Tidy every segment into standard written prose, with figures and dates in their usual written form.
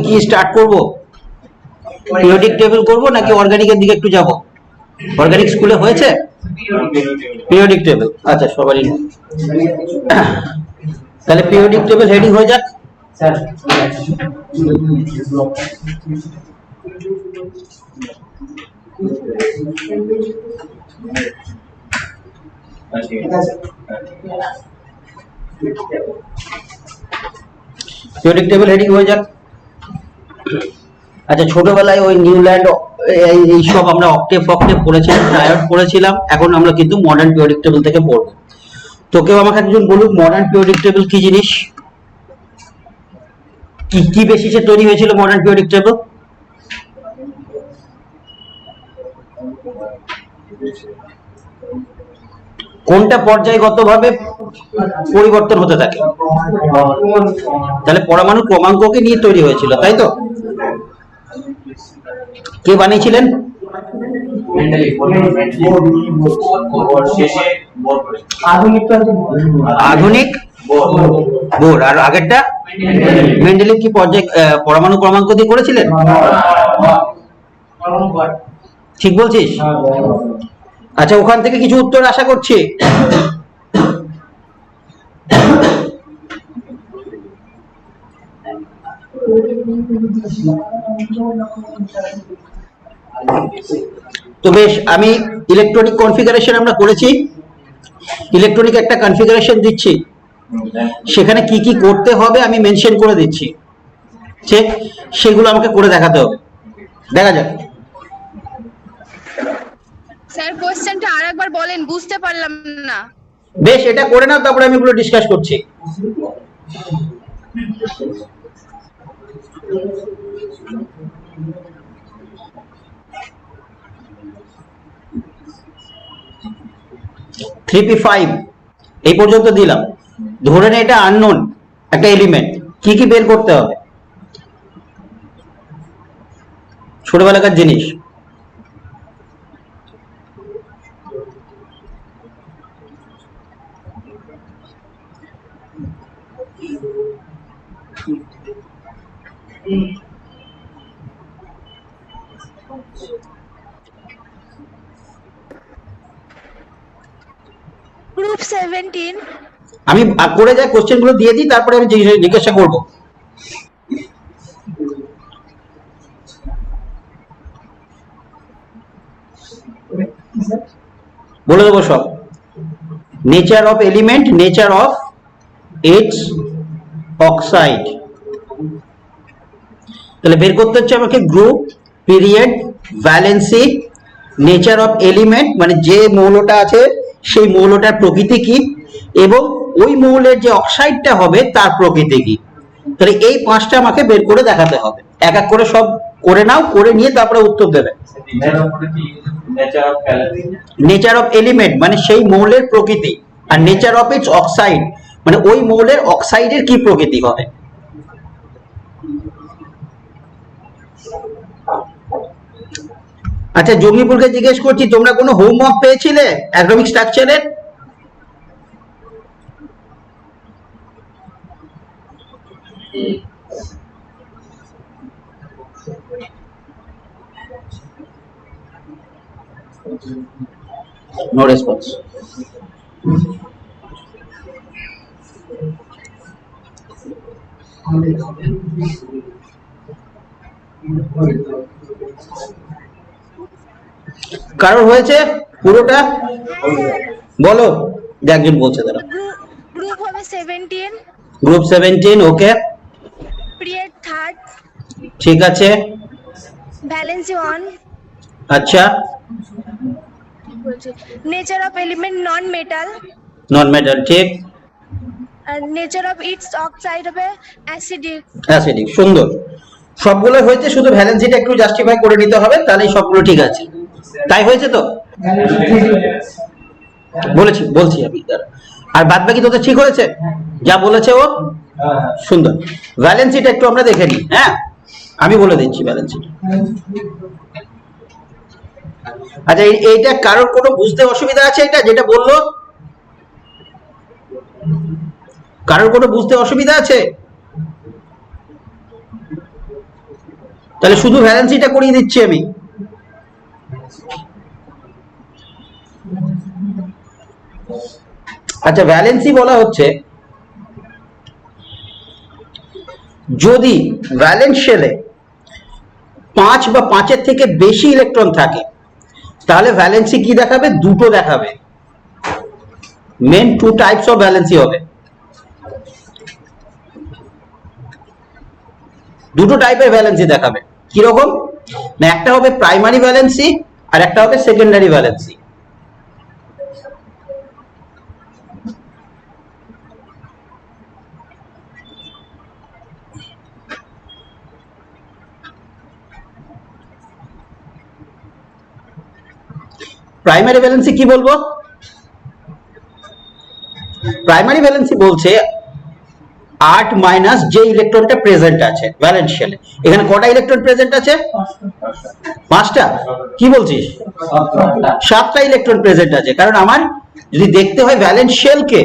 কি স্টার্ট করব, periodic table করব নাকি অর্গানিকের দিকে একটু যাব? অর্গানিক স্কুলে হয়েছে পিরিয়ডিক টেবিল, আচ্ছা সবারই। তাহলে পিরিয়ডিক টেবিল হেডিং হয়ে যাক। স্যার পিরিয়ডিক টেবিল হেডিং হয়ে যাক। আচ্ছা, ছোটবেলায় ওই নিউল্যান্ড এইসব আমরা অক্টেভ ফক্টেভ পড়েছিলাম, ট্রায়াড পড়েছিলাম, এখন আমরা কিন্তু মডার্ন পিরিয়ডিক টেবিল থেকে পড়বো। তো কেউ আমাকে একজন বলুক মডার্ন পিরিয়ডিক টেবিল কি জিনিস, কি কি বেসিসে তৈরি হয়েছিল মডার্ন পিরিয়ডিক টেবিল? কোনটা পর্যায়গতভাবে পরিবর্তন হতে থাকে? তাহলে পরমাণু ক্রমাঙ্ককে নিয়ে তৈরি হয়েছিল, তাই তো? কে বানিয়েছিলেন? আধুনিক বোর। আর আগেরটা মেন্ডেলিভ কি পর্যায় পরমাণু ক্রমাঙ্ক দিয়ে করেছিলেন? ঠিক বলছিস? আচ্ছা, ওখান থেকে কিছু উত্তর আশা করছি। তো বেশ, আমি ইলেকট্রনিক কনফিগারেশন আমরা করেছি, ইলেকট্রনিক একটা কনফিগারেশন দিচ্ছি, সেখানে কি কি করতে হবে আমি মেনশন করে দিচ্ছি, ঠিক সেগুলো আমাকে করে দেখাতে হবে। দেখা যাক। স্যার কোশ্চেনটা আরেকবার বলেন, বুঝতে পারলাম না। বেশ, এটা করে নাও, তারপরে আমি এগুলো ডিসকাস করছি। P5 এই পর্যন্ত দিলাম। ধরে নে এটা আননোন একটা এলিমেন্ট, কি কি বের করতে হবে? ছোটবেলাকার জিনিস। গ্রুপ 17। আমি করে যাই, কোশ্চেন গুলো দিয়ে দিই, তারপরে আমি জিজ্ঞাসা করবো। বলে দেবো সব। Nature of element, nature of its oxide. তাহলে বের করতে হচ্ছে আমাকে group, period, valency, nature of element মানে যে মৌলটা আছে সেই মৌলটার প্রকৃতি কি, এবং ওই মৌলের যে অক্সাইডটা হবে তার প্রকৃতি কি। তাহলে এই পাঁচটা আমাকে বের করে দেখাতে হবে। এক এক করে সব করে নাও, করে নিয়ে তারপরে উত্তর দেবে। নেচার অফ এলিমেন্ট মানে সেই মৌলের প্রকৃতি, আর নেচার অফ ইটস অক্সাইড মানে ওই মৌলের অক্সাইডের কি প্রকৃতি হবে। আচ্ছা, জঙ্গিপুরকে জিজ্ঞেস করছি, তোমরা কোনো হোমওয়ার্ক পেয়েছিলে অ্যাটমিক স্ট্রাকচারের? No response. কারোর হয়েছে পুরোটা? বলো, একজন বলছে তারা। গ্রুপ হবে 17। গ্রুপ 17, ওকে। পিরিয়ড 3। ঠিক আছে। ভ্যালেন্সি 1। আচ্ছা। Nature of element non metal. Non metal, ঠিক। আর নেচার অফ ইটস অক্সাইড হবে অ্যাসিডিক। অ্যাসিডিক, সুন্দর। সবগুলো হয়েছে, শুধু ভ্যালেন্সিটা একটু জাস্টিফাই করে নিতে হবে, তাহলে সবগুলো ঠিক আছে। তাই হয়েছে তো? বলছি আমি। আর বাদ বাকি তোদের ঠিক হয়েছে যা বলেছে ও? সুন্দর। ভ্যালেন্সিটা একটু আমরা দেখে নিই। হ্যাঁ, আমি বলে দিচ্ছি ভ্যালেন্সিটা। আচ্ছা, এইটা কারোর কোনো বুঝতে অসুবিধা আছে? এটা যেটা বললো কারোর কোনো বুঝতে অসুবিধা আছে? তাহলে শুধু ভ্যালেন্সিটা করিয়ে দিচ্ছি আমি। আচ্ছা, ভ্যালেন্সি বলা হচ্ছে যদি ভ্যালেন্স শেলে 5 বা 5-এর থেকে বেশি ইলেকট্রন থাকে তাহলে ভ্যালেন্সি কি দেখাবে? দুটো দেখাবে। মেন 2 টাইপস অফ ভ্যালেন্সি হবে, দুটো টাইপের ভ্যালেন্সি দেখাবে। কিরকম না, একটা হবে প্রাইমারি ভ্যালেন্সি আর একটা হবে সেকেন্ডারি ভ্যালেন্সি। প্রাইমারি ভ্যালেন্সি কি বলবো? প্রাইমারি ভ্যালেন্সি বলছে 8 মাইনাস যে ইলেকট্রনটা প্রেজেন্ট আছে ভ্যালেন্স শেলে। এখানে কটা ইলেকট্রন প্রেজেন্ট আছে? 5টা। কি বলছিস? 7টা ইলেকট্রন প্রেজেন্ট আছে, কারণ আমার যদি দেখতে হয় ভ্যালেন্স শেলকে,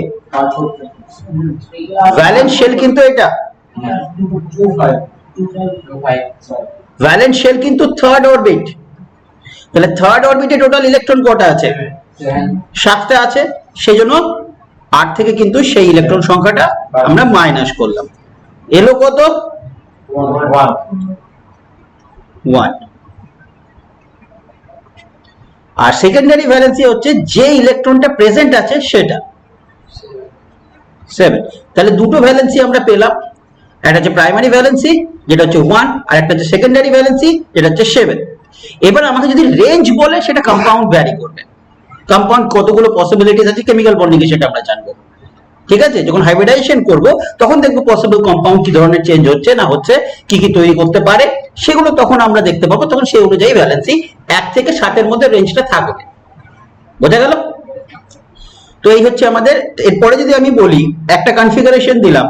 ভ্যালেন্স শেল কিন্তু এটা, ভ্যালেন্স শেল কিন্তু থার্ড অরবিট। তাহলে থার্ড অরবিটে টোটাল ইলেকট্রন কটা আছে? 7টা আছে। সেই জন্য 8 থেকে কিন্তু সেই ইলেকট্রন সংখ্যাটা আমরা মাইনাস করলাম। এলো কত? 1। আর সেকেন্ডারি ভ্যালেন্সি হচ্ছে যে ইলেকট্রনটা প্রেজেন্ট আছে সেটা 7। তাহলে দুটো ভ্যালেন্সি আমরা পেলাম, একটা হচ্ছে প্রাইমারি ভ্যালেন্সি যেটা হচ্ছে 1, আর একটা হচ্ছে সেকেন্ডারি ভ্যালেন্সি যেটা হচ্ছে 7। এবার আমাকে যদি রেঞ্জ বলে সেটা কম্পাউন্ড ভ্যারি করবে। কম্পাউন্ড কতগুলো পসিবিলিটিস আছে কেমিক্যাল বন্ডিং এ সেটা আমরা জানবো। ঠিক আছে, যখন হাইব্রিডাইজেশন করব তখন দেখবো পসিবল কম্পাউন্ড কি ধরনের চেঞ্জ হচ্ছে না হচ্ছে, কি কি তৈরি করতে পারে সেগুলো তখন আমরা দেখতে পাবো। তখন সেই অনুযায়ী ভ্যালেন্সি 1 থেকে 7-এর মধ্যে রেঞ্জটা থাকবে। বোঝা গেল? তো এই হচ্ছে আমাদের। এরপরে যদি আমি বলি একটা কনফিগারেশন দিলাম,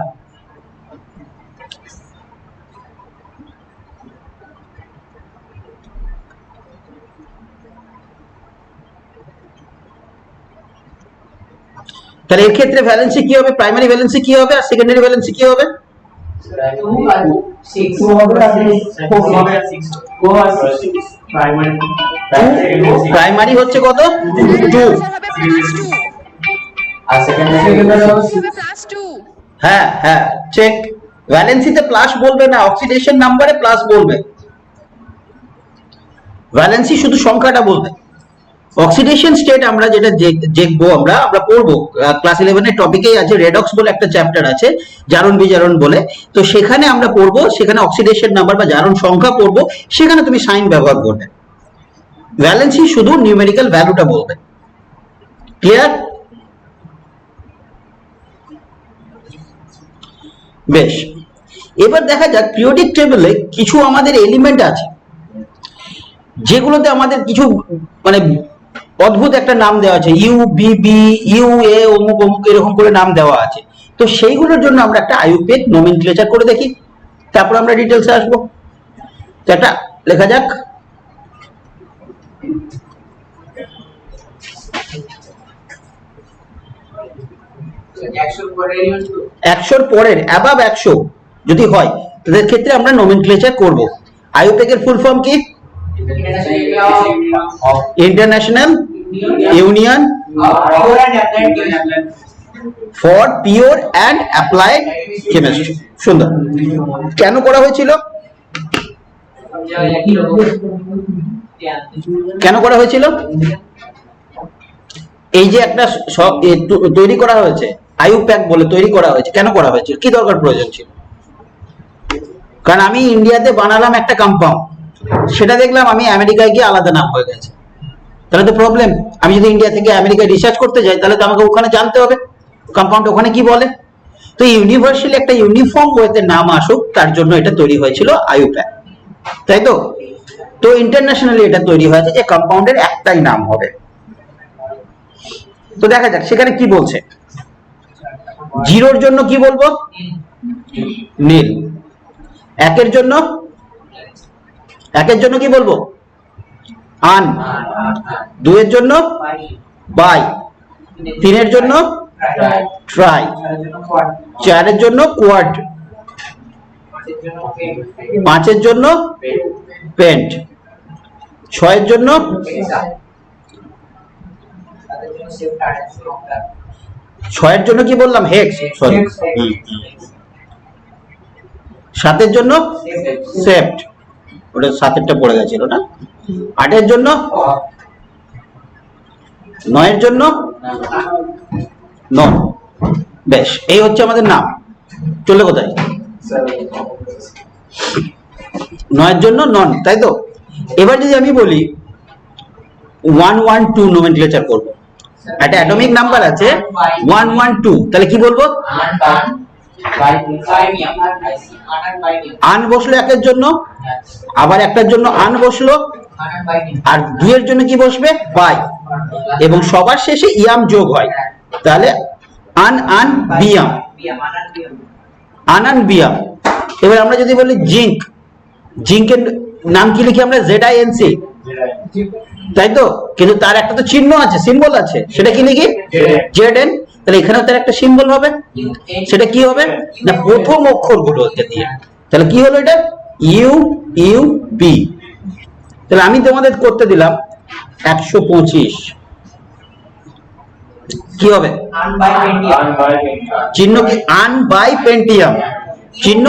তাহলে এর ক্ষেত্রে ভ্যালেন্সি কি হবে? প্রাইমারি ভ্যালেন্সি কি হবে আর সেকেন্ডারি ভ্যালেন্সি কি হবে? প্রাইমারি হচ্ছে কত? 2। আর সেকেন্ডারি হবে +2। হ্যাঁ হ্যাঁ, চেক। ভ্যালেন্সিতে প্লাস বলবে না, অক্সিডেশন নাম্বারে প্লাস বলবে। ভ্যালেন্সি শুধু সংখ্যাটা বলবে। অক্সিডেশন স্টেট আমরা যেটা দেখবো, আমরা পড়বো ক্লাস 11 এর টপিকেই আছে, রেডক্স বলে একটা চ্যাপ্টার আছে, জারণ বিজারণ বলে। তো সেখানে আমরা পড়বো, সেখানে অক্সিডেশন নাম্বার বা জারণ সংখ্যা পড়বো, সেখানে তুমি সাইন ব্যবহার করবে। ভ্যালেন্সি শুধু নিউমেরিক্যাল ভ্যালুটা বলবে। ক্লিয়ার? বেশ, এবার দেখা যাক পিরিয়ডিক টেবিলে কিছু আমাদের এলিমেন্ট আছে যেগুলোতে আমাদের কিছু মানে অদ্ভুত একটা নাম দেওয়া আছে, you B B, U A, অমুক অমুক এরকম করে নাম দেওয়া আছে। তো সেইগুলোর জন্য আমরা একটা আইইউপিএক নোমেনক্লেচার করে দেখি, তারপর আমরা ডিটেলসে আসবো। তো একটা লেখা যাক, একশোর পরের অ্যাবাভ 100 যদি হয় তাদের ক্ষেত্রে আমরা নোমেনক্লেচার করব। আইইউপিএক এর ফুল ফর্ম কি? International union for pure and applied chemistry. সুন্দর। কেন করা হয়েছিল? কেন করা হয়েছিল? এই যে একটা তৈরি করা হয়েছে, আইইউপ্যাক বলে তৈরি করা হয়েছে, কেন করা হয়েছিল? কি দরকার প্রয়োজন ছিল? কারণ আমি ইন্ডিয়াতে বানালাম একটা কম্পাউন্ড, সেটা দেখলাম আমি আমেরিকায় গিয়ে আলাদা নাম হয়ে গেছে, তাহলে তো প্রবলেম। আমি যদি ইন্ডিয়া থেকে আমেরিকায় রিসার্চ করতে যাই তাহলে তো আমাকে ওখানে জানতে হবে কম্পাউন্ড ওখানে কি বলে। তো ইউনিভার্সালি একটা ইউনিফর্ম ওয়েতে নাম আসুক, তার জন্য এটা তৈরি হয়েছিল আইইউপ্যাক, তাই তো? তো ইন্টারন্যাশনালি এটা তৈরি হয়েছে যে কম্পাউন্ডের একটাই নাম হবে। তো দেখা যাক সেখানে কি বলছে। জিরোর জন্য কি বলবো? নীল। একের জন্য কি বলবো? আন। 2 এর জন্য বাই। 3 এর জন্য ট্রাই। 4 এর জন্য কোয়াড। 5 এর জন্য পেন্ট, 6 এর জন্য 6 এর জন্য কি বললাম, হেক্স, সরি, 7 এর জন্য সেপ্ট, ওটা 7 এরটা পড়ে গেছিল না, 8 এর জন্য, 9 এর জন্য নন। বেশ, এই হচ্ছে আমাদের নাম। চললে কোথায়? 9 এর জন্য নন, তাই তো। এবার যদি আমি বলি 112 নোমেনক্লেচার করব, একটা অ্যাটমিক নাম্বার আছে 112, তাহলে কি বলবো? আন বসলো একের জন্য, আবার একটার জন্য আন বসলো, আর 2 এর জন্য কি বসবে? বাই, এবং সবার শেষে ইয়াম যোগ হয়, তাহলে আন আন বিয়াম, আনান বিয়াম। এবার আমরা যদি বলি জিঙ্ক, জিঙ্কের নাম কি লিখি আমরা? ZINC, তাই তো, কিন্তু তার একটা তো চিহ্ন আছে, সিম্বল আছে, সেটা কি লিখি? ZN। তাহলে এখানেও তার একটা সিম্বল হবে, সেটা কি হবে না, প্রথম অক্ষরগুলো দিয়ে। তাহলে কি হলো এটা? UUB। তাহলে আমি তোমাদের করতে দিলাম 125, কি হবে? চিহ্ন কি? আন বাই পেন্টিয়াম, চিহ্ন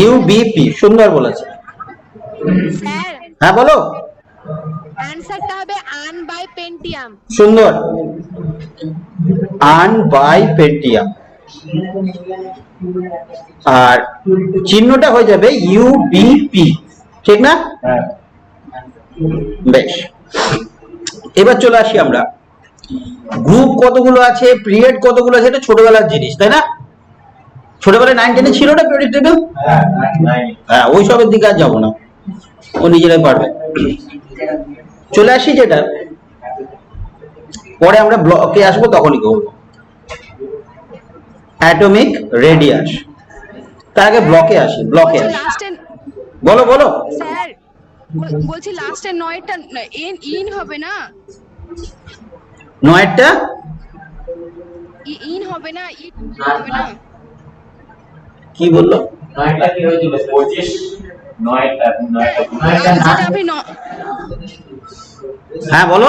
UBP। সুন্দর বলেছে। স্যার, হ্যাঁ বলো। অ্যানসারটা হবে আন বাই পেন্টিয়াম। সুন্দর, আন বাই পেন্টিয়াম, আর চিহ্নটা হয়ে যাবে UBP, ঠিক না? বেশ, এবার চলে আসি আমরা, গ্রুপ কতগুলো আছে, পিরিয়ড কতগুলো আছে, এটা ছোটবেলার জিনিস, তাই না? ছোটবেলায় 9 10 ছিল না পিরিয়ডিক টেবিল? হ্যাঁ, ওই সবের দিকে আর যাবো না, ও নিজেরাই পারবে। চলে আসি যেটা পরে আমরা ব্লকে আসবো, তখনই করবো অ্যাটমিক রেডিয়াস। তার আগে ব্লকে আসি, ব্লকে আসি। বলো বলো। স্যার বলছি লাস্টে 9টা ইন হবে না? 9টা ইন হবে না, ইন হবে না? কি বললো? 9টা কি হয়েছিল? 25, 9টা যেটা আপনি হ্যাঁ বলো।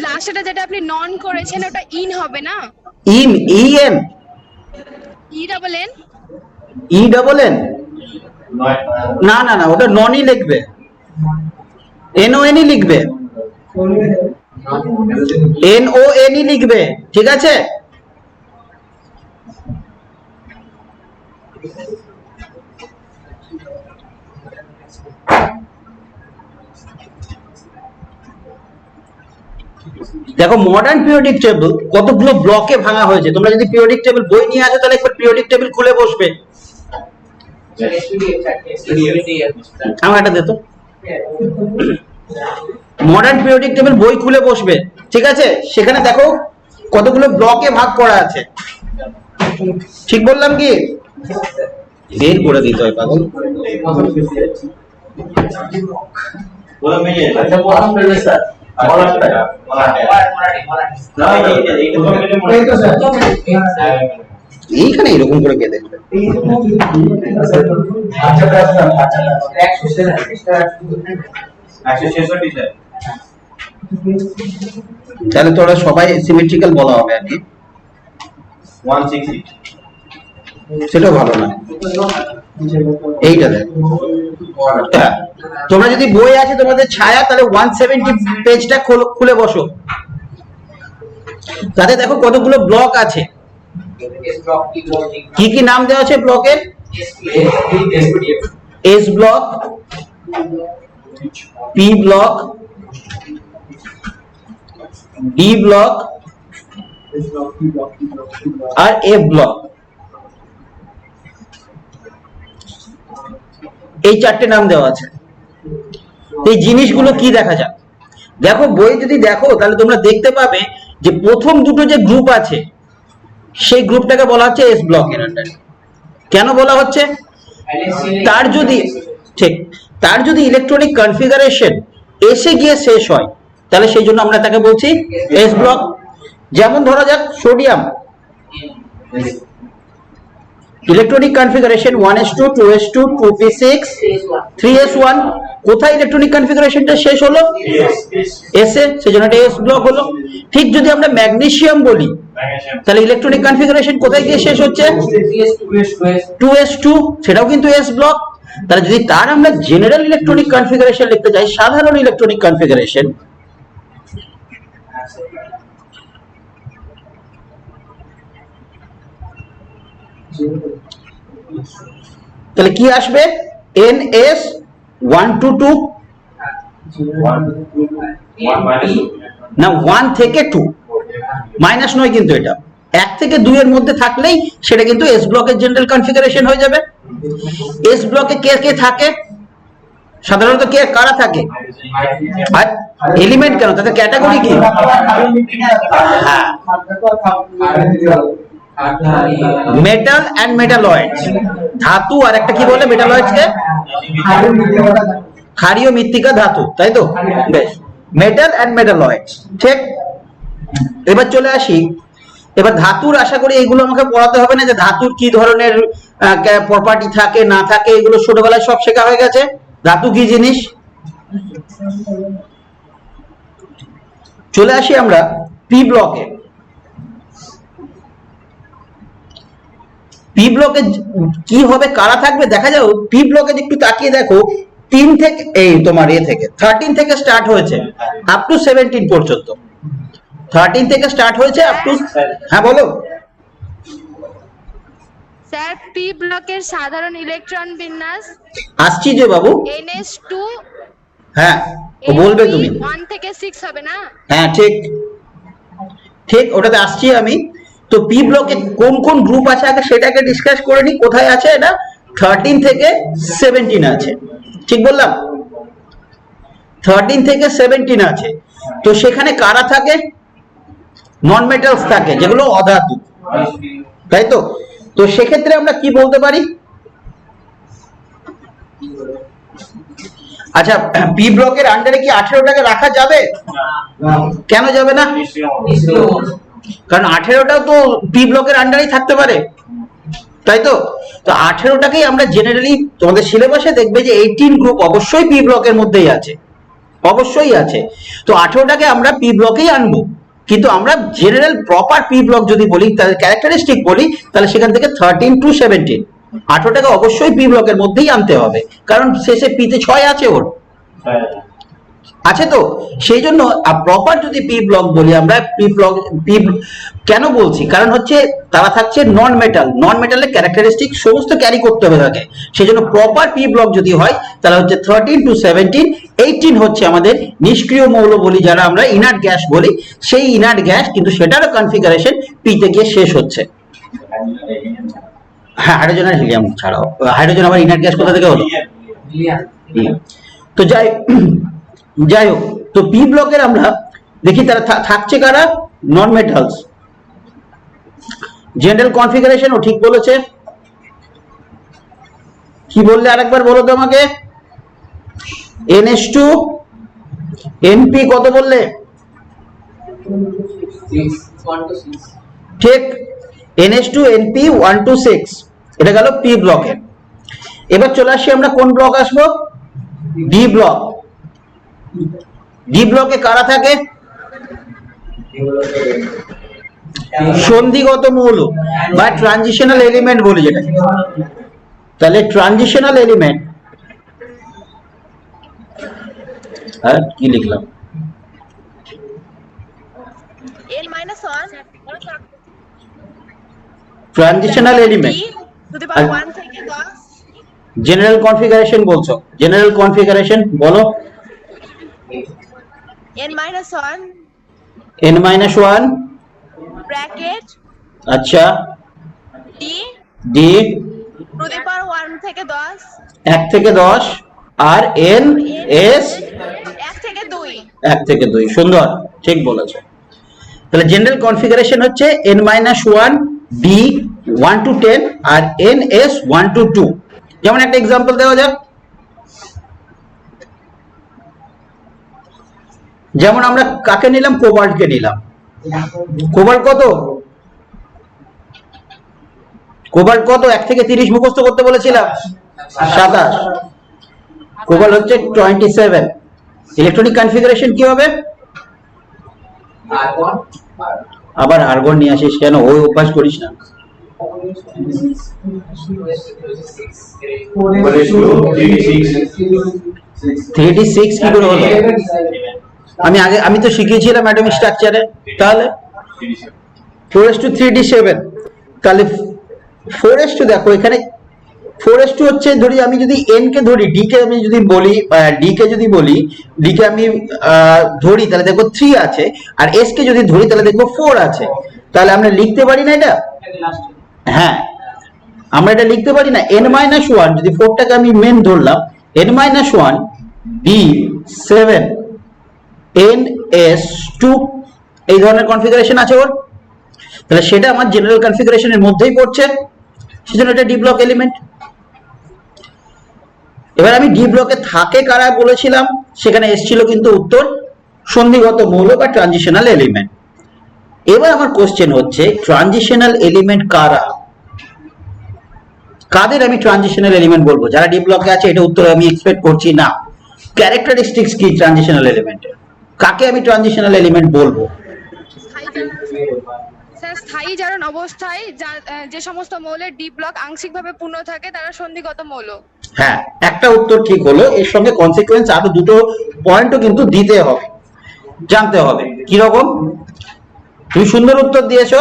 লাস্টটা যেটা আপনি নন করেছেন, ওটা ইন হবে না? In, EN, E double N, E double N, না না না, ওটা ননই লিখবে, NON লিখবে, NON লিখবে, ঠিক আছে? দেখো মডার্ন পিরিয়ডিক টেবিল কতগুলো ব্লকে ভাঙা হয়েছে। তোমরা যদি পিরিয়ডিক টেবিল বই নিয়ে আসো, তাহলে একবার পিরিয়ডিক টেবিল খুলে বসবে। আমার এটা দে তো, মডার্ন পিরিয়ডিক টেবিল বই খুলে বসবে, ঠিক আছে? সেখানে দেখো কতগুলো ব্লকে ভাগ করা আছে, ঠিক বললাম কি? বের করে দিতে হয় পাগল। এইখানে এরকম করে কে দেখবে? তাহলে তোরা সবাই সিমেট্রিক্যাল বলা হবে আর কি, 160, সেটাও ভালো না। এইটা দেখ, হ্যাঁ, তোমরা যদি বই আছে তোমাদের ছায়া, তাহলে 170 পেজটা খুলে বসো। তাতে দেখো কতগুলো ব্লক আছে, কি কি নাম দেওয়া আছে ব্লকের? S block, P block, D block আর F ব্লক। এই 4টে নাম দেওয়া আছে। এই জিনিসগুলো কি দেখা যায়? দেখো বই যদি দেখো, তাহলে তোমরা দেখতে পাবে যে প্রথম দুটো যে গ্রুপ আছে, সেই গ্রুপটাকে বলা হচ্ছে S ব্লকের আন্ডারে। কেন বলা হচ্ছে? তার যদি ঠিক, তার যদি ইলেকট্রনিক কনফিগারেশন এসে গিয়ে শেষ হয়, তাহলে সেই জন্য আমরা তাকে বলছি S ব্লক। যেমন ধরা যাক sodium, electronic configuration 1s2 2s2 2p6 3s1, কোথায় ইলেকট্রনিক কনফিগারেশনটা শেষ হলো? এস এ, সেজন্য এটা এস ব্লক হলো। ঠিক যদি আমরা ম্যাগনেসিয়াম বলি তাহলে ইলেকট্রনিক কনফিগারেশন কোথায় গিয়ে শেষ হচ্ছে? 2s2, সেটাও কিন্তু এস ব্লক। তাহলে যদি তার আমরা জেনারেল ইলেকট্রনিক কনফিগারেশন লিখতে চাই, সাধারণ ইলেকট্রনিক কনফিগারেশন, তাহলে কি আসবে? NS 1 to 2 না 1 থেকে 2, মাইনাস নয় কিন্তু এটা 1 থেকে 2 এর মধ্যে থাকলেই সেটা কিন্তু এস ব্লকের জেনারেল কনফিগারেশন হয়ে যাবে। এস ব্লকে কে কে থাকে? সাধারণত কে কারা থাকে? আর এলিমেন্ট কেন, তাদের ক্যাটাগরি কি? হ্যাঁ, মেটাল এন্ড মেটালয়েডস, ধাতু আর একটা কি বলে মেটালয়েডস কে? ক্ষারীয় মৃত্তিকা ধাতু, তাই তো? বেশ, মেটাল এন্ড মেটালয়েডস, ঠিক। এবার চলে আসি, এবার ধাতুর, আশা করি এগুলো আমাকে পড়াতে হবে না যে ধাতুর কি ধরনের প্রপার্টি থাকে না থাকে, এগুলো ছোটবেলায় সব শেখা হয়ে গেছে। ধাতু কি জিনিস? চলে আসি আমরা পি ব্লকে। পি ব্লকে কি হবে, কারা থাকবে দেখা যাও। পি ব্লকে একটু তাকিয়ে দেখো, 3 থেকে এই তোমার থেকে 13 থেকে স্টার্ট হয়েছে আপ টু 17 পর্যন্ত। 13 থেকে স্টার্ট হয়েছে আপ টু, হ্যাঁ বলো। স্যার পি ব্লকের সাধারণ ইলেকট্রন বিন্যাস আসছি যে বাবু, NS2 হ্যাঁ ও বলবে তুমি। 1 থেকে 6 হবে না? হ্যাঁ ঠিক ঠিক, ওটাতে আসছি আমি। তো পি ব্লকে কোন কোন গ্রুপ আছে আগে সেটাকে ডিসকাস করে নি। কোথায় আছে এটা? 13 থেকে 17 আছে, ঠিক বললাম? 13 থেকে 17 আছে। তো সেখানে কারা থাকে? নন মেটালস থাকে, যেগুলো অধাতু, তাই তো? তো সেক্ষেত্রে আমরা কি বলতে পারি? আচ্ছা, পি ব্লকের আন্ডারে কি 18টাকে রাখা যাবে? কেন যাবে না? কারণ 18টাও তো পি ব্লকের আন্ডারেই থাকতে পারে, তাই তো? তো 18টাকেই আমরা জেনারেলি, তোমাদের সিলেবাসে দেখবে যে 18 গ্রুপ অবশ্যই পি ব্লকের মধ্যেই আছে, অবশ্যই আছে। তো 18টাকে আমরা পি ব্লকেই আনবো, কিন্তু আমরা জেনারেল প্রপার পি ব্লক যদি বলি, তাহলে ক্যারেক্টারিস্টিক বলি, তাহলে সেখান থেকে 13 to 17, 18টাকে অবশ্যই পি ব্লকের মধ্যেই আনতে হবে, কারণ শেষে পিতে 6 আছে, ওর আছে। তো সেই জন্য প্রপার যদি পি ব্লক বলি আমরা, পি কেন বলছি, কারণ হচ্ছে তারা থাকছে নন মেটাল, নন মেটালের ক্যারেক্টারিস্টিক সমস্ত ক্যারি করতে হবে তাকে। সেই জন্য প্রপার পি ব্লক যদি হয় তাহলে হচ্ছে 13 to 17, 18 হচ্ছে আমাদের নিষ্ক্রিয় মৌল বলি, যারা আমরা ইনার্ট গ্যাস বলি, সেই ইনার্ট গ্যাস, কিন্তু সেটারও কনফিগারেশন পিতে গিয়ে শেষ হচ্ছে। হ্যাঁ, হাইড্রোজেন আর হিলিয়াম ছাড়াও, হাইড্রোজেন আবার ইনার্ট গ্যাস কোথা থেকে হলো? তো যাই হোক, তো পি ব্লকের আমরা দেখি তারা থাকছে কারা? নন মেটালস। জেনারেল কনফিগারেশন ও ঠিক বলেছে। কি বললে আরেকবার বলো তো আমাকে? NH2 NP কত বললে? 1 to 6, ঠিক, NH2 NP 1 to 6, এটা গেল পি ব্লকে। এবার চলে আসি আমরা কোন ব্লক আসবো? D block. ডি ব্লকে কারা থাকে? সন্ধিগত মৌল বা ট্রানজিশনাল এলিমেন্ট বলি যেটা। তাহলে ট্রানজিশনাল এলিমেন্ট, আর কি লিখলাম? N-1 transitional element to the power 1 থেকে 10। জেনারেল কনফিগারেশন বলছো, জেনারেল কনফিগারেশন বলো। N-1 N-1, ব্র্যাকেট আচ্ছা, D D to the power 1 থেকে 10, 1 থেকে 10, আর এন এস 1 থেকে 2। 1 থেকে 2, সুন্দর, ঠিক বলেছো। তাহলে জেনারেল কনফিগারেশন হচ্ছে N-1 ডি 1 to 10 আর NS 1 to 2। যেমন একটা এক্সাম্পল দেওয়া যাক, যেমন আমরা কাকে নিলাম? কোবাল্টকে নিলাম। কোবাল্ট কত? কোবাল্ট কত? 1 থেকে 30 মুখস্থ করতে বলেছিলাম, 27। কোবাল্ট হচ্ছে 27। ইলেকট্রনিক কনফিগারেশন কি হবে? argon আবার আর্গন নিয়ে আসিস কেন? ওই অভ্যাস করিস না। 36 কি করে হলো? আমি তো শিখিয়েছিলাম অ্যাটমিক স্ট্রাকচারে। তাহলে 4:3d7, তাহলে 4:, দেখো এখানে 4:2 হচ্ছে, ধরি আমি যদি n কে ধরি, d কে আমি যদি বলি, d কে যদি বলি, d কে আমি ধরি, তাহলে দেখো 3 আছে, আর s কে যদি ধরি তাহলে দেখবো 4 আছে। তাহলে আমরা লিখতে পারি না এটা? হ্যাঁ, আমরা এটা লিখতে পারি না, n-1, যদি 4টাকে আমি মেন ধরলাম, n-1 d7 ns2, এই ধরনের কনফিগারেশন আছে ওর। তাহলে সেটা আমার জেনারেল কনফিগারেশনের মধ্যেই পড়ছে, সেজন্য এটা ডি ব্লক এলিমেন্ট। এবার আমি ডি ব্লকে থাকে কারা বলেছিলাম, সেখানে এসেছিল কিন্তু উত্তর সন্ধিগত মৌল বা ট্রানজিশনাল এলিমেন্ট। এবার আমার কোশ্চেন হচ্ছে ট্রানজিশনাল এলিমেন্ট কারা, কাদের আমি ট্রানজিশনাল এলিমেন্ট বলবো? যারা ডি ব্লকে আছে, এটা উত্তর আমি এক্সপেক্ট করছি না। ক্যারেক্টারিস্টিক্স কি ট্রানজিশনাল এলিমেন্টের, কাকে আমি ট্রানজিশনাল এলিমেন্ট বলবো? স্যার, স্থায়ী জারণ অবস্থায় যে সমস্ত মৌলের ডি ব্লক আংশিকভাবে পূর্ণ থাকে তারা সন্ধিগত মৌল। হ্যাঁ, একটা উত্তর ঠিক হলো। এর সঙ্গে কনসিকোয়েন্স আরো দুটো পয়েন্টও কিন্তু দিতে হবে, জানতে হবে কি রকম। তুমি সুন্দর উত্তর দিয়েছো।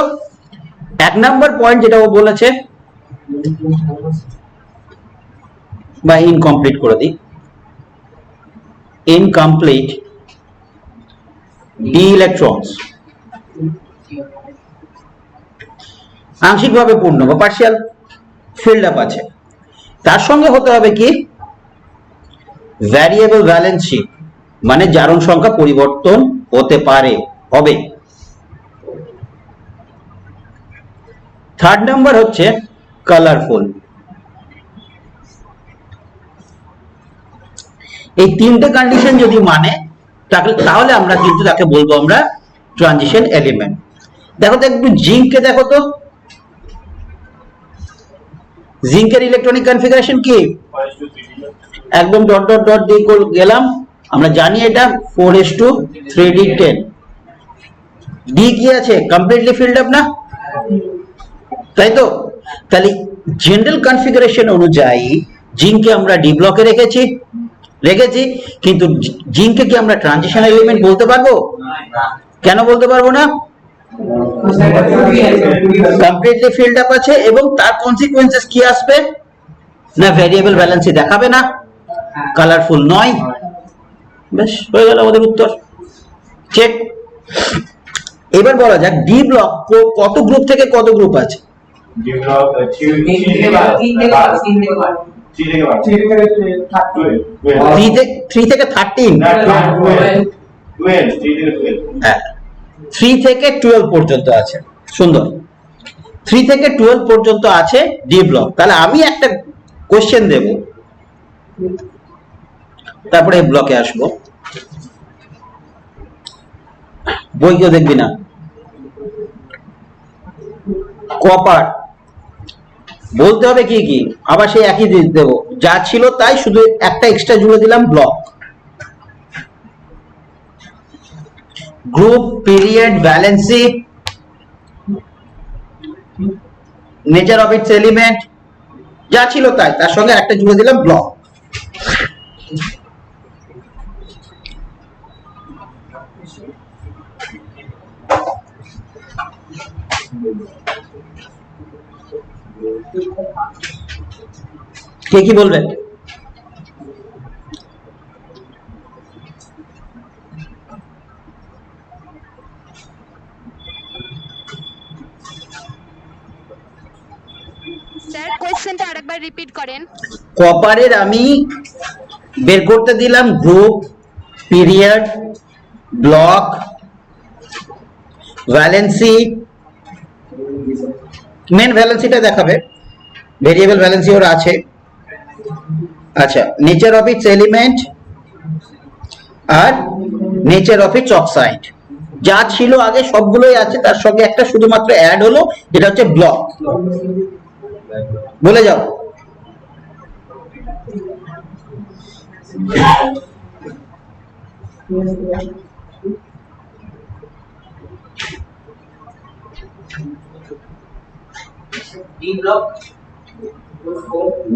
1 নাম্বার পয়েন্ট যেটা ও বলেছে, বা ইনকমপ্লিট করে দিই, ইনকমপ্লিট ডি ইলেকট্রনস, আংশিকভাবে পূর্ণ বা পার্শিয়াল ফিল্ড আপ আছে। তার সঙ্গে হতে হবে কি? ভ্যারিয়েবল ভ্যালেন্সি, মানে জারণ সংখ্যা পরিবর্তন হতে পারে, হবে। 3rd নাম্বার হচ্ছে কালারফুল। এই তিনটে কন্ডিশন যদি মানে, তাহলে আমরা কিন্তু তাকে বলবো আমরা ট্রানজিশন এলিমেন্ট। দেখো তো একটু জিঙ্ককে দেখো তো, জিঙ্কের ইলেকট্রনিক কনফিগারেশন কি? একদম ডট ডট ডট দিয়ে গেলাম, আমরা জানি এটা 4:3d10। ডি কি আছে? কমপ্লিটলি ফিল্ড আপ না, তাই তো? তাহলে জেনারেল কনফিগারেশন অনুযায়ী জিঙ্ককে আমরা ডি ব্লকে রেখেছি, কিন্তু জিঙ্ককে কি আমরা ট্রানজিশন এলিমেন্ট বলতে পারবো? কেন বলতে পারবো না? কমপ্লিটলি ফিল্ড আপ আছে, এবং তার কনসিকোয়েন্সেস কি আসবে না? ভ্যারিয়েবল ভ্যালেন্সি দেখাবে না, কালারফুল নয়। বেশ, হয়ে গেল আমাদের উত্তর, চেক। এবার বলা যাক ডি ব্লক কত গ্রুপ থেকে কত গ্রুপ আছে? ডি ব্লক 3 থেকে 13, হ্যাঁ 3 থেকে 12 পর্যন্ত আছে। সুন্দর, 3 থেকে 12 পর্যন্ত আছে ডি ব্লক। তাহলে আমি একটা কোশ্চেন দেব, তারপরে এই ব্লকে আসবো। বই কেউ দেখবি না। কপার বলতে হবে কি কি, আবার সেই একই দেবো, যা ছিল তাই, শুধু একটা এক্সট্রা জুড়ে দিলাম, block. Group, period, valency, nature of its element, যা ছিল তাই, তার সঙ্গে একটা জুড়ে দিলাম, ব্লক। কে কি বলবেন? স্যার, কোশ্চেনটা আরেকবার রিপিট করেন। কপারের আমি বের করতে দিলাম group, period, block, valency. Main ভ্যালেন্সিটা দেখাবে, ভেরিয়েবল ভ্যালেন্সি ওর আছে। আচ্ছা, নেচার অফ ইটস এলিমেন্ট আর নেচার অফ ইটস অক্সাইড, যা ছিল আগে সবগুলোই আছে, তার সঙ্গে একটা শুধুমাত্র অ্যাড হলো, যেটা হচ্ছে ব্লক। বলে যাও। D block.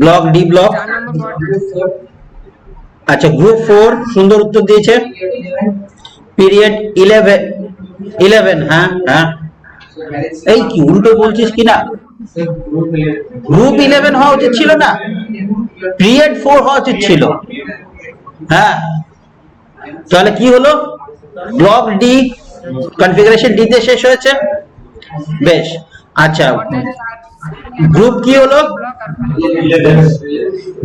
Block D block. 4 নম্বর পর Group 4. আচ্ছা গ্রুপ 4 সুন্দর উত্তর দিয়েছে। Period 11. পিরিয়ড 11 হ্যাঁ হ্যাঁ। So balance. এই কি উল্টো বলছিস কিনা? So group 11. গ্রুপ 11 হওয়া উচিত ছিল না, পিরিয়ড 4 হওয়া উচিত ছিল। হ্যাঁ তাহলে কি হলো? ব্লক ডি কনফিগারেশন ডি তে শেষ হয়েছে। বেশ আচ্ছা গ্রুপ কি হলো?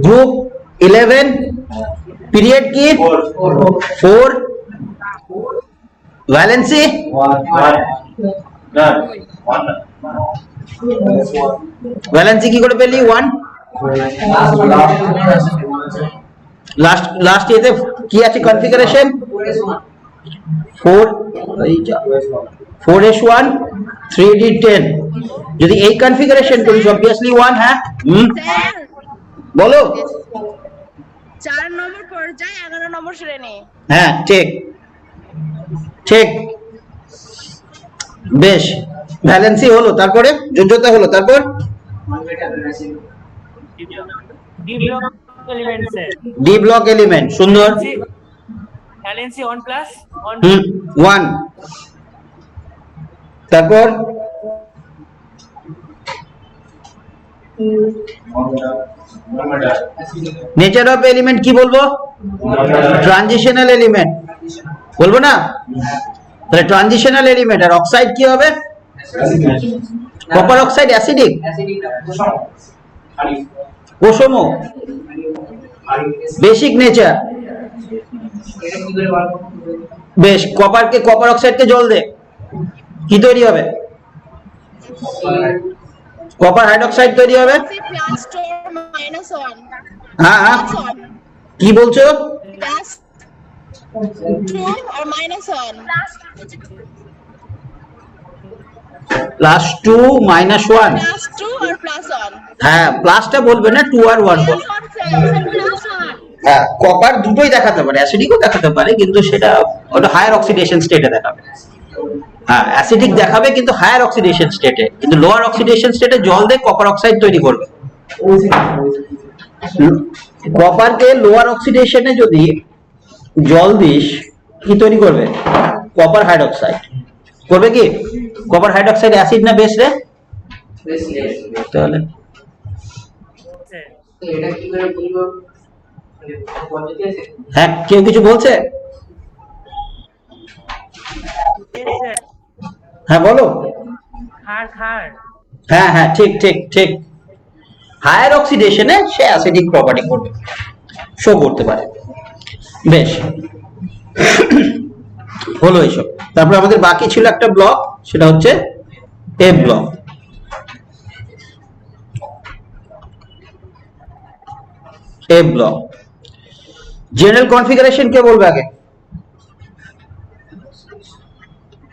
গ্রুপ 11 পিরিয়ড কি? 4 ভ্যালেন্সি ভ্যালেন্সি কি করে পেলি? 1 লাস্ট এতে কি আছে কনফিগারেশন? 4 4s1 3d10 যদি এই কনফিগারেশন করিস অবভিয়াসলি 1 হ্যাঁ স্যার বলো 4 নম্বর পর্যায়ে 11 নম্বর শ্রেণী। হ্যাঁ ঠিক ঠিক বেশ ভ্যালেন্সি হলো, তারপরে যোগ্যতা হলো, তারপর D block element sir. D block element সুন্দর। Valency 1 plus 1. 1 তারপর নেচার অফ এলিমেন্ট কি বলবো? ট্রানজিশনাল এলিমেন্ট বলবো না? তাহলে ট্রানজিশনাল এলিমেন্ট আর অক্সাইড কি হবে? কপার অক্সাইড অ্যাসিডিক কোষম বেসিক নেচার। বেশ কপার অক্সাইডকে জল দে, কি তৈরি হবে? কপার হাইড্রোক্সাইড তৈরি হবে। প্লাস 2 মাইনাস 1 হ্যাঁ হ্যাঁ কি বলছো? প্লাস 2 আর মাইনাস 1 প্লাস 2 মাইনাস 1 প্লাস 2 আর প্লাস 1 হ্যাঁ প্লাসটা বলবে না, 2 আর 1 বল। হ্যাঁ কপার দুটোই দেখাতে পারে, অ্যাসিডিকও দেখাতে পারে, কিন্তু সেটা ওটা হায়ার অক্সিডেশন স্টেটে দেখাবে। হ্যাঁ অ্যাসিডিক দেখাবে কিন্তু হায়ার অক্সিডেশন স্টেটে, কিন্তু লোয়ার অক্সিডেশন স্টেটে জল দিয়ে কপার অক্সাইড তৈরি করবে। কপারকে লোয়ার অক্সিডেশনে যদি জল দিস কি তৈরি করবে? কপার হাইড্রোক্সাইড করবে। কি কপার হাইড্রোক্সাইড অ্যাসিড না বেস রে? তাহলে Sir. এটা কি করে বলবো? মানে পদ্ধতি আছে? হ্যাঁ কেউ কিছু বলছে? Yes sir. হ্যাঁ বলো। Khar. হ্যাঁ হ্যাঁ ঠিক ঠিক ঠিক হায়ার অক্সিডেশনে সে অ্যাসিডিক প্রপার্টি করবে, শো করতে পারে। বেশ হলো এইসব। তারপর আমাদের বাকি ছিল একটা ব্লক, সেটা হচ্ছে এ ব্লক। এ ব্লক জেনারেল কনফিগারেশন কে বলবে আগে?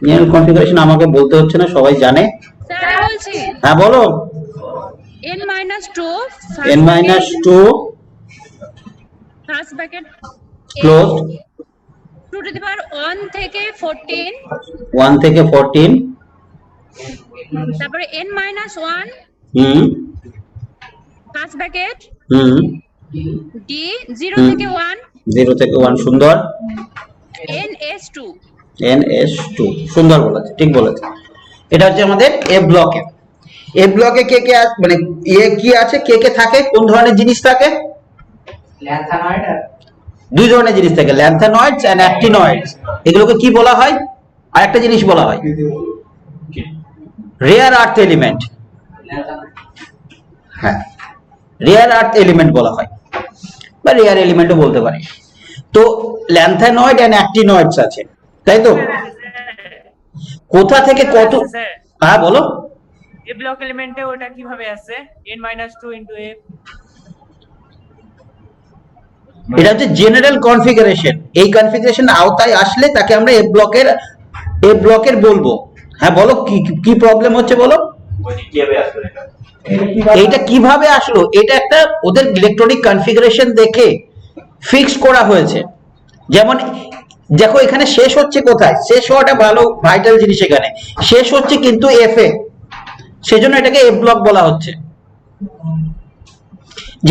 জেনারেল কনফিগারেশন আমাকে বলতে হচ্ছে না, সবাই জানে। স্যার বলছি হ্যাঁ বলো। n-2 n-2 first bracket closed 2 to the power 1 থেকে 14 1 থেকে 14 তারপরে n-1 hmm first bracket hmm d 0 থেকে 1 0 থেকে 1 সুন্দর ns2 ns2 সুন্দর বলেছে, ঠিক বলেছে। এটা হচ্ছে আমাদের এ ব্লকে। এ ব্লকে কে কে মানে এ কি আছে, কে কে থাকে, কোন ধরনের জিনিস থাকে? ল্যান্থানয়েড আর দুই ধরনের জিনিস থাকে, ল্যান্থানয়েডস এন্ড অ্যাক্টিনয়েডস। এগুলোকে কি বলা হয়? আর একটা জিনিস বলা হয় রেয়ার আর্থ এলিমেন্ট। ল্যান্থানয়েড। হ্যাঁ রেয়ার আর্থ এলিমেন্ট বলা হয়, বা রেয়ার এলিমেন্টও বলতে পারি। তো ল্যান্থানয়েড এন্ড অ্যাক্টিনয়েডস আছে, তাই তো? কোথা থেকে কত? Sir. হ্যাঁ বলো। A block element এ ওটা কিভাবে আসছে? n-2 into a. এটা হচ্ছে জেনারেল কনফিগারেশন। এই কনফিগারেশন আওতায় আসলে তাকে আমরা এ ব্লকের বলবো। হ্যাঁ বলো কি কি প্রবলেম হচ্ছে বলো। বলছি কিভাবে আসলো এটা? এইটা কিভাবে আসলো, এটা একটা ওদের ইলেকট্রনিক কনফিগারেশন দেখে ফিক্স করা হয়েছে। যেমন দেখো এখানে শেষ হচ্ছে কোথায়, শেষ হওয়াটা ভালো ভাইটাল জিনিস, এখানে শেষ হচ্ছে কিন্তু এফ এ, সেজন্য এটাকে এফ ব্লক বলা হচ্ছে।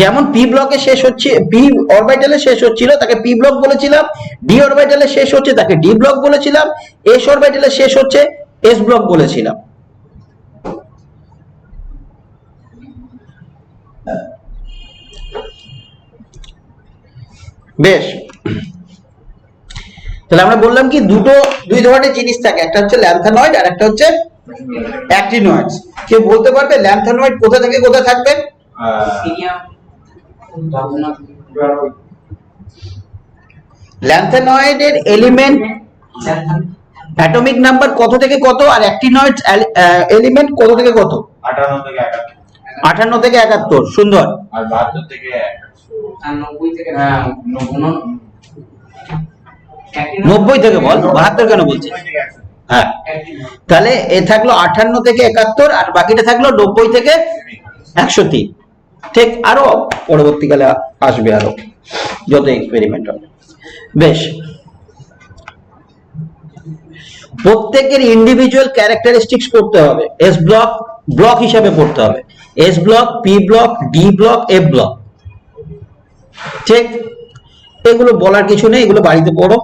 যেমন পি ব্লকে শেষ হচ্ছে, পি অরবিটালে শেষ হচ্ছিল তাকে পি ব্লক বলেছিলাম, ডি অরবিটালে শেষ হচ্ছে তাকে ডি ব্লক বলেছিলাম, এস অরবিটালে শেষ হচ্ছে এস ব্লক বলেছিলাম। বেশ, তাহলে আমরা বললাম কি দুই ধরনের জিনিস থাকে, একটা হচ্ছে ল্যান্থানয়েড আর একটা হচ্ছে অ্যাক্টিনয়েডস। কেউ বলতে পারবে ল্যান্থানয়েড কোথা থেকে কোথায় থাকবে? ল্যান্থানয়েডের এলিমেন্ট অ্যাটমিক নাম্বার কত থেকে কত, আর অ্যাক্টিনয়েডস এলিমেন্ট কত থেকে কত? 58 থেকে 71, 58 থেকে 71। সুন্দর। আর 72 থেকে 90 থেকে 90 থেকে বল, 72 কেন বলছিস? 90 থেকে 100। হ্যাঁ, তাহলে এ থাকলো 58 থেকে 71 আর বাকিটা থাকলো 90 থেকে 103। ঠিক, আরো পরবর্তীকালে আসবে আরো যত এক্সপেরিমেন্ট হবে। বেশ, প্রত্যেকের ইন্ডিভিজুয়াল ক্যারেক্টারিস্টিক্স পড়তে হবে, এস ব্লক ব্লক হিসাবে পড়তে হবে, S block, P block, D block, F block. ঠিক, এগুলো বলার কিছু নেই, এগুলো বাড়িতে পড়ো।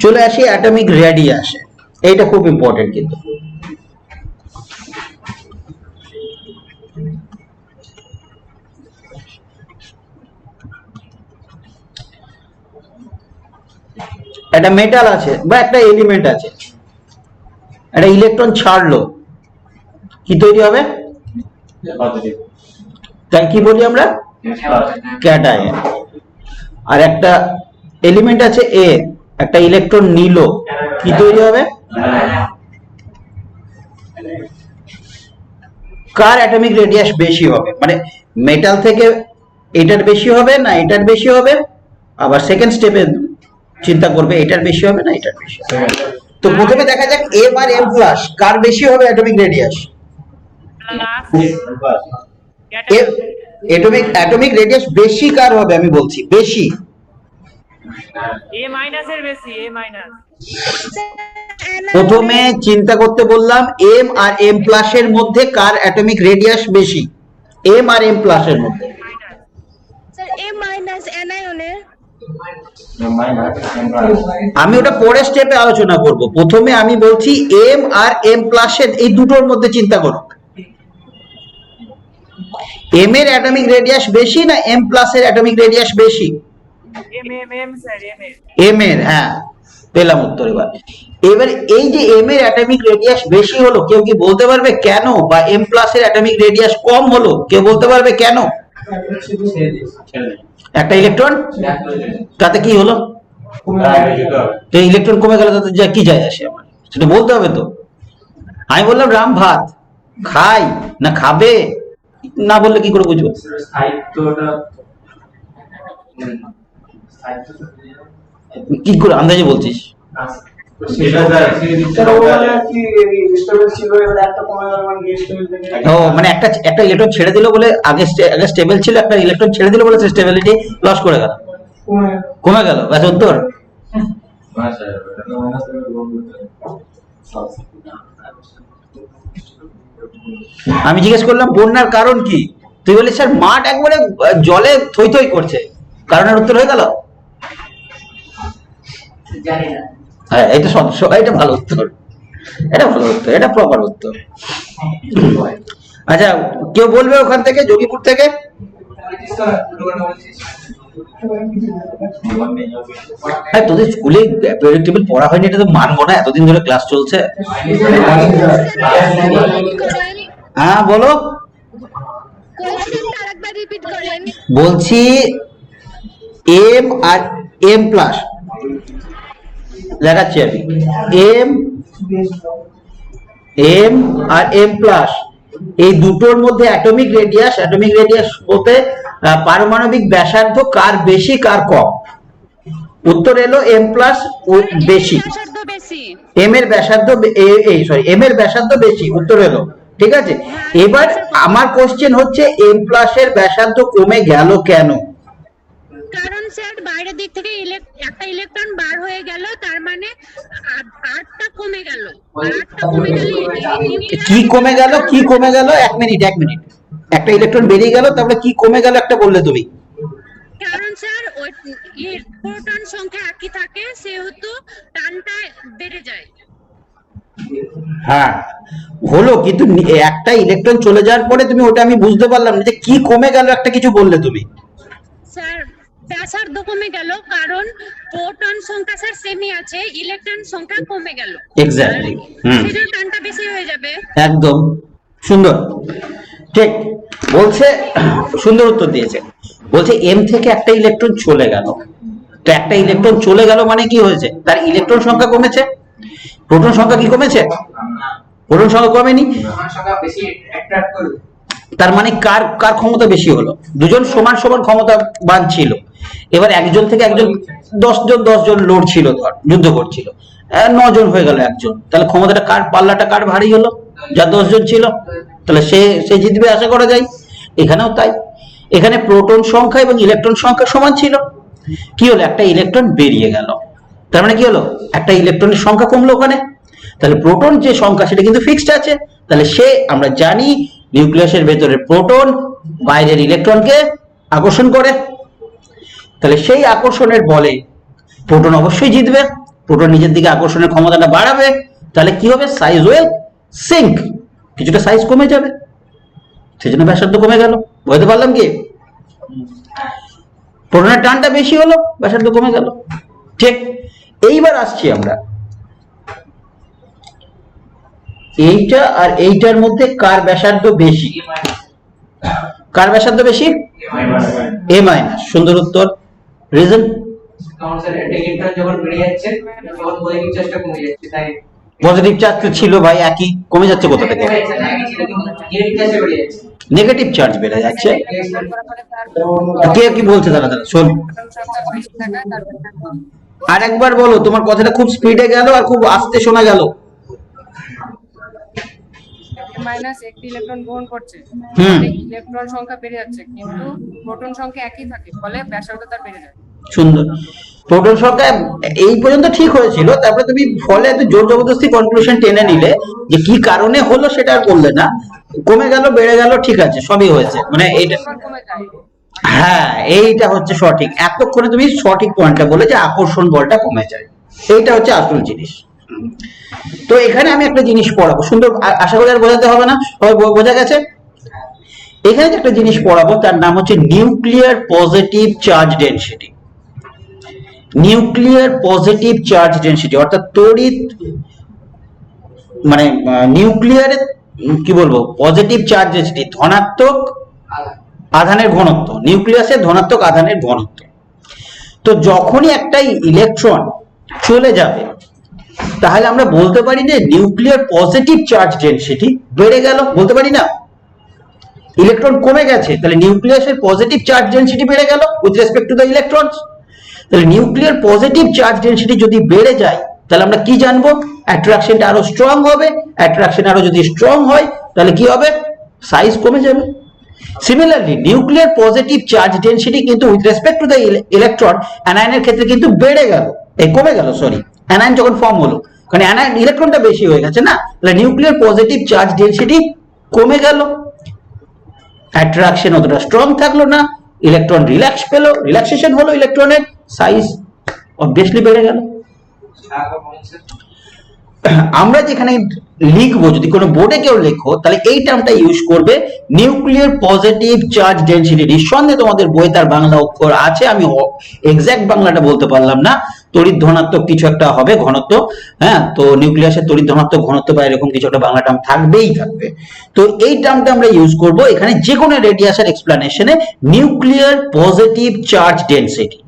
চলে আসি অ্যাটমিক রেডিয়াসে, এইটা খুব ইম্পর্টেন্ট কিন্তু। একটা মেটাল আছে বা একটা এলিমেন্ট আছে, একটা ইলেকট্রন ছাড়লো, কি তৈরি হবে? পজিটিভ তাই কি বলি আমরা? ক্যাটায়ন। আর একটা এলিমেন্ট আছে এ, একটা ইলেকট্রন নিল, কি তৈরি হবে? কার অ্যাটমিক রেডিয়াস বেশি হবে, মানে মেটাল থেকে এটার বেশি হবে না এটার বেশি হবে? আবার সেকেন্ড স্টেপে চিন্তা করবে এটার বেশি হবে না এটার বেশি হবে। তো প্রথমে দেখা যাক এম আর এম প্লাস কার বেশি হবে অ্যাটমিক রেডিয়াস? অ্যাটমিক রেডিয়াস বেশি কার হবে আমি বলছি, বেশি। এ মাইনাসের বেশি, এ মাইনাস। প্রথমে চিন্তা করতে বললাম এম আর এম প্লাসের মধ্যে কার অ্যাটমিক রেডিয়াস বেশি, এম আর এম প্লাসের মধ্যে। স্যার এ মাইনাস অ্যানায়নের। আমি ওটা পরের স্টেপে আলোচনা করব, প্রথমে আমি বলছি এম আর এম প্লাসের এই দুটোর মধ্যে চিন্তা করো, এম এর অ্যাটমিক রেডিয়াস বেশি না এম প্লাসের অ্যাটমিক রেডিয়াস বেশি? M M M sir, M এর। এম এর, হ্যাঁ পেলাম উত্তর। এবার এই যে এম এর অ্যাটমিক রেডিয়াস বেশি হলো, কেউ কি বলতে পারবে কেন? বা এম প্লাসের অ্যাটমিক রেডিয়াস কম হলো, কেউ বলতে পারবে কেন? একটা ইলেকট্রন তাতে কি হলো? তো ইলেকট্রন কমে গেল তাতে কি যায় আসে আমার, সেটা বলতে হবে তো। আমি বললাম রাম ভাত খাই না খাবে, না বললে কি করে বুঝবো? কি করে আন্দাজে বলছিস? ও মানে একটা ইলেকট্রন ছেড়ে দিল বলে, আগে স্টেবল ছিল, একটা ইলেকট্রন ছেড়ে দিল বলে স্টেবিলিটি লস করে গেল, কমে গেল, ব্যাস উত্তর। আমি জিজ্ঞেস করলাম বন্যার কারণ কি, তুই বলিস স্যার মাঠ একবারে জলে থই থই করছে, কারণের উত্তর হয়ে গেল। জানি না। হ্যাঁ, এটা এটা ভালো উত্তর, এটা ভালো উত্তর, এটা প্রপার উত্তর। আচ্ছা, কেউ বলবে ওখান থেকে, যোগীপুর থেকে? তোদের স্কুলে পিরিয়ডিক টেবিল পড়া হয়নি, এটা তো মানবো না, এতদিন ধরে ক্লাস চলছে। হ্যাঁ বলো। বলছি এম আর এম প্লাস, দেখাচ্ছি আমি, এম আর এম প্লাস এই দুটোর মধ্যে অ্যাটমিক রেডিয়াস বলতে পারমাণবিক ব্যাসার্ধ কার বেশি কার কম? উত্তর এলো এম প্লাস বেশি, এম এর ব্যাসার্ধ বেশি, উত্তর এলো ঠিক আছে, এবার আমার কোশ্চেন হচ্ছে এম প্লাস এর ব্যাসার্ধ কমে গেল কেন? কারণ স্যার বাইরের দিক থেকে একটা ইলেকট্রন বার হয়ে গেল, তার মানে আটটা কমে গেল। আর আটটা কমে গেলে কি কমে গেল, কি কমে গেল? এক মিনিট, একটা ইলেকট্রন বেরিয়ে গেল, তারপরে কি কমে গেল একটা বললে তুমি? কারণ স্যার ওই প্রোটন সংখ্যা একই থাকে, সেহেতু টানটা বেড়ে যায়। হ্যাঁ হলো, কিন্তু একটা ইলেকট্রন চলে যাওয়ার পরে তুমি ওটা আমি বুঝতে পারলাম না যে কি কমে গেল, একটা কিছু বললে তুমি। স্যার ব্যাসার্ধ কমে গেল, কারণ প্রোটন সংখ্যা স্যার সেমই আছে, ইলেকট্রন সংখ্যা কমে গেল। এক্স্যাক্টলি, সেটার টানটা বেশি হয়ে যাবে। একদম সুন্দর, ঠিক বলছে, সুন্দর উত্তর দিয়েছে। বলছে এম থেকে একটা ইলেকট্রন চলে গেল, তো একটা ইলেকট্রন চলে গেল মানে কি হয়েছে? তার ইলেকট্রন সংখ্যা কমেছে, প্রোটন সংখ্যা কি কমেছে? প্রোটন সংখ্যা কমেনি, বেশি অ্যাট্রাক্ট করবে। তার মানে কার কার ক্ষমতা বেশি হলো? দুজন সমান সমান ক্ষমতাবান ছিল, এবার একজন থেকে একজন 10 জন লোড ছিল, ধর যুদ্ধ করছিল, 9 জন হয়ে গেল একজন, তাহলে ক্ষমতাটা কার, পাল্লাটা কার ভারী হলো? যা 10 জন ছিল, তাহলে সে জিতবে আশা করা যায়। এখানেও তাই, এখানে প্রোটন সংখ্যা এবং ইলেকট্রন সংখ্যা সমান ছিল, কি হলো? একটা ইলেকট্রন বেরিয়ে গেল, তার মানে কি হলো? একটা ইলেকট্রনের সংখ্যা কমলো ওখানে, তাহলে প্রোটন যে সংখ্যা সেটা কিন্তু ফিক্সড আছে, তাহলে আমরা জানি নিউক্লিয়াসের ভেতরে প্রোটন বাইরের ইলেকট্রনকে আকর্ষণ করে, তাহলে সেই আকর্ষণের বলে প্রোটন অবশ্যই জিতবে, প্রোটন নিজের দিকে আকর্ষণের ক্ষমতাটা বাড়াবে, তাহলে কি হবে? সাইজ উইল সিঙ্ক, কিছুটা সাইজ কমে যাবে, সেজন্য ব্যাসার্ধ কমে গেল। বুঝতে পারলাম কি? প্রোটনের টানটা বেশি হলো, ব্যাসার্ধ কমে গেল, ঠিক। এইবার আসছি আমরা এইটা আর এইটার মধ্যে কার ব্যাসার্ধ বেশি? কার ব্যাসার্ধ বেশি? এ মাইনাস। সুন্দর উত্তর। রিজন? কারণ স্যার একটা ইলেকট্রন যখন বেড়ে যাচ্ছে তখন পজিটিভ চার্জটা কমে যাচ্ছে, তাই পজিটিভ চার্জ তো ছিল ভাই একই, কমে যাচ্ছে কোথা থেকে? নেগেটিভ চার্জে বেড়ে যাচ্ছে। নেগেটিভ চার্জ বেড়ে যাচ্ছে। কে কি বলছে? দাঁড়া শোন, আর একবার বলো, তোমার কথাটা খুব স্পিডে গেল আর খুব আস্তে শোনা গেল। মাইনাস একটি ইলেকট্রন গ্রহণ করছে, ইলেকট্রন সংখ্যা বেড়ে যাচ্ছে, কিন্তু প্রোটন সংখ্যা একই থাকে, ফলে ব্যাসার্ধ তার বেড়ে যায়। সুন্দর। প্রোটন সংখ্যা এই পর্যন্ত ঠিক হয়েছিল, তারপরে তুমি ফলে এত জোর জবরদস্তি কনক্লুশন টেনে নিলে যে কি কারণে হলো সেটা আর বললে না, কমে গেল বেড়ে গেল, ঠিক আছে সবই হয়েছে, মানে এটা কমে যায়। হ্যাঁ এইটা হচ্ছে সঠিক, এতক্ষণে তুমি সঠিক পয়েন্টটা বলে যে আকর্ষণ বলটা কমে যায়, এইটা হচ্ছে আসল জিনিস। তো এখানে আমি একটা জিনিস পড়াবো, সুন্দর, আশা করি আর বোঝাতে হবে না, সবাই বোঝা গেছে? এখানে যে একটা জিনিস পড়াবো তার নাম হচ্ছে nuclear positive charge density. Nuclear positive charge density অর্থাৎ তড়িৎ, মানে নিউক্লিয়ার কি বলবো, পজিটিভ চার্জ ডেনসিটি, ধনাত্মক আধানের ঘনত্ব, নিউক্লিয়াসের ধনাত্মক আধানের ঘনত্ব। তো যখনই একটা ইলেকট্রন চলে যাবে তাহলে আমরা বলতে পারি যে নিউক্লিয়ার পজিটিভ চার্জ ডেনসিটি বেড়ে গেল, বলতে পারি না? ইলেকট্রন কমে গেছে, তাহলে নিউক্লিয়াসের পজিটিভ চার্জ ডেনসিটি বেড়ে গেল with respect to the electrons. তাহলে নিউক্লিয়ার পজিটিভ চার্জ ডেনসিটি যদি বেড়ে যায় তাহলে আমরা কি জানবো? অ্যাট্রাকশনটা আরো স্ট্রং হবে, অ্যাট্রাকশন আরো যদি স্ট্রং হয় তাহলে কি হবে? সাইজ কমে যাবে। Similarly nuclear positive charge density কিন্তু with respect to the electron অ্যানায়নের ক্ষেত্রে কিন্তু বেড়ে গেল, কমে গেল সরি, অ্যানায়ন যখন ফর্ম হলো, কারণ অ্যানায়ন ইলেকট্রনটা বেশি হয়ে গেছে না, তাহলে নিউক্লিয়ার পজিটিভ চার্জ ডেনসিটি কমে গেল, অ্যাট্রাকশন অতটা স্ট্রং থাকলো না, ইলেকট্রন রিল্যাক্স পেলো, রিল্যাক্সেশন হলো ইলেকট্রনের, সাইজ অবভিয়াসলি বেড়ে গেল। আমরা যেখানে লিখবো, যদি কোনো বোর্ডে কেউ লেখো তাহলে এই টার্মটা ইউজ করবে, নিউক্লিয়ার পজিটিভ চার্জ ডেনসিটি। নিঃসন্দেহে তোমাদের বই তার বাংলা অক্ষর আছে, আমি এক্সাক্ট বাংলাটা বলতে পারলাম না, তড়িৎ ধনাত্মক কিছু একটা হবে ঘনত্ব, হ্যাঁ, তো নিউক্লিয়াসের তড়িৎ ধনাত্মক ঘনত্ব বা এরকম কিছু একটা বাংলা টার্ম থাকবেই থাকবে। তো এই টার্মটা আমরা ইউজ করব এখানে যে কোনো রেডিয়াসের এক্সপ্লানেশনে, নিউক্লিয়ার পজিটিভ চার্জ ডেনসিটি।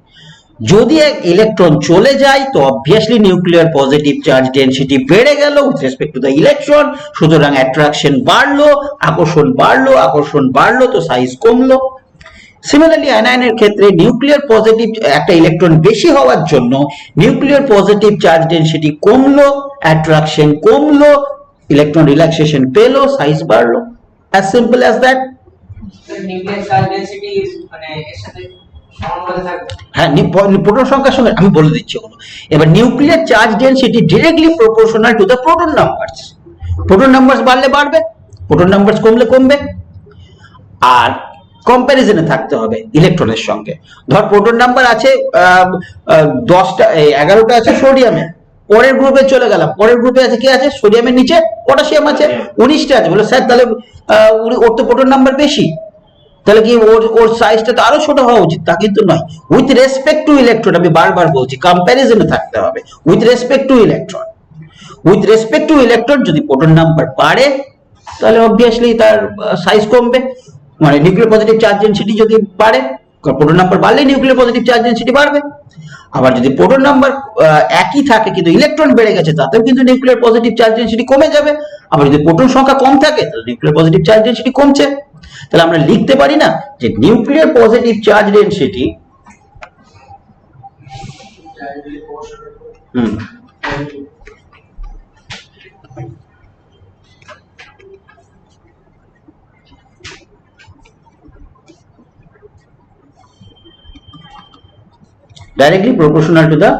যদি এক ইলেকট্রন চলে যায় তো obviously nuclear positive charge density বেড়ে গেল with respect to the electron, সুতরাং অ্যাট্রাকশন বাড়লো, আকর্ষণ বাড়লো, তো সাইজ কমলো। সিমিলারলি অ্যানায়নের ক্ষেত্রে নিউক্লিয়ার পজিটিভ একটা ইলেকট্রন বেশি হওয়ার জন্য নিউক্লিয়ার পজিটিভ চার্জ ডেনসিটি কমলো, অ্যাট্রাকশন কমলো, ইলেকট্রন রিল্যাক্সেশন পেলো, সাইজ বাড়লো, as simple as that. Nuclear charge density মানে এর সাথে সমানুপাতে থাকবে। হ্যাঁ, প্রোটন সংখ্যার সঙ্গে আমি বলে দিচ্ছি ওগুলো। এবার nuclear charge density directly proportional to the proton numbers. Proton numbers বাড়লে বাড়বে, প্রোটন নাম্বারস কমলে কমবে। আর কম্প্যারিজনে থাকতে হবে ইলেকট্রনের সঙ্গে। ধর প্রোটন নাম্বার আছে 10টা 11টা আছে সোডিয়ামের, পরের গ্রুপে চলে গেলাম, পরের গ্রুপে আছে কি আছে, সোডিয়ামের নিচে পটাশিয়াম আছে, 19টা আছে। বলে স্যার তাহলে ওর তো প্রোটন নাম্বার বেশি, তাহলে কি ওর সাইজটা তো আরো ছোট হওয়া উচিত? তা কিন্তু নয়। উইথ রেসপেক্ট টু ইলেকট্রন, আমি বারবার বলছি কম্প্যারিজনে থাকতে হবে। With respect two electron, with respect two electron যদি প্রোটন নাম্বার বাড়ে তাহলে অবভিয়াসলি তার সাইজ কমবে। মানে নিউক্লিয়ার পজিটিভ চার্জ ডেনসিটি যদি বাড়ে, প্রোটন নাম্বার বাড়লে নিউক্লিয়ার পজিটিভ চার্জ ডেনসিটি বাড়বে। আবার যদি প্রোটন নাম্বার একই থাকে কিন্তু ইলেকট্রন বেড়ে গেছে, তাতেও কিন্তু নিউক্লিয়ার পজিটিভ চার্জ ডেনসিটি কমে যাবে। আবার যদি প্রোটন সংখ্যা কম থাকে তাহলে নিউক্লিয়ার পজিটিভ চার্জ ডেনসিটি কমছে। তাহলে আমরা লিখতে পারি না যে nuclear positive charge density directly proportional to the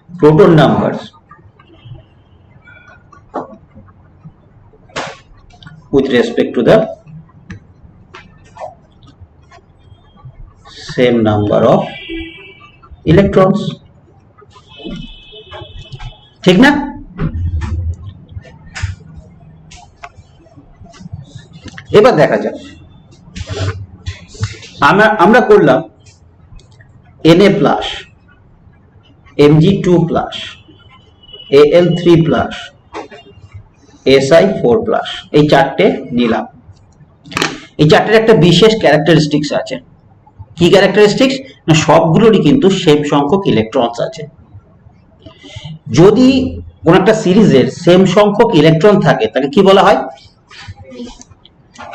proton numbers with respect to the same number of electrons. ঠিক না? এবার দেখা যাক, আমরা করলাম Na plus, Mg2 plus, Al3 plus, Si4 plus, এই চারটে নিলাম। এই চারটের একটা বিশেষ ক্যারেক্টারিস্টিক্স আছে। কি ক্যারেক্টারিস্টিক্স? না সবগুলোরই কিন্তু সেম সংখ্যক ইলেকট্রনস আছে। যদি কোন একটা সিরিজের সেম সংখ্যক ইলেকট্রন থাকে তাকে কি বলা হয়?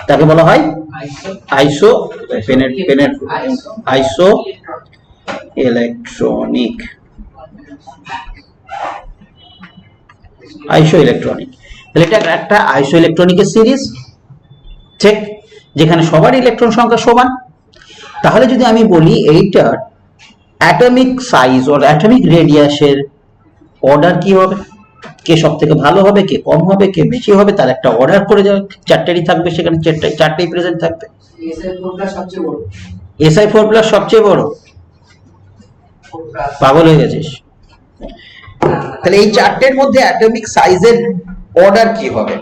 তাকে বলা হয় আইসো ইলেকট্রনিক। আইসো ইলেকট্রনিক, তাহলে এটা একটা আইসো ইলেকট্রনিকের সিরিজ, ঠিক, যেখানে সবার ইলেকট্রন সংখ্যা সমান। তাহলে যদি আমি বলি এইটার অ্যাটমিক সাইজ ও অ্যাটমিক রেডিয়াসের অর্ডার কি হবে, কে সব থেকে ভালো হবে, কে কম হবে, কে বেশি হবে, তার একটা অর্ডার করে যাবে। চারটেরই থাকবে, সেখানে চারটেই প্রেজেন্ট থাকবে। Si4 প্লাস সবচেয়ে বড়, পাগল হয়ে গেছিস? তাহলে এই চারটের মধ্যে অ্যাটমিক সাইজের অর্ডার কি হবে,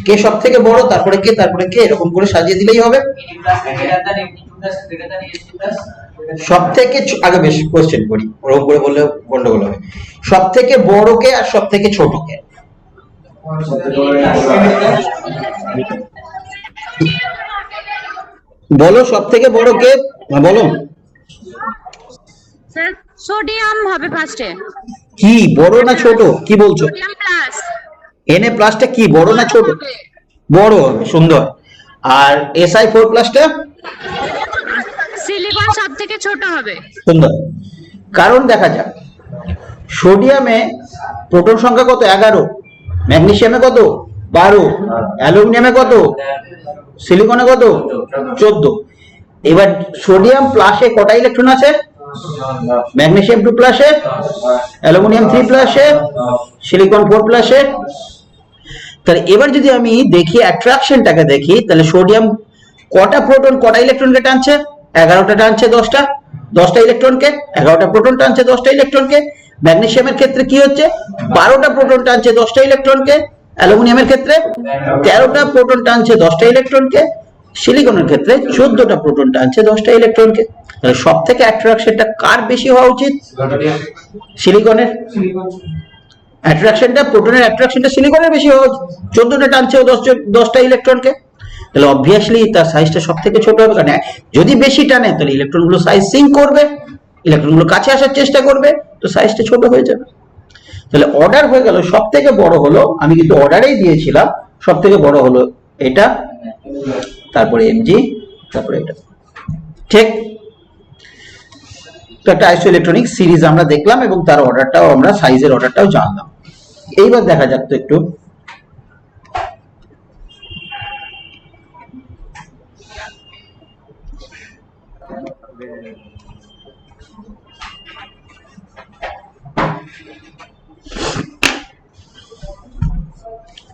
কে সব থেকে বড়, তারপরে কে, তারপরে কে, এরকম করে সাজিয়ে দিলেই হবে। সব থেকে আগে বেশ কোশ্চেন করি, ওরকম করে বললে গন্ডগোল হবে। সব থেকে বড় কে আর সব থেকে ছোট কে? বলো সব থেকে বড় কে, বলো। স্যার সোডিয়াম হবে ফার্স্টে। কি বড় না ছোট, কি বলছো? Sodium plus. Na প্লাসটা কি বড় না ছোট? বড় হবে, সুন্দর। আর Si4 প্লাসটা? সিলিকন সবথেকে ছোট হবে। সুন্দর। কারণ দেখা যাক, সোডিয়ামে প্রোটন সংখ্যা কত? 11, ম্যাগনেসিয়ামে কত? 12, অ্যালুমিনিয়ামে কত? সিলিকনে কত? 14। এবার সোডিয়াম প্লাসে কটা ইলেকট্রন আছে? ম্যাগনেসিয়াম 2 প্লাসে, অ্যালুমিনিয়াম 3 প্লাসে, সিলিকন 4 প্লাসে। তাহলে এবার যদি আমি দেখি অ্যাট্রাকশনটাকে দেখি, তাহলে সোডিয়াম কটা প্রোটন কটা ইলেকট্রনকে টানছে? 11টা টানছে 10টা ইলেকট্রনকে, 11টা প্রোটন টানছে 10টা ইলেকট্রনকে। ম্যাগনেসিয়ামের ক্ষেত্রে কি হচ্ছে? 12টা প্রোটন টানছে 10টা ইলেকট্রনকে। অ্যালুমিনিয়ামের ক্ষেত্রে 13টা প্রোটন টানছে 10টা ইলেকট্রনকে। সিলিকনের ক্ষেত্রে 14টা প্রোটন টানছে 10টা ইলেকট্রনকে। তাহলে সব থেকে অ্যাট্রাকশনটা কার বেশি হওয়া উচিত? সিলিকনের। অ্যাট্রাকশনটা, প্রোটনের অ্যাট্রাকশনটা সিলিকনের বেশি হওয়া উচিত। 14টা টানছে 10টা ইলেকট্রনকে, তাহলে অবভিয়াসলি তার সাইজটা সব থেকে ছোট হবে। কারণ যদি বেশি টানে তাহলে ইলেকট্রনগুলো সাইজ সিঙ্ক করবে, ইলেকট্রনগুলো কাছে আসার চেষ্টা করবে, তো সাইজটা ছোট হয়ে যাবে। তাহলে অর্ডার হয়ে গেল, সব থেকে বড় হলো, আমি কিন্তু অর্ডারেই দিয়েছিলাম, সব থেকে বড় হলো এটা, তারপরে Mg, তারপরে এটা, ঠিক। তো একটা আইসো ইলেকট্রনিক সিরিজ আমরা দেখলাম এবং তার অর্ডারটাও আমরা, সাইজের অর্ডারটাও জানলাম। এইবার দেখা যাক তো একটু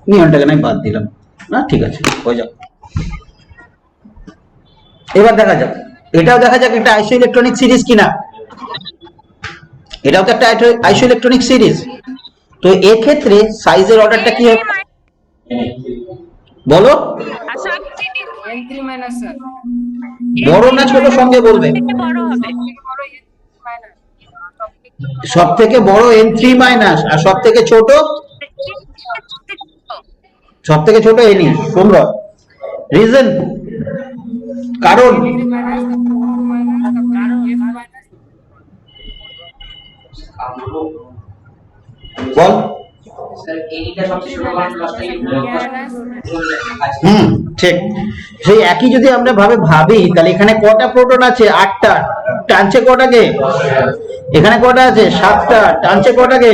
নিয়নটাকে আমি বাদ দিলাম না, ঠিক আছে হয়ে যাক। এবার দেখা যাক, এটাও দেখা যাক একটা আইসো ইলেকট্রনিক সিরিজ কিনা। এটাও তো একটা আইসো ইলেকট্রনিক সিরিজ। তো এক্ষেত্রে সাইজের অর্ডারটা কি হবে বলো? n3 মাইনাস স্যার, বড় না ছোট সঙ্গে বলবে? বড় হবে। বড় n3 মাইনাস, সব থেকে বড় n3 মাইনাস আর সব থেকে ছোট n। তোমরা রিজন কারণ বল। স্যার এইটা সবচেয়ে ছোট মান প্লাসটা ঠিক। সেই একই যদি আমরা ভাবি তাহলে এখানে কটা প্রোটন আছে? 8টা। টানছে কটাকে? এখানে কটা আছে? 7টা। টানছে কটাকে?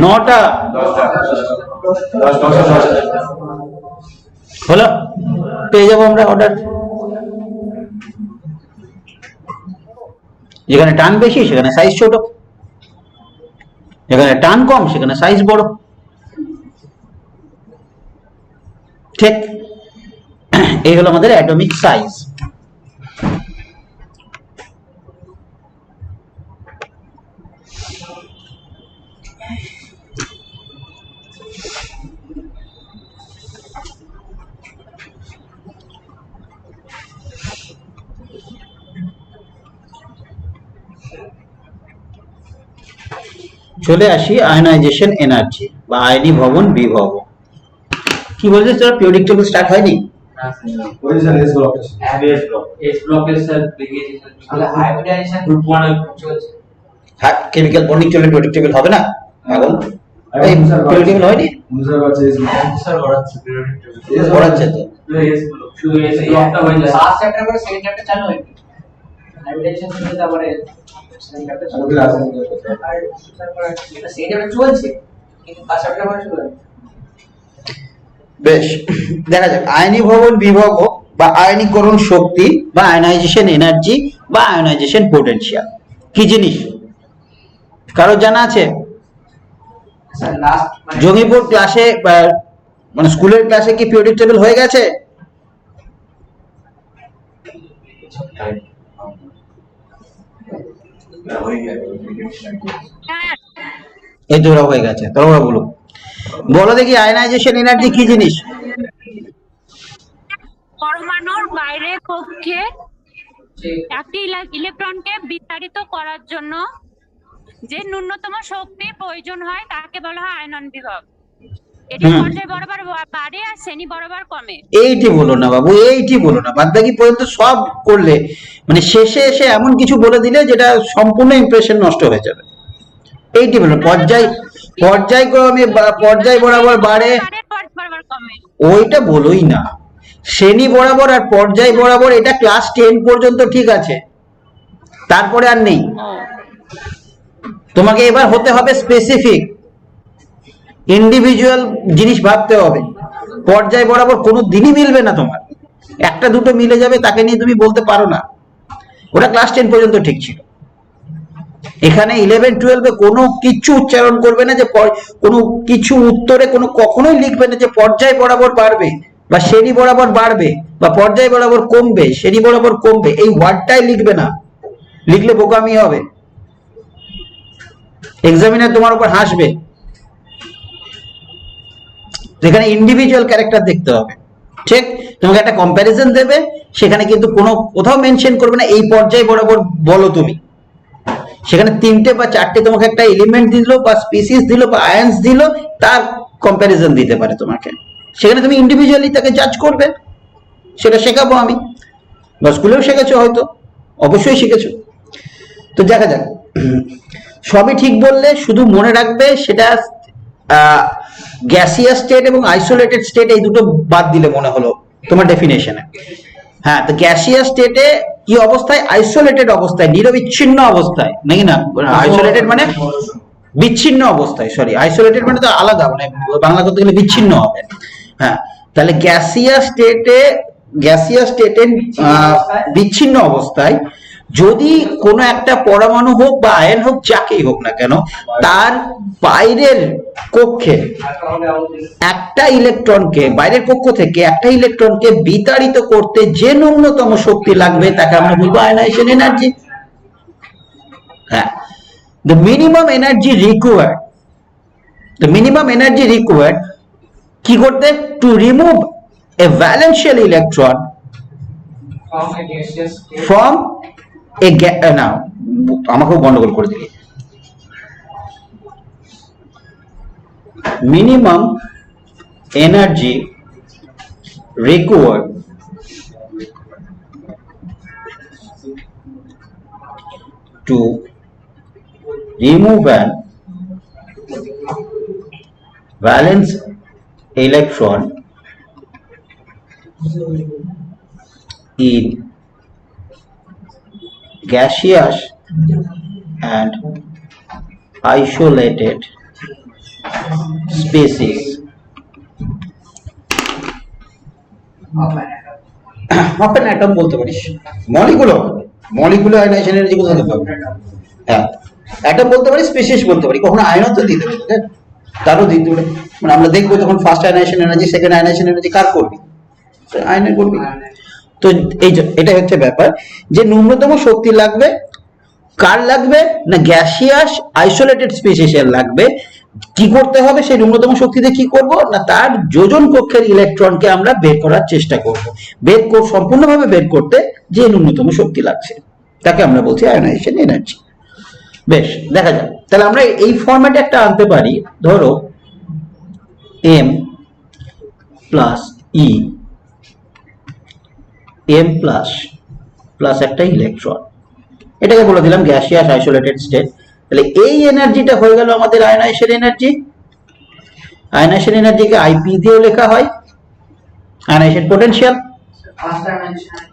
9টা। 10 হলো, পেয়ে যাবো আমরা অর্ডার। যেখানে টান বেশি সেখানে সাইজ ছোট, যেখানে টান কম সেখানে সাইজ বড়। ঠিক, এই হলো আমাদের অ্যাটমিক সাইজ। চলে আসি আয়নাইজেশন এনার্জি বা আয়নি ভবন বিভব। কি বলছিস তোরা? পিরিয়ডিক টেবিল স্টার্ট হয়নি? ওই স্যার এস ব্লক এস ব্লকের স্যার বেরিয়েছে স্যার, তাহলে হাইব্রিডাইজেশন গ্রুপ 1 চলছে। হ্যাঁ, কেমিক্যাল বন্ডিং চলে পিরিয়ডিক টেবিল হবে না পাগল? এই পিরিয়ডিক টেবিল হয়নি? মুজার বাচ্চা এস ব্লক স্যার ওরাচ্ছে পিরিয়ডিক টেবিল পড়াচ্ছে তো। এস ব্লক শুধু এস ব্লকটা হয়ে যায়। ফার্স্ট চ্যাপ্টার করে সেকেন্ড চ্যাপ্টার চালু হয়নি, হাইব্রিডাইজেশন শুরু তারপরে সেকেন্ড চ্যাপ্টার চালু ওদের আছে আর তারপরে এটা সেকেন্ড চ্যাপ্টার চলছে কিন্তু ফার্স্ট চ্যাপ্টার করে শুরু হয়। বেশ, দেখা যাক আয়নি ভবন বিভব বা আয়নীকরণ শক্তি বা আয়নাইজেশন এনার্জি বা আয়নাইজেশন পোটেনশিয়াল কি জিনিস কারো জানা আছে? স্যার লাস্ট জঙ্গিপুর ক্লাসে মানে স্কুলের ক্লাসে কি পিরিয়ডিক টেবিল হয়ে গেছে? এই তো ওরা হয়ে গেছে, তোমরা বলো বলো দেখি আয়নাইজেশন এনার্জি কি জিনিস? পরমাণুর বাইরে কক্ষে একটি ইলেকট্রনকে বিতাড়িত করার জন্য যে ন্যূনতম শক্তি প্রয়োজন হয় তাকে বলা হয় আয়নন বিভব। এটি পর্যায় বরাবর বাড়ে আর শ্রেণী বরাবর কমে। এইটি বলো না বাবু, এইটি বলো না, বাদ বাকি পর্যন্ত সব করলে মানে শেষে এসে এমন কিছু বলে দিলে যেটা সম্পূর্ণ ইমপ্রেশন নষ্ট হয়ে যাবে। এইটি বলো পর্যায়ক্রমে পর্যায় বরাবর বাড়ে, বরাবর কমে, ওইটা বলোই না। শ্রেণী বরাবর আর পর্যায় বরাবর এটা ক্লাস 10 পর্যন্ত ঠিক আছে, তারপরে আর নেই। তোমাকে এবার হতে হবে স্পেসিফিক, ইন্ডিভিজুয়াল জিনিস ভাবতে হবে। পর্যায় বরাবর কোনো দিনই মিলবে না তোমার, একটা দুটো মিলে যাবে তাকে নিয়ে তুমি বলতে পারো না। ওটা ক্লাস 10 পর্যন্ত ঠিক ছিল। এখানে 11-12 কোনো কিছু উচ্চারণ করবে না যে কোনো কিছু উত্তরে কোনো কখনোই লিখবে না যে পর্যায় বরাবর বাড়বে বা শ্রেণী বরাবর বাড়বে বা পর্যায় বরাবর কমবে, শ্রেণী বরাবর কমবে, এই ওয়ার্ডটাই লিখবে না। লিখলে বোকামি হবে, এক্সামিনার তোমার উপর হাসবে। এখানে ইন্ডিভিজুয়াল ক্যারেক্টার দেখতে হবে। ঠিক, তোমাকে একটা কম্প্যারিজন দেবে, সেখানে কিন্তু কোনো কোথাও মেনশন করবে না এই পর্যায় বরাবর বলো তুমি। সেখানে 3টে বা 4টে তোমাকে একটা এলিমেন্ট দিল বা স্পিসিস দিল বা আয়ন্স দিল, তার কম্প্যারিজন দিতে পারে তোমাকে। সেখানে তুমি ইন্ডিভিজুয়ালি তাকে জাজ করবে, সেটা শেখাবো আমি, বা স্কুলেও শিখেছো হয়তো, অবশ্যই শিখেছো। তো দেখা যাক, সবই ঠিক বললে শুধু মনে রাখবে সেটা গ্যাসিয়াস স্টেট এবং আইসোলেটেড স্টেট, এই দুটো বাদ দিলে মনে হলো তোমার ডেফিনেশনে। হ্যাঁ, তো গ্যাসিয়াস স্টেটে কি অবস্থায়? আইসোলেটেড অবস্থায়, নিরবিচ্ছিন্ন অবস্থায়, নাকি না? আইসোলেটেড মানে বিচ্ছিন্ন অবস্থায়, সরি, আইসোলেটেড মানে তো আলাদা, মানে বাংলা করতে গেলে বিচ্ছিন্ন হবে। হ্যাঁ, তাহলে গ্যাসিয়াস স্টেটে গ্যাসিয়াস স্টেটে বিচ্ছিন্ন অবস্থায় যদি কোনো একটা পরমাণু হোক বা আয়ন হোক, যাকেই হোক না কেন, তার বাইরের কক্ষে একটা ইলেকট্রনকে, বাইরের কক্ষ থেকে একটা ইলেকট্রনকে বিতাড়িত করতে যে ন্যূনতম শক্তি লাগবে তাকে আমরা বলবো আয়নাইজেশন এনার্জি। হ্যাঁ, the minimum energy required কি করতে, to remove a valential electron from a gaseous state from a না আমাকেও গন্ডগোল করে দিলি। minimum energy required to remove an valence electron in gaseous and isolated species of an atom বলতে পারিস, molecular ionisation energy কোথা থেকে পাবো? হ্যাঁ, অ্যাটম বলতে পারি, স্পিসিস বলতে পারি, কখনো আয়নও তো দিতে পারি, তারও দিতে পারি। মানে আমরা দেখবো তখন first ionisation energy, second ionisation energy কার করবি, আয়নের করবি। তো এই যে এটা হচ্ছে ব্যাপার, যে ন্যূনতম শক্তি লাগবে কার লাগবে না, গ্যাসিয়াস আইসোলেটেড স্পিসিসের লাগবে। কি করতে হবে, সেই ন্যূনতম শক্তিতে কি করব না, তার যোজন কক্ষের ইলেকট্রনকে আমরা বের করার চেষ্টা করব। সম্পূর্ণভাবে বের করতে যে ন্যূনতম শক্তি লাগছে তাকে আমরা বলছি আয়নাইজেশন এনার্জি। বেশ, দেখা যাক তাহলে আমরা এই ফরম্যাটে একটা আনতে পারি। ধরো m plus E, m plus একটা ইলেকট্রন, এটাকে বলে দিলাম গ্যাসিয়াস আইসোলেটেড স্টেট। তাহলে এই এনার্জিটা হয়ে গেল আমাদের আয়নাইজেশন এনার্জি। আয়নাইজেশন এনার্জিকে আইপি দিয়েও লেখা হয়, আয়নাইজেশন পোটেনশিয়াল।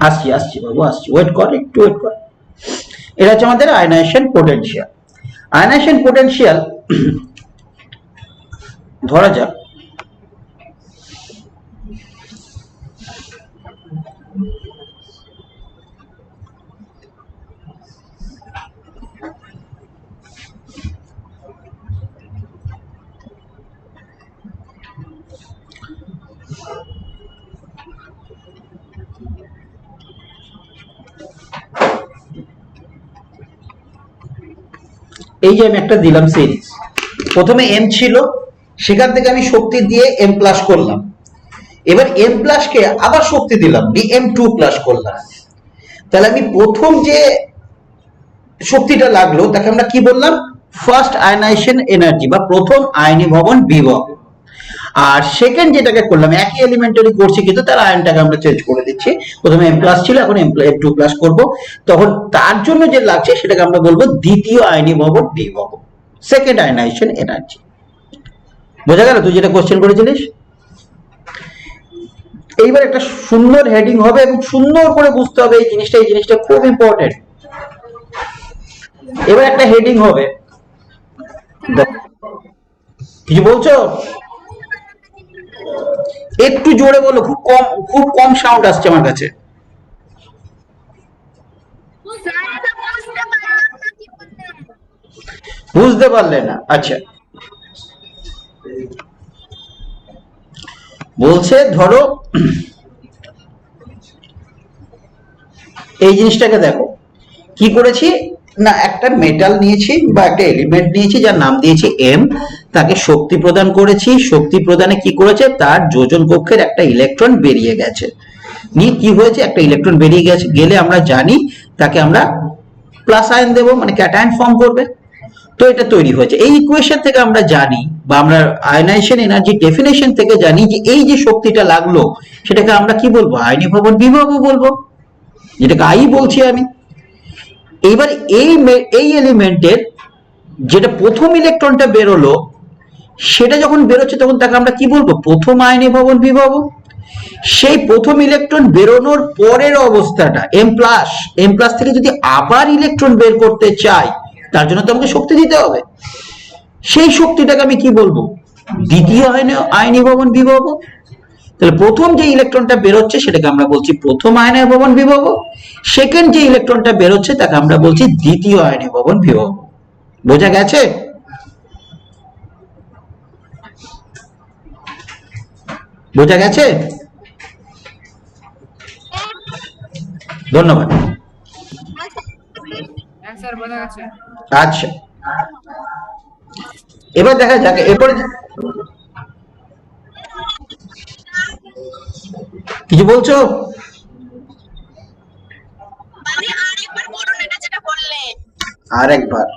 আসছি বাবু, আসছি, ওয়েট কর, একটু ওয়েট কর। এটা হচ্ছে আমাদের আয়নাইজেশন পোটেনশিয়াল। আয়নাইজেশন পোটেনশিয়াল ধরা যাক এই যে আমি একটা দিলাম সিরিজ, প্রথমে এম ছিল, সেখান থেকে আমি শক্তি দিয়ে এম প্লাস করলাম, এবার এম প্লাস কে আবার শক্তি দিলাম, এম টু প্লাস করলাম। তাহলে আমি প্রথম যে শক্তিটা লাগলো তাকে আমরা কি বললাম, ফার্স্ট আয়নাইজেশন এনার্জি বা প্রথম আয়নীভবন বিভব। আর সেকেন্ড যেটাকে করলাম, একই এলিমেন্টারি করছি কিন্তু তার আয়নটাকে আমরা চেঞ্জ করে দিচ্ছি, প্রথমে এম প্লাস ছিল এখন এম টু প্লাস করবো, তখন তার জন্য যে লাগছে সেটাকে আমরা বলবো দ্বিতীয় আয়নীভবন বিভব, সেকেন্ড আয়নাইজেশন এনার্জি। বোঝা গেল তুই যেটা কোশ্চেন করেছিলিস? এইবার একটা সুন্দর হেডিং হবে এবং সুন্দর করে বুঝতে হবে এই জিনিসটা খুব ইম্পর্টেন্ট। এবার একটা হেডিং হবে, কি বলছো? একটু জোরে বলো, খুব কম সাউন্ড আসছে আমার কাছে। বুঝতে পারলে না? আচ্ছা, বলছে ধরো এই জিনিসটাকে দেখো, কি করেছি না, একটা মেটাল নিয়েছি বা একটা এলিমেন্ট নিয়েছি যার নাম দিয়েছি এম, তাকে শক্তি প্রদান করেছি, শক্তি প্রদানে কি করেছে, তার যোজন কক্ষের একটা ইলেকট্রন বেরিয়ে গেছে। নিয়ে কি হয়েছে, একটা ইলেকট্রন বেরিয়ে গেলে আমরা জানি তাকে আমরা প্লাস আয়ন দেবো, মানে ক্যাটায়ন ফর্ম করবে। তো এটা তৈরি হয়েছে। এই ইকুয়েশন থেকে আমরা জানি বা আমরা আয়নাইজেশন এনার্জি ডেফিনেশন থেকে জানি যে এই যে শক্তিটা লাগলো সেটাকে আমরা কি বলবো, আয়নীভবন বিভব বলবো, যেটাকে আই বলছি আমি। এইবার এই এলিমেন্টের যেটা প্রথম ইলেকট্রনটা বেরোলো সেটা যখন বেরোচ্ছে তখন তাকে আমরা কি বলবো, প্রথম আয়নীভবন বিভব। সেই প্রথম ইলেকট্রন বেরোনোর পরের অবস্থাটা এম প্লাস থেকে যদি আবার ইলেকট্রন বের করতে চাই তার জন্য তো আমাকে শক্তি দিতে হবে, সেই শক্তিটাকে আমি কি বলবো, দ্বিতীয় আয়নীভবন বিভব। তাহলে প্রথম যে ইলেকট্রনটা বেরোচ্ছে সেটাকে আমরা বলছি প্রথম আয়নীয় ভবন বিভব, সেকেন্ড যে ইলেকট্রনটা বেরোচ্ছে তাকে আমরা বলছি দ্বিতীয় আয়নীয় ভবন বিভব। বোঝা গেছে? বোঝা গেছে? ধন্যবাদ। হ্যাঁ স্যার বোঝা গেছে। আচ্ছা, এবার দেখা যাক এরপরে কিছু বলছো? আর একবার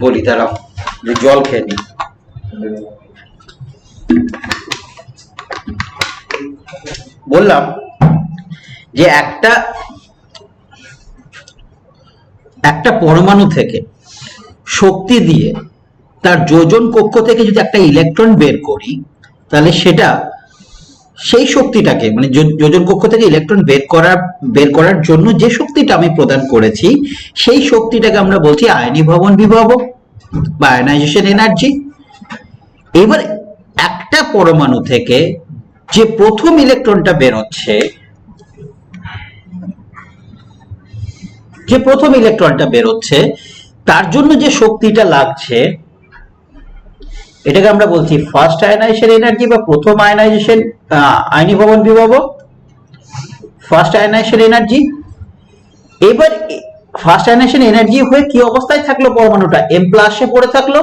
বলি, দাঁড়াও জল খেয়ে নি। বললাম যে একটা পরমাণু থেকে শক্তি দিয়ে তার যোজন কক্ষ থেকে যদি একটা ইলেকট্রন বের করি, তাহলে সেটা সেই শক্তিটাকে মানে যোজন কক্ষ থেকে ইলেকট্রন বের করার জন্য যে শক্তিটা আমি প্রদান করেছি সেই শক্তিটাকে আমরা বলছি আয়নীয় ভবন বিভব বা আয়নাইজেশন এনার্জি। এবার একটা পরমাণু থেকে যে প্রথম ইলেকট্রনটা বেরোচ্ছে তার জন্য যে শক্তিটা লাগছে এটাকে আমরা বলছি ফার্স্ট আয়নাইজেশন এনার্জি বা প্রথম আয়নীয় ভবন বিভব, ফার্স্ট আয়নাইজেশন এনার্জি। এবার ফার্স্ট আয়নাইজেশন এনার্জি হয়ে কি অবস্থায় থাকলো পরমাণুটা? এম প্লাসে পড়ে থাকলো।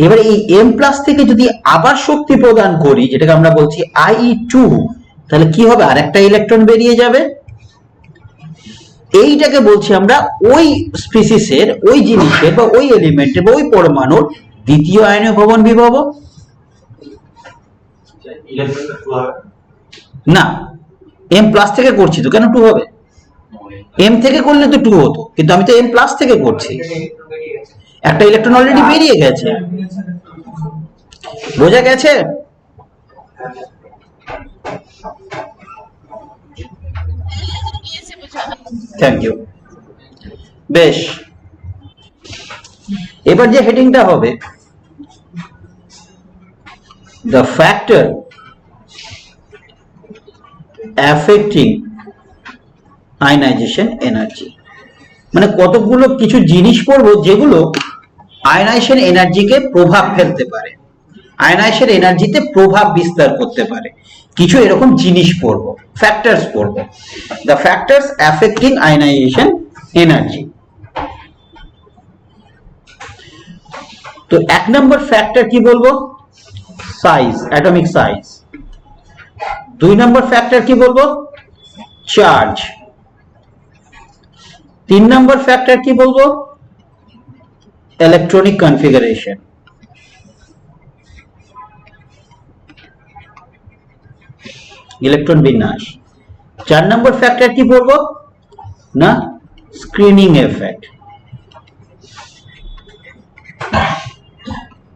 এবার এই এম প্লাস থেকে যদি আবার শক্তি প্রদান করি যেটাকে আমরা বলছি Ie2, তাহলে কি হবে? আরেকটা ইলেকট্রন বেরিয়ে যাবে। এইটাকে বলছি আমরা ওই স্পিসিসের, ওই জিনিসের বা ওই এলিমেন্টের বা ওই পরমাণুর দ্বিতীয় আয়নীয় ভবন বিভব। না, এম প্লাস থেকে করছি তো, কেন 2 হবে? এম থেকে করলে তো 2 হতো, কিন্তু আমি তো এম প্লাস থেকে করছি, একটা ইলেকট্রন অলরেডি বেরিয়ে গেছে। বোঝা গেছে? Thank you. বেশ, এবার যে হেডিংটা হবে the factor affecting ionization energy, মানে কতগুলো কিছু জিনিস পড়বো যেগুলো আয়নাইজেশন এনার্জিকে প্রভাব ফেলতে পারে, আয়নাইজেশন এনার্জিতে প্রভাব বিস্তার করতে পারে, কিছু এরকম জিনিস পড়বো, ফ্যাক্টরস পড়বো। the factors affecting ionization energy। তো 1 নম্বর ফ্যাক্টর কি বলবো? Size, atomic size. 2 নম্বর ফ্যাক্টর কি বলবো? চার্জ। 3 নম্বর ফ্যাক্টর কি বলবো? Electronic configuration. ইলেকট্রন বিন্যাস। 4 নম্বর ফ্যাক্টর কি বলবো? না, স্ক্রিনিং এফেক্ট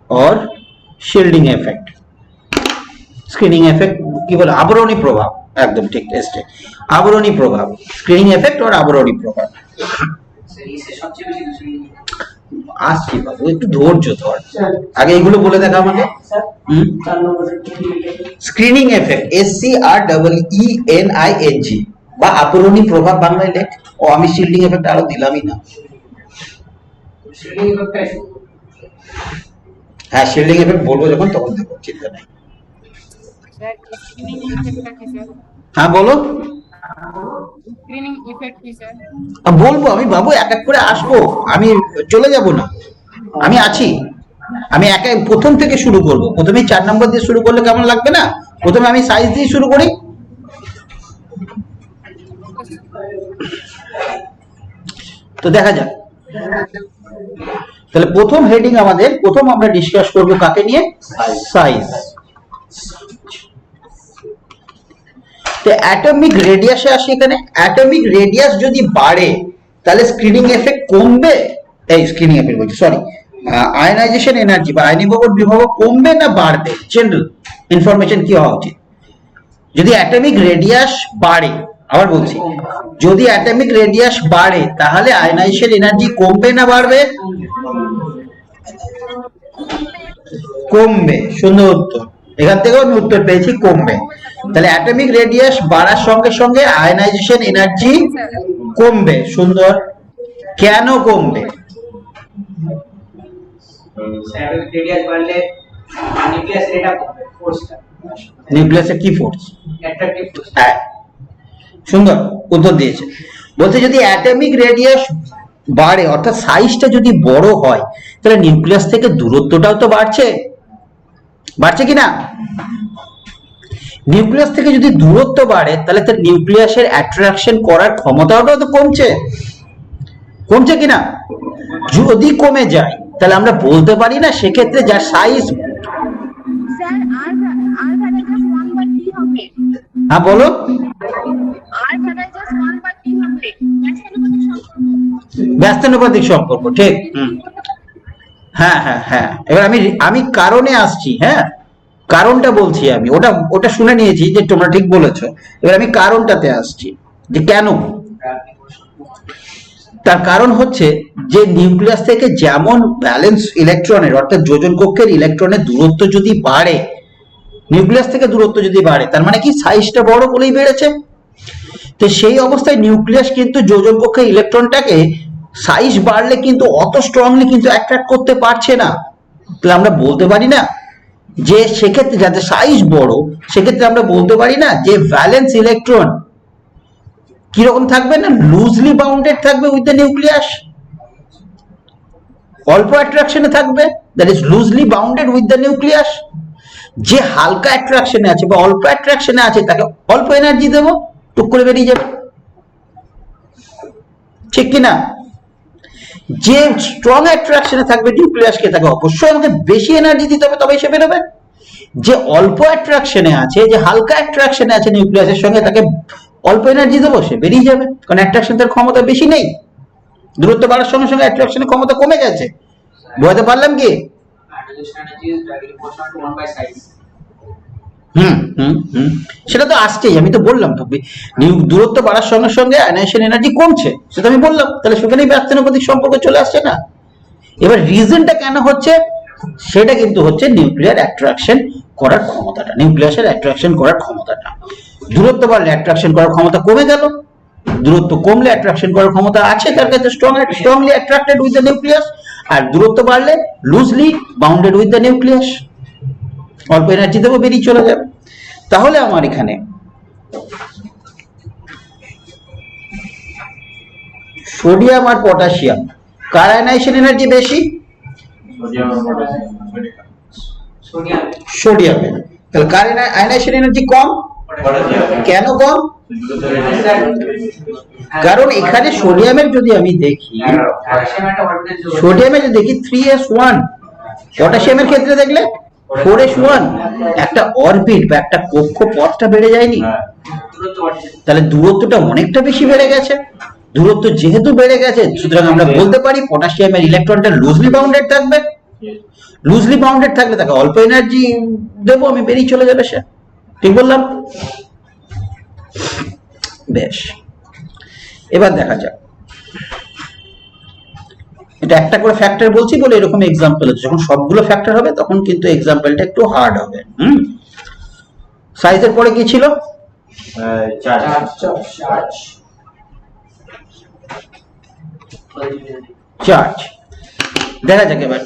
और শিল্ডিং এফেক্ট। স্ক্রিনিং এফেক্ট কি বলে? আবরণী প্রভাব। একদম ঠিক, টেস্টে আবরণী প্রভাব, স্ক্রিনিং এফেক্ট আর আবরণী প্রভাব। আসছি বাবু, একটু ধৈর্য ধর, আগে এগুলো বলে দেখা আমাকে। স্ক্রিনিং এফেক্ট, SCREENING বা আবরণী প্রভাব বাংলায় লেখ। ও আমি শিল্ডিং এফেক্ট আরো দিলামই না। হ্যাঁ, শিল্ডিং এফেক্ট বলবো যখন তখন দেখো, চিন্তা নাই। স্যার স্ক্রিনিং ইফেক্টটা কি স্যার? হ্যাঁ বলো। স্ক্রিনিং ইফেক্ট কি স্যার? বলবো আমি বাবু, এক এক করে আসবো, আমি চলে যাব না, আমি আছি। আমি প্রথম থেকে শুরু করব। প্রথমে 4 নম্বর দিয়ে শুরু করলে কেমন লাগবে না? প্রথমে আমি সাইজ দিয়ে শুরু করি। তো দেখা যাক। তাহলে প্রথম হেডিং আমাদের, প্রথম আমরা ডিসকাস করব কাকে নিয়ে? সাইজ। তো অ্যাটমিক রেডিয়াসে আসি। এখানে অ্যাটমিক রেডিয়াস যদি বাড়ে তাহলে স্ক্রিনিং এফেক্ট কমবে। এই স্ক্রিনিং এফেক্ট বলছি, সরি, আয়নাইজেশন এনার্জি বা আয়নীয় ভবন বিভব কমবে না বাড়বে? জেনারেল ইনফরমেশন কি হওয়া উচিত? যদি অ্যাটমিক রেডিয়াস বাড়ে, আবার বলছি, যদি অ্যাটমিক রেডিয়াস বাড়ে তাহলে আয়নাইজেশন এনার্জি কমবে না বাড়বে? কমবে, সুন্দর উত্তর। এখান থেকেও আমি উত্তর পেয়েছি, কমবে। তাহলে অ্যাটমিক রেডিয়াস বাড়ার সঙ্গে সঙ্গে আয়নাইজেশন এনার্জি কমবে, সুন্দর। কেন কমবে? অ্যাটমিক রেডিয়াস বাড়লে নিউক্লিয়াস রেট অফ ফোর্সটা, নিউক্লিয়াসের কি ফোর্স? Attractive force. হ্যাঁ, সুন্দর উত্তর দিয়েছে। বলছে যদি অ্যাটমিক রেডিয়াস বাড়ে, অর্থাৎ সাইজটা যদি বড় হয়, তাহলে নিউক্লিয়াস থেকে দূরত্বটাও তো বাড়ছে, বাড়ছে কিনা? নিউক্লিয়াস থেকে যদি দূরত্ব বাড়ে, তাহলে তার নিউক্লিয়াসের অ্যাট্রাকশন করার ক্ষমতাটাও তো কমছে, কমছে কিনা? যদি কমে যায়, তাহলে আমরা বলতে পারি না সেক্ষেত্রে যার সাইজ। স্যার আর ভ্যারাইটাস 1/t হবে। হ্যাঁ বলো। আর ভ্যারাইটাস 1/t হবে। ব্যস্তানুপাতিক সম্পর্ক, ঠিক। হ্যাঁ হ্যাঁ হ্যাঁ, এবার আমি কারণে আসছি। হ্যাঁ, কারণটা বলছি আমি, ওটা শুনে নিয়েছি যে তোমরা ঠিক বলেছো। এবার আমি কারণটাতে আসছি যে কেন। তার কারণ হচ্ছে যে নিউক্লিয়াস থেকে যেমন ব্যালেন্স ইলেকট্রনের, অর্থাৎ যোজন কক্ষের ইলেকট্রনের দূরত্ব যদি বাড়ে, নিউক্লিয়াস থেকে দূরত্ব যদি বাড়ে, তার মানে কি সাইজটা বড় বলেই বেড়েছে। তো সেই অবস্থায় নিউক্লিয়াস কিন্তু যোজন কক্ষের ইলেকট্রনটাকে সাইজ বাড়লে কিন্তু অত স্ট্রংলি কিন্তু অ্যাট্রাক্ট করতে পারছে না। তাহলে আমরা বলতে পারি না যে সেক্ষেত্রে যাতে সাইজ বড়, সেক্ষেত্রে আমরা বলতে পারি না যে ভ্যালেন্স ইলেকট্রন কিরকম থাকবে না, লুজলি বাউন্ডেড থাকবে উইথ দ্য নিউক্লিয়াস, অল্প অ্যাট্রাকশনে থাকবে, that is loosely bounded with the nucleus. যে হালকা অ্যাট্রাকশনে আছে বা অল্প অ্যাট্রাকশনে আছে, তাকে অল্প এনার্জি দেবো, টুক করে বেরিয়ে যাবে, ঠিক কিনা? যে স্ট্রং অ্যাট্রাকশনে থাকবে নিউক্লিয়াসকে, তাকে অবশ্যই আমাকে বেশি এনার্জি দিতে হবে, তবেই সে বেরোবে। যে অল্প অ্যাট্রাকশনে আছে, যে হালকা অ্যাট্রাকশনে আছে নিউক্লিয়াসের সঙ্গে, তাকে অল্প এনার্জি দেবো, সে বেরিয়ে যাবে, কারণ অ্যাট্রাকশন তার ক্ষমতা বেশি নেই। দূরত্ব বাড়ার সঙ্গে সঙ্গে অ্যাট্রাকশনের ক্ষমতা কমে গেছে। বোঝাতে পারলাম কি? সেটা তো আসছেই, আমি তো বললাম তো, দূরত্ব বাড়ার সঙ্গে সঙ্গে আয়নাইজেশন এনার্জি কমছে, সেটা আমি বললাম। তাহলে সেখানেই ব্যস্তানুপাতিক সম্পর্ক চলে আসছে না। এবার রিজনটা কেন হচ্ছে, সেটা কিন্তু হচ্ছে নিউক্লিয়ার অ্যাট্রাকশন করার ক্ষমতাটা, নিউক্লিয়াসের অ্যাট্রাকশন করার ক্ষমতাটা। দূরত্ব বাড়লে অ্যাট্রাকশন করার ক্ষমতা কমে গেল, দূরত্ব কমলে অ্যাট্রাকশন করার ক্ষমতা আছে তার কাছে, strongly attracted with the nucleus. আর দূরত্ব বাড়লে loosely bounded with the nucleus, অল্প এনার্জি দেবো, বেরিয়ে চলে যাবে। তাহলে আমার এখানে সোডিয়াম আর পটাশিয়াম, কার আয়নাইজেশন এনার্জি বেশি? সোডিয়ামের। তাহলে কার আয়নাইজেশন এনার্জি কম? কেন কম? কারণ এখানে সোডিয়ামের যদি আমি দেখি, সোডিয়ামে যদি দেখি 3s1, পটাশিয়ামের ক্ষেত্রে দেখলে 4s1, একটা অরবিট বা একটা কক্ষপথটা বেড়ে যায়নি? তাহলে দূরত্বটা অনেকটা বেশি বেড়ে গেছে। দূরত্ব যেহেতু বেড়ে গেছে, সুতরাং আমরা বলতে পারি পটাশিয়ামের ইলেকট্রনটা লুজলি বাউন্ডেড থাকবে। লুজলি বাউন্ডেড থাকলে তাকে অল্প এনার্জি দেবো, আমি বেরিয়ে চলে যাবে সে, ঠিক বললাম? বেশ, এবার দেখা যাক। এটা একটা করে ফ্যাক্টর বলছি বলে এরকম এক্সাম্পল হচ্ছে, যখন সবগুলো ফ্যাক্টর হবে তখন কিন্তু এক্সাম্পলটা একটু হার্ড হবে। সাইজের পরে কি ছিল? চার্জ। দেখা যাক এবার,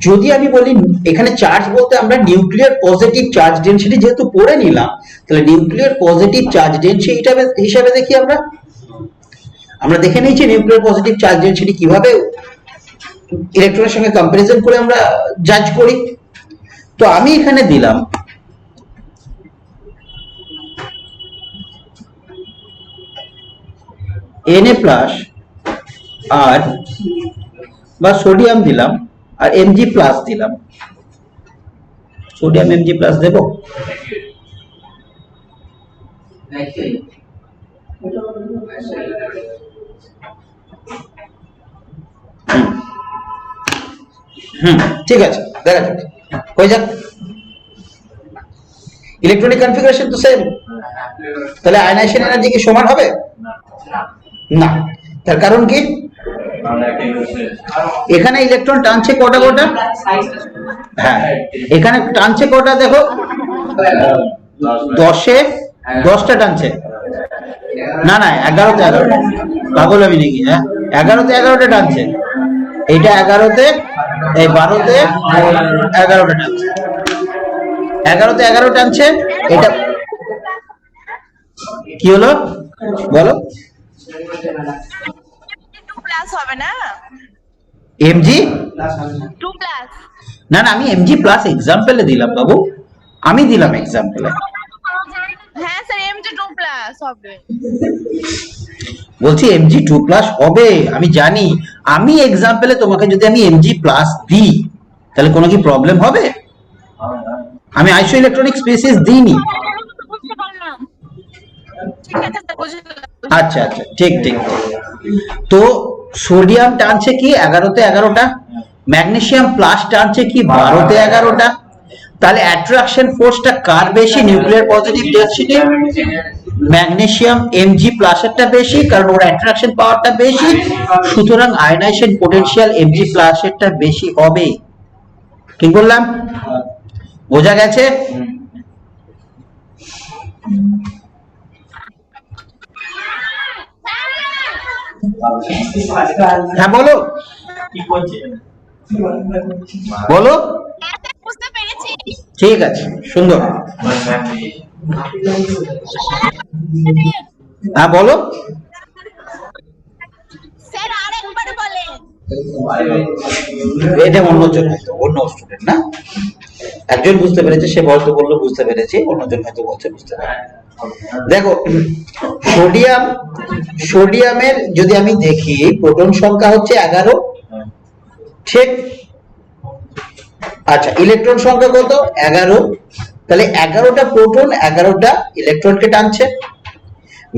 যদি আমি বলি এখানে চার্জ বলতে আমরা নিউক্লিয়ার পজিটিভ চার্জ ডেনসিটি যেহেতু পড়ে নিলাম, তাহলে নিউক্লিয়ার পজিটিভ চার্জ ডেনসিটি হিসাবে দেখি আমরা দেখে নিয়েছি নিউক্লিয়ার পজিটিভ চার্জ ডেনসিটি কিভাবে ইলেকট্রনের সঙ্গে কম্পারিজন করে আমরা জাজ করি। তো আমি এখানে দিলাম Na+ আর বা সোডিয়াম দিলাম আর Mg+ দিলাম। সোডিয়াম Mg+ দেব? ঠিক আছে, দেখা যাক, হয়ে যাক। ইলেকট্রনিক কনফিগারেশন তো সেম, তাহলে আয়নাইজেশন এনার্জি কি সমান হবে? না। তার কারণ কি? এখানে ইলেকট্রন টানছে কটা কটা? হ্যাঁ, এখানে টানছে কটা দেখো, 10-এ 10টা টানছে, না না 11তে 11টা, পাগল আমি নাকি? হ্যাঁ, 11তে 11টা টানছে, এইটা 11তে, এই 12তে 11টা টানছে, 11তে 11 টানছে। এটা কি হলো বলো? 2 প্লাস হবে না? MG 2 plus. না না, আমি এমজি প্লাস এক্সাম্পলে দিলাম বাবু, আমি দিলাম এক্সাম্পলে। হ্যাঁ স্যার, এমজি 2 প্লাস হবে। বলছি এমজি 2 প্লাস হবে, আমি জানি। আমি এক্সাম্পলে তোমাকে যদি আমি এমজি প্লাস দিই তাহলে কোনো কি প্রবলেম হবে? আমি আইসো ইলেকট্রনিক স্পেসিস দিইনি। বুঝতে পারলাম। ঠিক আছে স্যার, বুঝলাম। আচ্ছা আচ্ছা, ঠিক ঠিক। তো সোডিয়াম টানছে কি 11তে 11টা, ম্যাগনেসিয়াম প্লাস টানছে কি 12তে 11টা। তাহলে অ্যাট্রাকশন ফোর্সটা কার বেশি? Nuclear positive density magnesium MG প্লাসেরটা বেশি, কারণ ওর অ্যাট্রাকশন পাওয়ারটা বেশি, সুতরাং আয়নাইজেশন পোটেনশিয়াল এমজি প্লাসেরটা বেশি হবে। ঠিক বললাম? বোঝা গেছে? হ্যাঁ বলো, বলো। হ্যাঁ স্যার, বুঝতে পেরেছি। ঠিক আছে, সুন্দর। হ্যাঁ বলো। স্যার আরেকবার বলেন। এটা অন্যজন হয়তো, অন্য স্টুডেন্ট না, একজন বুঝতে পেরেছে, সে বলতে বললো বুঝতে পেরেছে, অন্যজন হয়তো বলছে বুঝতে পারে। দেখো সোডিয়ামের যদি আমি দেখি প্রোটন সংখ্যা হচ্ছে 11, ঠিক? আচ্ছা, ইলেকট্রন সংখ্যা কত? 11। তাহলে 11টা প্রোটন 11টা ইলেকট্রনকে টানছে।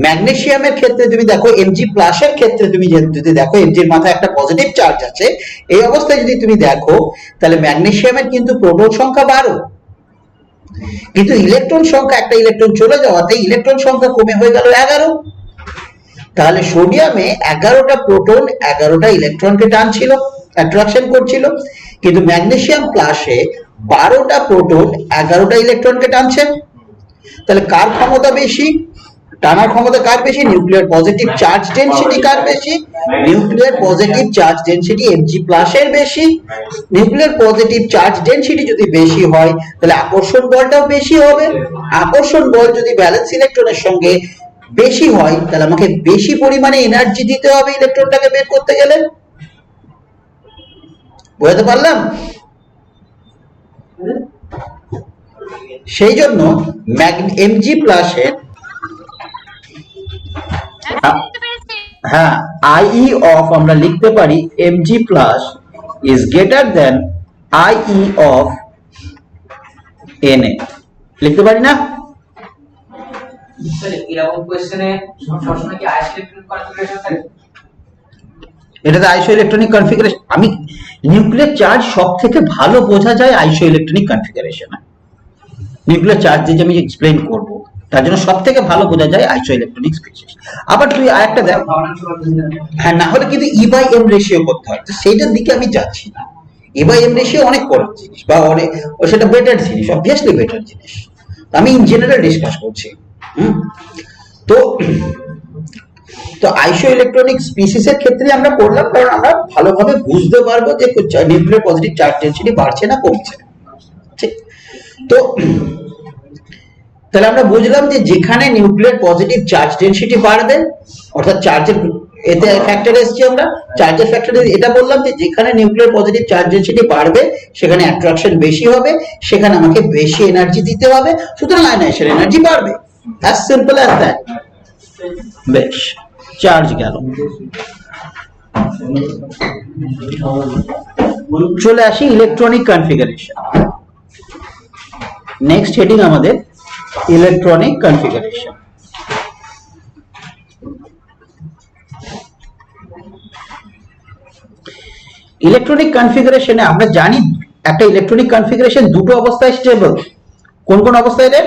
ম্যাগনেসিয়ামের ক্ষেত্রে তুমি দেখো, এমজি প্লাসের ক্ষেত্রে তুমি যদি দেখো, এমজির মাথায় একটা পজিটিভ চার্জ আছে, এই অবস্থায় যদি তুমি দেখো তাহলে ম্যাগনেসিয়ামের কিন্তু প্রোটন সংখ্যা 12, কিন্তু ইলেকট্রন সংখ্যা, একটা ইলেকট্রন চলে যাওয়াতে ইলেকট্রন সংখ্যা কমে হয়ে গেল 11। তাহলে সোডিয়ামে 11টা প্রোটন 11টা ইলেকট্রনকে টানছিল, অ্যাট্রাকশন করছিল, কিন্তু ম্যাগনেসিয়াম প্লাসে 12টা প্রোটন 11টা ইলেকট্রনকে টানছে। তাহলে কার ক্ষমতা বেশি? টানার ক্ষমতা কার বেশি? নিউক্লিয়ার পজিটিভ চার্জ ডেনসিটি কার বেশি? Nuclear positive charge density MG প্লাসের বেশি। নিউক্লিয়ার পজিটিভ চার্জ ডেনসিটি যদি বেশি হয় তাহলে আকর্ষণ বলটাও বেশি হবে। আকর্ষণ বল যদি ভ্যালেন্স ইলেকট্রনের সঙ্গে বেশি হয় তাহলে আমাকে বেশি পরিমাণে এনার্জি দিতে হবে ইলেকট্রনটাকে বের করতে গেলে। বুঝতে পারলাম? সেই জন্য এমজি প্লাসের, হ্যাঁ, আইই অফ আমরা লিখতে পারি MG plus is greater than IE of NA, লিখতে পারি না? এরকম কোশ্চেনে সবসময় কি আইসো ইলেকট্রনিক কনফিগারেশন থাকে? এটাতে আইসো ইলেকট্রনিক কনফিগারেশন, আমি নিউক্লিয়ার চার্জ সব থেকে ভালো বোঝা যায় আইসো ইলেকট্রনিক কনফিগারেশনে। নিউক্লিয়ার চার্জ যে আমি এক্সপ্লেইন করব তার জন্য সব থেকে ভালো বোঝা যায় আইসো ইলেকট্রনিক স্পেসিস। আবার তুই আরেকটা দেখ, হ্যাঁ, না হলে কিন্তু ই বাই এম রেশিও করতে হয়, তো সেইটার দিকে আমি যাচ্ছি না। ই বাই এম রেশিও অনেক করার জিনিস, বা অনেক, সেটা বেটার জিনিস, অবভিয়াসলি বেটার জিনিস। আমি ইন জেনারেল ডিসকাস করছি। তো তো আইসো ইলেকট্রনিক স্পিসিসের ক্ষেত্রে আমরা করলাম, কারণ আমরা ভালোভাবে বুঝতে পারবো যে নিউক্লিয়ার পজিটিভ চার্জ ডেনসিটি বাড়ছে না কমছে। ঠিক? তো তাহলে আমরা বুঝলাম যে যেখানে নিউক্লিয়ার পজিটিভ চার্জ ডেনসিটি বাড়বে, অর্থাৎ চার্জের এতে ফ্যাক্টর এসেছি আমরা, চার্জের ফ্যাক্টর এটা বললাম যে যেখানে নিউক্লিয়ার পজিটিভ চার্জ ডেনসিটি বাড়বে সেখানে অ্যাট্রাকশন বেশি হবে, সেখানে আমাকে বেশি এনার্জি দিতে হবে, সুতরাং আয়নাইজেশন এনার্জি বাড়বে। As simple as that. বেশ, চার্জ গেল। চলে আসি ইলেকট্রনিক কনফিগারেশন। নেক্সট হেডিং আমাদের ইলেকট্রনিক কনফিগারেশন। ইলেকট্রনিক কনফিগারেশনে আমরা জানি একটা ইলেকট্রনিক কনফিগারেশন দুটো অবস্থায় স্টেবল। কোন কোন অবস্থায় রে?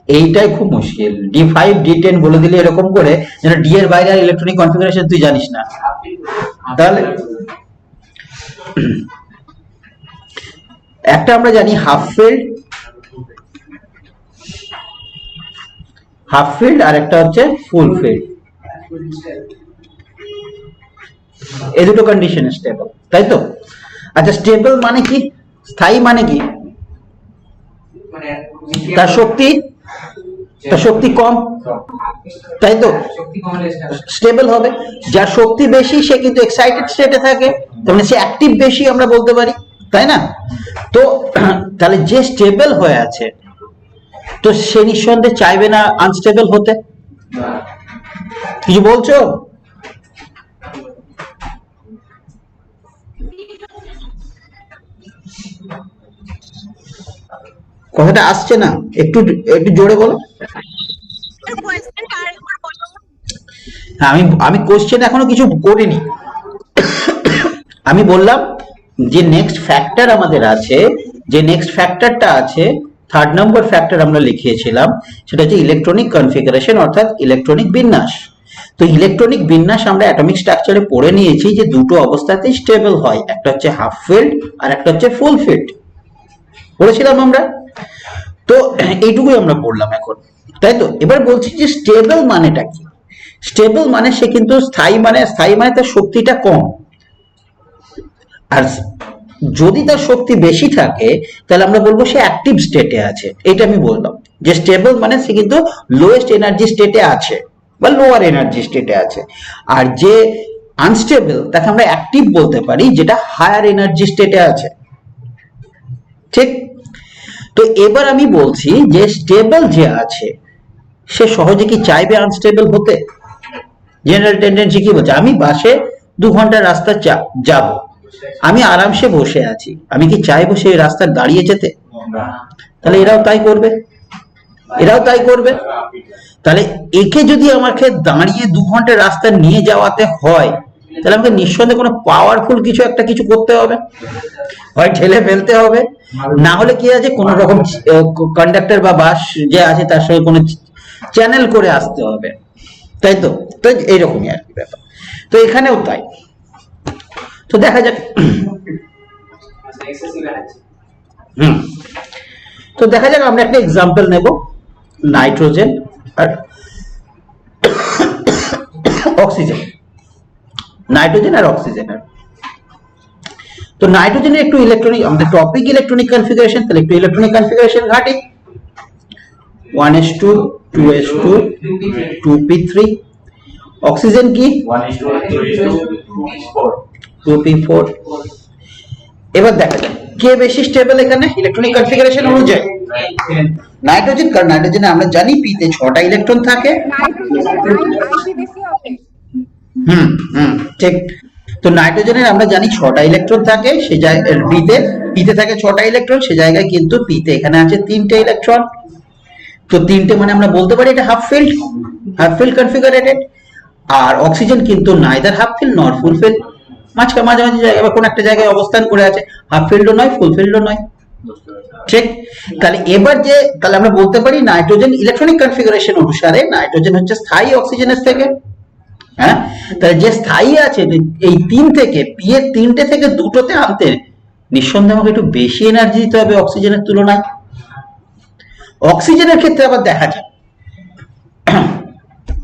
এইটাই খুব মুশকিল। D5 D10 বলে দিলে এরকম করে যেন ডি এর বাইরে আর ইলেকট্রনিক কনফিগারেশন তুই জানিস না, তাহলে একটা আমরা জানি হাফ ফিল্ড আর একটা হচ্ছে ফুল ফিল্ড, এই দুটো কন্ডিশন স্টেবল, তাই তো? আচ্ছা, স্টেবল মানে কি, স্থায়ী মানে কি? তার শক্তি কম, তাই তো? শক্তি কম হলে স্টেবল হবে। যার শক্তি বেশি সে কিন্তু এক্সাইটেড স্টেটে থাকে, তার মানে সে অ্যাক্টিভ বেশি আমরা বলতে পারি, তাই না? তো তাহলে যে স্টেবল হয়ে আছে তো সে নিঃসন্দেহে চাইবে না আনস্টেবল হতে। কিছু বলছো? কথাটা আসছে না, একটু একটু জোরে বলো। আমি কোশ্চেন এখনো কিছু করিনি। আমি বললাম যে নেক্সট ফ্যাক্টর আমাদের আছে, যে নেক্সট ফ্যাক্টরটা আছে 3rd নম্বর ফ্যাক্টর আমরা লিখিয়েছিলাম, সেটা হচ্ছে ইলেকট্রনিক কনফিগারেশন অর্থাৎ ইলেকট্রনিক বিন্যাস। তো ইলেকট্রনিক বিন্যাস আমরা অ্যাটমিক স্ট্রাকচারে পড়ে নিয়েছি যে দুটো অবস্থাতেই স্টেবল হয়, একটা হচ্ছে হাফ ফিল্ড আর একটা হচ্ছে ফুল ফিল্ড, পড়েছিলাম আমরা। তো এইটুকুই আমরা পড়লাম এখন, তাই তো? এবার বলছি যে স্টেবল মানেটা কি? স্টেবল মানে সে কিন্তু স্থায়ী মানে তার শক্তিটা কম, আর যদি তার শক্তি বেশি থাকে তাহলে আমরা বলবো সে অ্যাক্টিভ স্টেটে আছে। এটা আমি বললাম যে স্টেবল মানে সে কিন্তু লোয়েস্ট এনার্জি স্টেটে আছে বা লোয়ার এনার্জি স্টেটে আছে, আর যে আনস্টেবল তাকে আমরা অ্যাক্টিভ বলতে পারি, যেটা হায়ার এনার্জি স্টেটে আছে, ঠিক? তো এবার আমি বলছি যে স্টেবল যে আছে সে সহজে কি চাইবে আনস্টেবল হতে? জেনারেল টেন্ডেন্সি কি বলছে? আমি বাসে 2 ঘন্টার রাস্তা যাব, আমি আরামসে বসে আছি, আমি কি চাইবো সেই রাস্তা দাঁড়িয়ে যেতে? তাহলে এরাও তাই করবে। তাহলে একে যদি আমাকে দাঁড়িয়ে 2 ঘন্টার রাস্তা নিয়ে যাওয়াতে হয় তাহলে আমাকে নিঃসন্দেহে কোনো পাওয়ারফুল কিছু করতে হবে, হয় ঠেলে ফেলতে হবে, না হলে কি আছে কোন রকম কন্ডাক্টর বা বাস যে আছে তার সঙ্গে কোনো চ্যানেল করে আসতে হবে, তাই তো? তো এইরকমই আর কি ব্যাপার। তো এখানেও তাই। তো দেখা যাক, তো দেখা যাক আমরা একটা এক্সাম্পল নেব, নাইট্রোজেন আর অক্সিজেন, নাইট্রোজেন আর অক্সিজেনের। তো নাইট্রোজেনের একটু ইলেকট্রনিক, আমাদের টপিক ইলেকট্রনিক কনফিগারেশন, তাহলে একটু ইলেকট্রনিক কনফিগারেশন ঘাটি। 1s2 2s2 2p3। অক্সিজেন কি? 2p4। এবার দেখা যাক কে বেশি স্টেবল এখানে ইলেকট্রনিক কনফিগারেশন অনুযায়ী। নাইট্রোজেন, কারণ নাইট্রোজেনে আমরা জানি পিতে 6টা ইলেকট্রন থাকে। ঠিক। তো নাইট্রোজেনের আমরা জানি 6টা ইলেকট্রন থাকে, সে জায়গায় পিতে থাকে 6টা ইলেকট্রন, সে জায়গায় কিন্তু পিতে এখানে আছে 3টে ইলেকট্রন। তো 3টে মানে আমরা বলতে পারি এটা হাফ ফিল্ড কনফিগারেটেড। আর অক্সিজেন কিন্তু নাইদার হাফ ফিল্ড নর ফুল ফিল্ড, মাঝামাঝি জায়গায় বা কোন একটা জায়গায় অবস্থান করে আছে, হাফ ফিল্ডও নয় ফুল ফিল্ডও নয়, ঠিক? তাহলে এবার তাহলে আমরা বলতে পারি নাইট্রোজেন ইলেকট্রনিক কনফিগারেশন অনুসারে নাইট্রোজেন হচ্ছে স্থায়ী অক্সিজেনের থেকে। হ্যাঁ, তাহলে যে স্থায়ী আছে এই 3 থেকে, পি এর 3টে থেকে 2টোতে আনতে নিঃসন্দেহে আমাকে একটু বেশি এনার্জি দিতে হবে অক্সিজেনের তুলনায়। অক্সিজেনের ক্ষেত্রে আবার দেখা যায়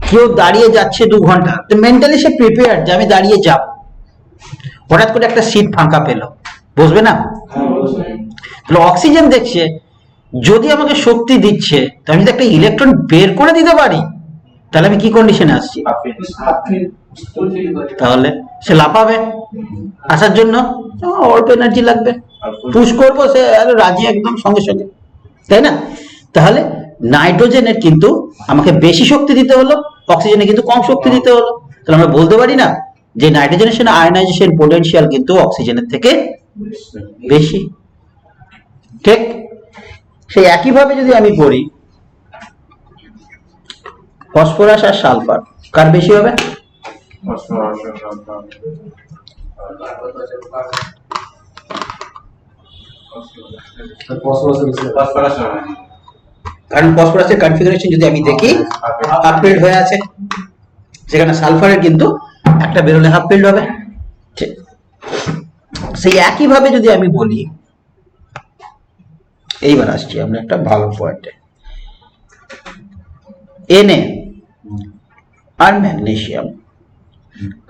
কেউ দাঁড়িয়ে যাচ্ছে 2 ঘন্টা, তো মেন্টালি সে প্রিপেয়ার যে আমি দাঁড়িয়ে যাব, হঠাৎ করে একটা সিট ফাঁকা পেলো, বসবে না? তাহলে অক্সিজেন দেখছে যদি আমাকে শক্তি দিচ্ছে তো আমি যদি একটা ইলেকট্রন বের করে দিতে পারি তাহলে আমি কি কন্ডিশনে আসছি? তাহলে সে লাফাবে, আসার জন্য অল্প এনার্জি লাগবে, পুশ করবো, সে রাজি একদম সঙ্গে সঙ্গে, তাই না? তাহলে নাইট্রোজেনের কিন্তু আমাকে বেশি শক্তি দিতে হলো, অক্সিজেনে কিন্তু কম শক্তি দিতে হলো। তাহলে আমরা বলতে পারি না যে নাইট্রোজেনের আয়নাইজেশন পোটেনশিয়াল কিন্তু অক্সিজেনের থেকে বেশি, ঠিক? সেই একইভাবে যদি আমি করি ফসফরাস আর সালফার, কার বেশি হবে? কারণ ফসফরাসের কনফিগারেশন যদি আমি দেখি হাফ ফিল্ড হয়ে আছে, সেখানে সালফারের কিন্তু একটা বেরোলে হাফ ফিল্ড হবে। ঠিক সেই একই ভাবে যদি আমি বলি, এইবার আসছি আমরা একটা ভালো পয়েন্টে, Na আর ম্যাগনেসিয়াম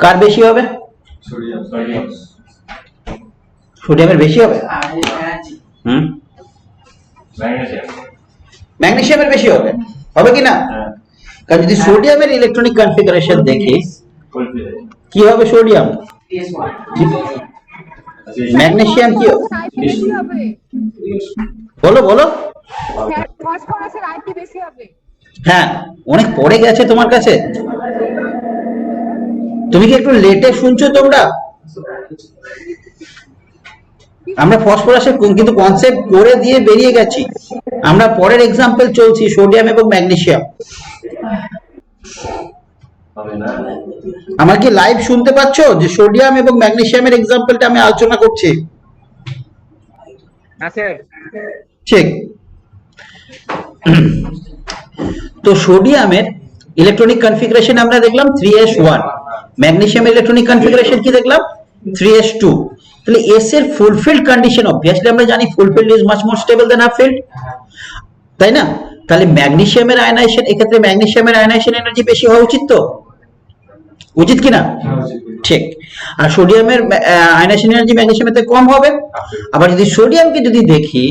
কার বেশি হবে? সোডিয়ামের বেশি হবে। ম্যাগনেসিয়ামের বেশি হবে, হবে কি না? কারণ যদি সোডিয়ামের ইলেকট্রনিক কনফিগারেশন দেখি কি হবে, সোডিয়াম, ম্যাগনেসিয়াম কি হবে? বেশি হবে, বলো বলো। ফসফরাসের আইপি বেশি হবে। হ্যাঁ, অনেক পরে গেছে তোমার কাছে, তুমি কি একটু লেটে শুনছো তোমরা? আমরা ফসফরাসের কিন্তু কনসেপ্ট করে দিয়ে বেরিয়ে গেছি, আমরা পরের এক্সাম্পল চলছি, সোডিয়াম এবং ম্যাগনেসিয়াম। আমার কি লাইভ শুনতে পাচ্ছ যে সোডিয়াম এবং ম্যাগনেসিয়ামের এক্সাম্পলটা আমি আলোচনা করছি? ঠিক। তো সোডিয়ামের ইলেকট্রনিক কনফিগারেশন আমরা দেখলাম 3s1, ম্যাগনেসিয়ামের ইলেকট্রনিক কনফিগারেশন কি দেখলাম? 3s2। তাহলে এস এর ফুলফিল্ড কন্ডিশন অবভিয়াসলি আমরা জানি fulfilled is much more stable then half field, তাই না? তাহলে ম্যাগনেসিয়ামের আয়নাইজেশন, এক্ষেত্রে ম্যাগনেসিয়ামের আয়নাইজেশন এনার্জি বেশি হওয়া উচিত, তো উচিত কিনা? ঠিক। আর সোডিয়ামের আয়নাইজেশন এনার্জি ম্যাগনেসিয়ামের থেকে কম হবে। আবার যদি সোডিয়ামকে যদি দেখি,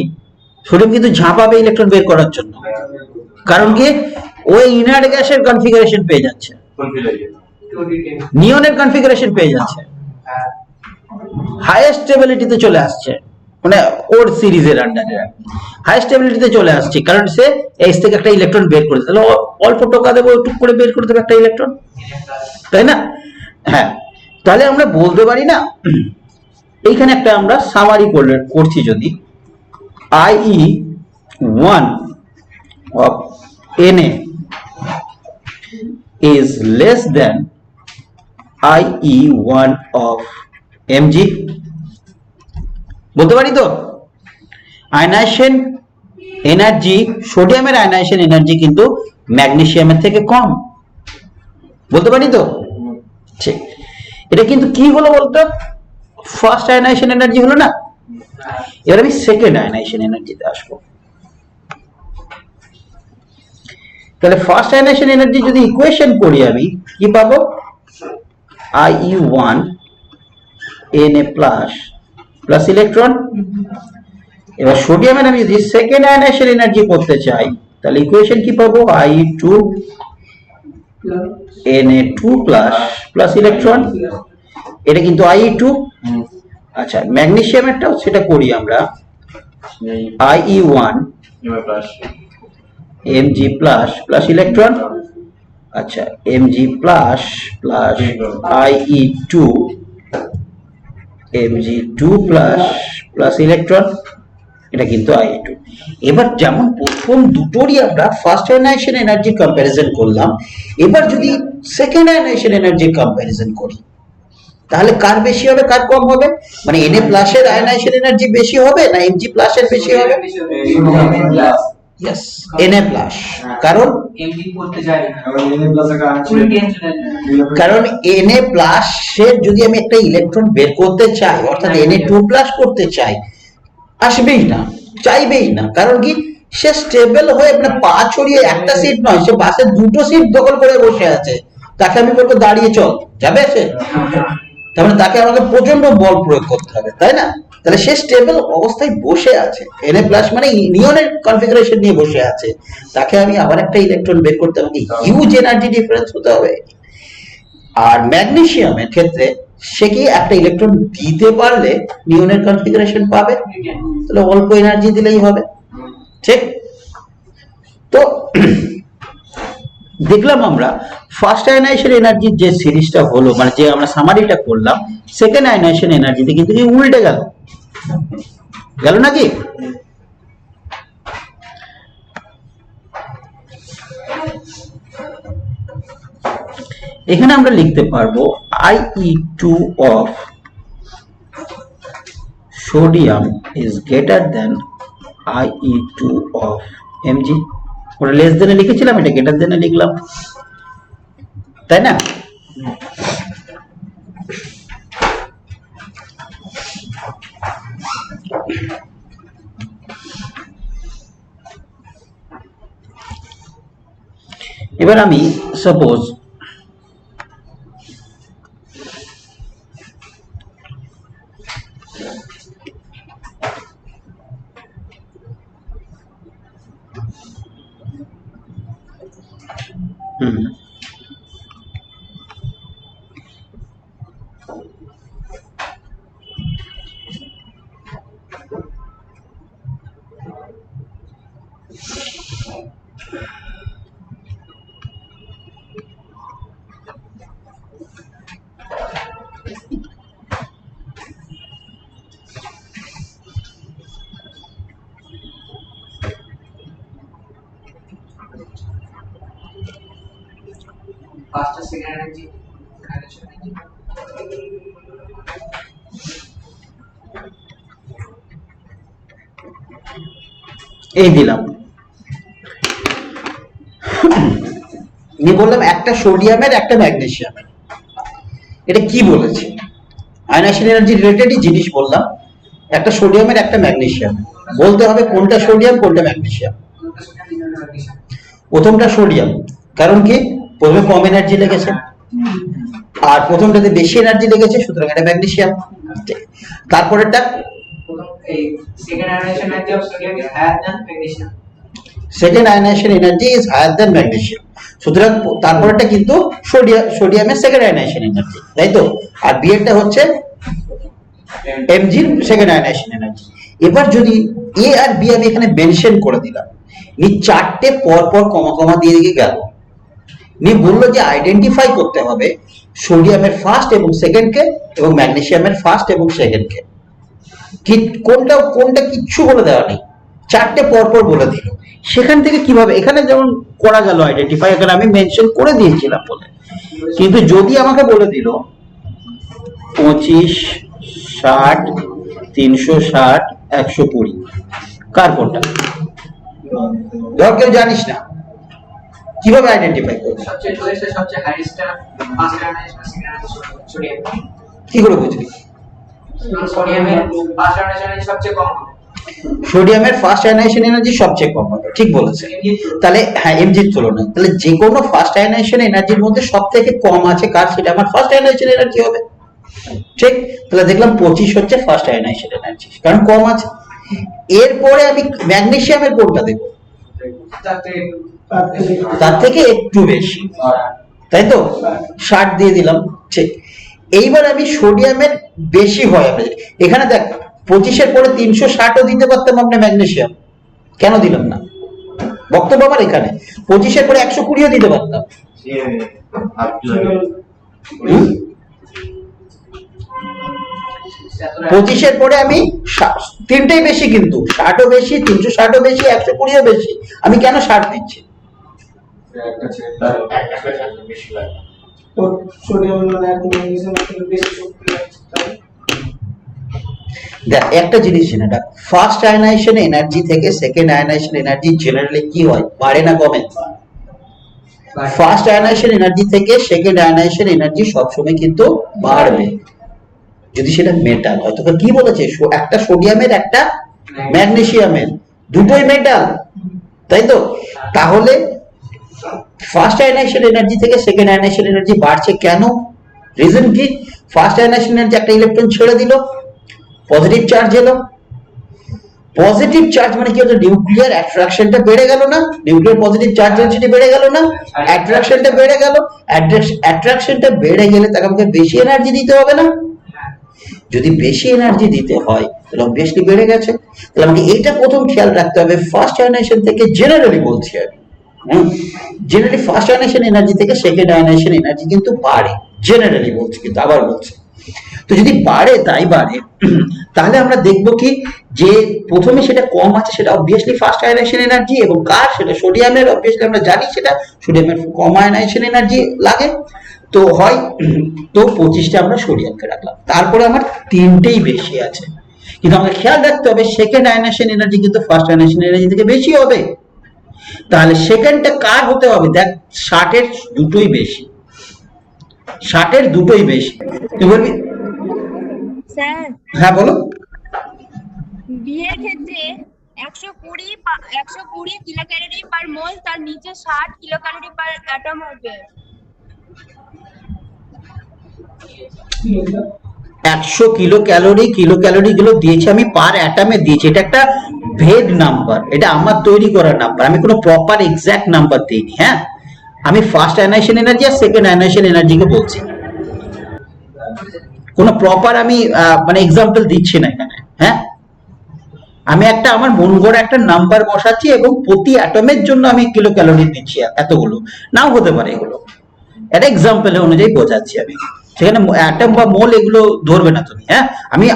সোডিয়াম কিন্তু ঝাঁপাবে ইলেকট্রন বের করার জন্য, কারণ কি ওই ইনার্ট গ্যাসের কনফিগারেশন পেয়ে যাচ্ছে, নিয়নের কনফিগারেশন পেয়ে যাচ্ছে, হাইয়েস্ট স্টেবিলিটিতে চলে আসছে, মানে ওর সিরিজের আন্ডারে হাইয়েস্ট স্টেবিলিটিতে চলে আসছে, কারণ সে এইচ থেকে একটা ইলেকট্রন বের করে, তাহলে অল্প টোকা দেবো, টুক করে বের করে দেবে একটা ইলেকট্রন, তাই না? হ্যাঁ, তাহলে আমরা বলতে পারি না, এইখানে একটা আমরা সামারি করছি, যদি IE1 of Na is less than IE1 of Mg, বলতে পারি তো আয়নাইজেশন এনার্জি, সোডিয়ামের আয়নাইজেশন এনার্জি কিন্তু ম্যাগনেসিয়ামের থেকে কম, বলতে পারি তো? ঠিক। এটা কিন্তু কি হলো বলতো, ফার্স্ট আয়নাইজেশন এনার্জি হলো না। এবার আমি সেকেন্ড আয়নাইজেশন এনার্জিতে আসবো। তাহলে ফার্স্ট আয়নাইজেশন এনার্জি যদি ইকুয়েশন করি আমি কি পাবো? IE1 Na plus electron. এবার সোডিয়ামের আমি যদি সেকেন্ড আয়নাইজেশন এনার্জি করতে চাই, তাহলে ইকুয়েশন কি পাবো? IE2 Na2 প্লাস ইলেকট্রন, এটা কিন্তু IE2। আচ্ছা, ম্যাগনেসিয়ামেরটাও সেটা করি আমরা, IE1 Mg প্লাস ইলেকট্রন। আচ্ছা, Mg plus IE2 Mg2 plus electron, এটা কিন্তু IE2। এবার যেমন প্রথম দুটোরই আমরা ফার্স্ট আয়নাইজেশন এনার্জি কম্প্যারিজন করলাম, এবার যদি সেকেন্ড আয়নাইজেশন এনার্জি কম্প্যারিজন করি, তাহলে কার বেশি হবে কার কম হবে? মানে Na প্লাসের আয়নাইজেশন এনার্জি বেশি হবে না Mg প্লাসের বেশি হবে? Yes, Na প্লাস, কারণ Mg করতে যাই না, কারণ Na প্লাস এর যদি আমি একটা ইলেকট্রন বের করতে চাই, অর্থাৎ Na2 প্লাস করতে চাই, আসবেই না, চাইবেই না, কারণ কি সে স্টেবল হয়ে মানে পা ছড়িয়ে একটা সিট নয়, সে বাসের দুটো সিট দখল করে বসে আছে, তাকে আমি বলবো দাঁড়িয়ে চল, যাবে সে? তার মানে তাকে আমাকে প্রচন্ড বল প্রয়োগ করতে হবে, তাই না? তাহলে সে স্টেবল অবস্থায় বসে আছে, Na প্লাস মানে নিয়নের কনফিগারেশন নিয়ে বসে আছে, তাকে আমি আবার একটা ইলেকট্রন বের করতে আমাকে হিউজ এনার্জি ডিফারেন্স হতে হবে। আর ম্যাগনেসিয়ামের ক্ষেত্রে সে কি একটা ইলেকট্রন দিতে পারলে নিয়নের কনফিগারেশন পাবে, তাহলে অল্প এনার্জি দিলেই হবে। ঠিক। তো দেখলাম আমরা ফার্স্ট আয়নাইজেশন এনার্জির যে সিরিজটা হলো, মানে যে আমরা সামারিটা করলাম, সেকেন্ড আয়নাইজেশন এনার্জিতে কিন্তু কি উল্টে গেল নাকি? এখানে আমরা লিখতে পারবো IE2 of sodium is greater than IE2 of Mg, ওটা লেস দেনে লিখেছিলাম, এটা গ্রেটার দেনে লিখলাম, তাই না? এবার আমি সাপোজ ফার্স্ট আর সেকেন্ড এনার্জি এই দিলাম, নিয়ে বললাম একটা সোডিয়ামের একটা ম্যাগনেসিয়ামের, এটা কি বলেছে? আয়নাইজেশন এনার্জি রিলেটেডই জিনিস বললাম, একটা সোডিয়ামের একটা ম্যাগনেসিয়াম, বলতে হবে কোনটা সোডিয়াম কোনটা ম্যাগনেসিয়াম। প্রথমটা সোডিয়াম, কারণ কি প্রথমে কম এনার্জি লেগেছে, আর প্রথমটাতে বেশি এনার্জি লেগেছে, সুতরাং এটা ম্যাগনেসিয়াম। তারপরেরটা second ionisation energy of sodium is higher than magnesium, second ionisation energy is higher than magnesium, সুতরাং তারপরেরটা কিন্তু সোডিয়ামের সেকেন্ড আয়নাইজেশন এনার্জি, তাই তো? আর বি এরটা হচ্ছে এমজির সেকেন্ড আয়নাইজেশন এনার্জি। এবার যদি এ আর বি আমি এখানে মেনশন করে দিলাম, নি চারটে পর পর কমা কমা দিয়ে দিয়ে গেল, নি বললো যে আইডেন্টিফাই করতে হবে সোডিয়ামের ফার্স্ট এবং সেকেন্ডকে এবং ম্যাগনেসিয়ামের ফার্স্ট এবং সেকেন্ডকে। কি কোনটা কিচ্ছু বলে দেওয়া নেই, চারটে পর পর বলে দিল। সেখান থেকে কিভাবে এখানে যেমন করা গেল আইডেন্টিফাই, এখানে আমি মেনশন করে দিয়েছিলাম বলে, কিন্তু যদি আমাকে বলে দিল 25, 60, 360, 120, কার কোনটা? ধর কেউ জানিস না, কিভাবে আইডেন্টিফাই করবে? সবচেয়ে লোয়েস্ট সবচেয়ে হাইয়েস্টটা first ionisation second ionisation sodium, কি করে বুঝবি? সোডিয়ামের ফার্স্ট আয়নাইজেশন এনার্জি সবচেয়ে কম হবে, সোডিয়ামের ফার্স্ট আয়নাইজেশন এনার্জি সবচেয়ে কম হবে, ঠিক বলেছে। তাহলে হ্যাঁ, এমজির তুলনায় তাহলে যে কোনো ফার্স্ট আয়নাইজেশন এনার্জির মধ্যে সব থেকে কম আছে কার, সেটা আমার ফার্স্ট আয়নাইজেশন এনার্জি হবে, ঠিক? তাহলে দেখলাম 25 হচ্ছে ফার্স্ট আয়নাইজেশন এনার্জি, কারণ কম আছে। এরপরে আমি ম্যাগনেসিয়ামের কোনটা দেব? তার থেকে একটু বেশি, তাই তো? 60 দিয়ে দিলাম, ঠিক। এইবার আমি সোডিয়ামের বেশি হয়, এখানে দেখ 25-এর পরে 360ও দিতে পারতাম আপনি ম্যাগনেসিয়াম, কেন দিলাম না? বক্তব্য আমার এখানে 25-এর পরে 120ও দিতে পারতাম। 25-এর পরে আমি তিনটেই বেশি, কিন্তু 60ও বেশি, 360ও বেশি, 120ও বেশি, আমি কেন 60 দিচ্ছি? দেখ একটা জিনিস জেনে রাখ, ফার্স্ট আয়নাইজেশন এনার্জি থেকে সেকেন্ড আয়নাইজেশন এনার্জি জেনারেলি কি হয়, বাড়ে না কমে? ফার্স্ট আয়নাইজেশন এনার্জি থেকে সেকেন্ড আয়নাইজেশন এনার্জি সবসময় কিন্তু বাড়বে, যদি সেটা মেটাল হয়। তোকে কি বলেছে? একটা সোডিয়ামের একটা ম্যাগনেসিয়ামের, দুটোই মেটাল, তাই তো? তাহলে ফার্স্ট আয়নাইজেশন এনার্জি থেকে সেকেন্ড আয়নাইজেশন এনার্জি বাড়ছে কেন? রিজন কি? ফার্স্ট আয়নাইজেশন এনার্জি একটা ইলেকট্রন ছেড়ে দিল, পজিটিভ চার্জ এলো, পজিটিভ চার্জ মানে কি হলো? নিউক্লিয়ার অ্যাট্রাকশনটা বেড়ে গেল না? নিউক্লিয়ার পজিটিভ চার্জ ডেনসিটি বেড়ে গেল না? অ্যাট্রাকশনটা বেড়ে গেল, অ্যাট্রাকশনটা বেড়ে গেলে তাকে আমাকে বেশি এনার্জি দিতে হবে না? যদি বেশি এনার্জি দিতে হয় তাহলে অবভিয়াসলি বেড়ে গেছে। তাহলে আমাকে এইটা প্রথম খেয়াল রাখতে হবে, ফার্স্ট আয়নাইজেশন থেকে জেনারেলি বলছি আমি, জেনারেলি ফার্স্ট আয়নাইজেশন এনার্জি থেকে সেকেন্ড আয়নাইজেশন এনার্জি কিন্তু বাড়ে, জেনারেলি বলছি, কিন্তু আবার বলছি। তো যদি বাড়ে, তাই বাড়ে, তাহলে আমরা দেখবো কি যে প্রথমে সেটা কম আছে, সেটা অবভিয়াসলি ফার্স্ট আয়নাইজেশন এনার্জি, এবং কার? সেটা সোডিয়ামের, অবভিয়াসলি আমরা জানি সেটা সোডিয়ামের কম আয়নাইজেশন এনার্জি লাগে, তো হয় তো 25টা আমরা সোডিয়ামকে রাখলাম, তারপরে আমার তিনটেই বেশি আছে। কিন্তু আমাকে খেয়াল রাখতে হবে সেকেন্ড আয়নাইজেশন এনার্জি কিন্তু ফার্স্ট আয়নাইজেশন এনার্জি থেকে বেশি হবে, তাহলে সেকেন্ডটা কার হতে হবে? দেখ 60-এর দুটোই বেশি, 60-এর দুটোই বেশি। তুই বলবি স্যার হ্যাঁ বলো। বিয়ের ক্ষেত্রে 120 কিলো ক্যালোরি পার মোল, তার নিচে 60 কিলো ক্যালোরি পার অ্যাটম হবে। 100 কিলো ক্যালোরি গুলো দিয়েছি আমি পার অ্যাটমে দিয়েছি, এটা একটা ভেদ নাম্বার, এটা আমার তৈরি করা নাম্বার, আমি কোনো প্রপার এক্সাক্ট নাম্বার দিইনি। হ্যাঁ, আমি ফার্স্ট আয়নাইজেশন এনার্জি আর সেকেন্ড আয়নাইজেশন এনার্জিকে বলছি, কোনো প্রপার আমি মানে এক্সাম্পল দিচ্ছি না এখানে। হ্যাঁ, আমি একটা আমার মন গড়া একটা নাম্বার বসাচ্ছি এবং প্রতি অ্যাটমের জন্য আমি কিলো ক্যালোরি দিচ্ছি, এতগুলো নাও হতে পারে, এগুলো একটা এক্সাম্পল অনুযায়ী বোঝাচ্ছি আমি, সেখানে অ্যাটম বা মোল এগুলো ধরবে না তুমি। হ্যাঁ,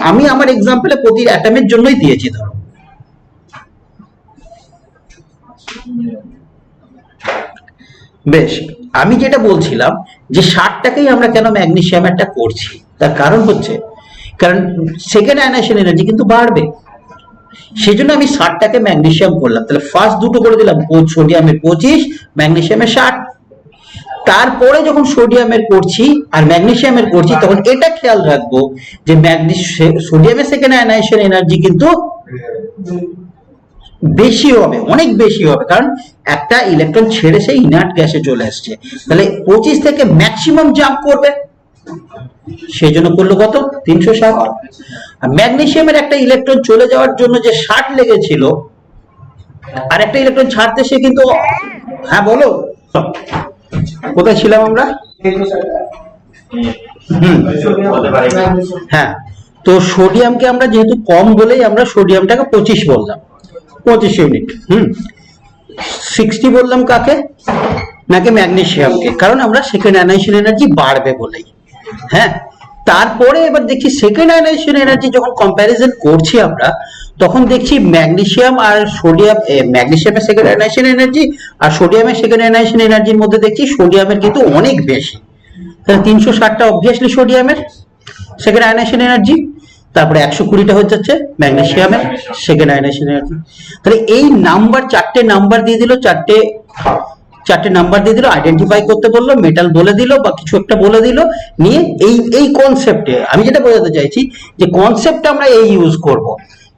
আমি আমার এক্সাম্পলে প্রতি অ্যাটমের জন্যই দিয়েছি ধরো। বেশ, আমি যেটা বলছিলাম যে 60টাকেই আমরা কেন ম্যাগনেসিয়ামেরটা করছি, তার কারণ হচ্ছে কারণ সেকেন্ড আয়নাইজেশন এনার্জি কিন্তু বাড়বে, সেজন্য আমি 60টাকে ম্যাগনেসিয়াম করলাম। তাহলে ফার্স্ট দুটো করে দিলাম, সোডিয়ামের 25, ম্যাগনেসিয়ামের 60। তারপরে যখন সোডিয়ামের করছি আর ম্যাগনেসিয়ামের করছি তখন এটা খেয়াল রাখবো যে সোডিয়ামের সেকেন্ড আয়নাইজেশন এনার্জি কিন্তু বেশি হবে, অনেক বেশি হবে, কারণ একটা ইলেকট্রন ছেড়ে সেই ইনার্ট গ্যাসে চলে আসছে। তাহলে 25 থেকে ম্যাক্সিমাম জাম্প করবে, সেই জন্য করলো কত? 360। আর ম্যাগনেসিয়ামের একটা ইলেকট্রন চলে যাওয়ার জন্য যে 60 লেগেছিল আর একটা ইলেকট্রন ছাড়তে সে কিন্তু, হ্যাঁ বলো কোথায় ছিলাম আমরা? হ্যাঁ, তো সোডিয়ামকে আমরা যেহেতু কম বলেই আমরা সোডিয়ামটাকে 25 বললাম, 25 ইউনিট। 60 বললাম কাকে? নাকি ম্যাগনেসিয়ামকে, কারণ আমরা সেকেন্ড আয়নাইজেশন এনার্জি বাড়বে বলেই। হ্যাঁ, তারপরে এবার দেখছি সেকেন্ড আয়নাইজেশন এনার্জি যখন কম্প্যারিজন করছি আমরা, তখন দেখছি ম্যাগনেসিয়াম আর সোডিয়াম, ম্যাগনেসিয়ামের সেকেন্ড আয়নাইজেশন এনার্জি আর সোডিয়ামের সেকেন্ড আয়নাইজেশন এনার্জির মধ্যে দেখছি সোডিয়ামের কিন্তু অনেক বেশি। তাহলে 360টা অবভিয়াসলি সোডিয়ামের সেকেন্ড আয়নাইজেশন এনার্জি, তারপরে 120টা হয়ে যাচ্ছে ম্যাগনেসিয়ামের সেকেন্ড আয়নাইজেশন এনার্জি। তাহলে এই নাম্বার, চারটে নাম্বার দিয়ে দিল, চারটে নাম্বার দিয়ে দিল, আইডেন্টিফাই করতে বললো, মেটাল বলে দিল বা কিছু একটা বলে দিল, নিয়ে এই কনসেপ্টে আমি যেটা বোঝাতে চাইছি যে কনসেপ্টটা আমরা এই ইউজ করব,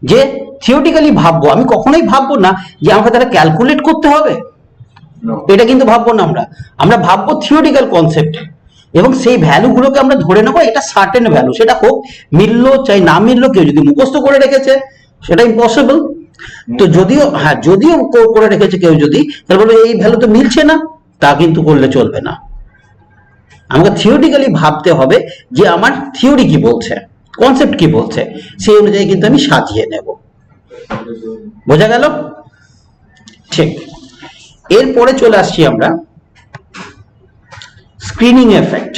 যে থিওরিটিক্যালি ভাববো, আমি কখনোই ভাববো না যে আমাকে তারা ক্যালকুলেট করতে হবে, এটা কিন্তু ভাববো না, আমরা ভাববো থিওরিটিক্যাল কনসেপ্টে, এবং সেই ভ্যালুগুলোকে আমরা ধরে নেবো এটা সার্টেন ভ্যালু, সেটা হোক মিললো চাই না মিললো, কেউ যদি মুখস্থ করে রেখেছে সেটা ইম্পসিবল। তো যদিও করে রেখেছে কেউ, যদি তাহলে বলবো এই ভ্যালু তো মিলছে না, তা কিন্তু করলে চলবে না। আমাকে থিওরিটিক্যালি ভাবতে হবে যে আমার থিওরি কি বলছে, কনসেপ্ট কি বলছে, সেই অনুযায়ী কিন্তু আমি সাজিয়ে নেব। বোঝা গেল? ঠিক। এরপরে চলে আসছি আমরা স্ক্রিনিং এফেক্ট,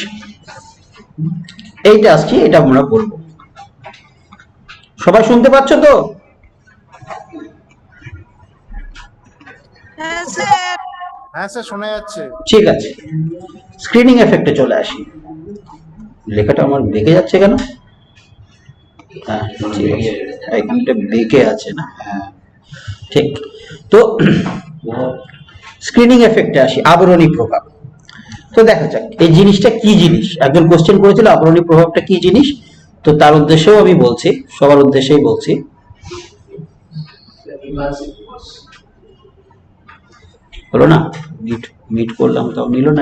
এইটা আসছি, এটা আমরা বলবো। সবাই শুনতে পাচ্ছ তো? হ্যাঁ স্যার। হ্যাঁ স্যার, শোনা যাচ্ছে। ঠিক আছে, স্ক্রিনিং এফেক্টে চলে আসি। লেখাটা আমার বেঁকে যাচ্ছে কেন? হ্যাঁ ঠিক আছে, এখানটা বেঁকে আছে না? হ্যাঁ ঠিক। তো স্ক্রিনিং এফেক্টে আসি, আবরণী প্রভাব। তো দেখা যাক এই জিনিসটা কি জিনিস, একজন কোশ্চেন করেছিল আবরণী প্রভাবটা কি জিনিস, তো তার উদ্দেশ্যেও আমি বলছি, সবার উদ্দেশ্যেই বলছি। হলো না, মিট করলাম তাও নিল না,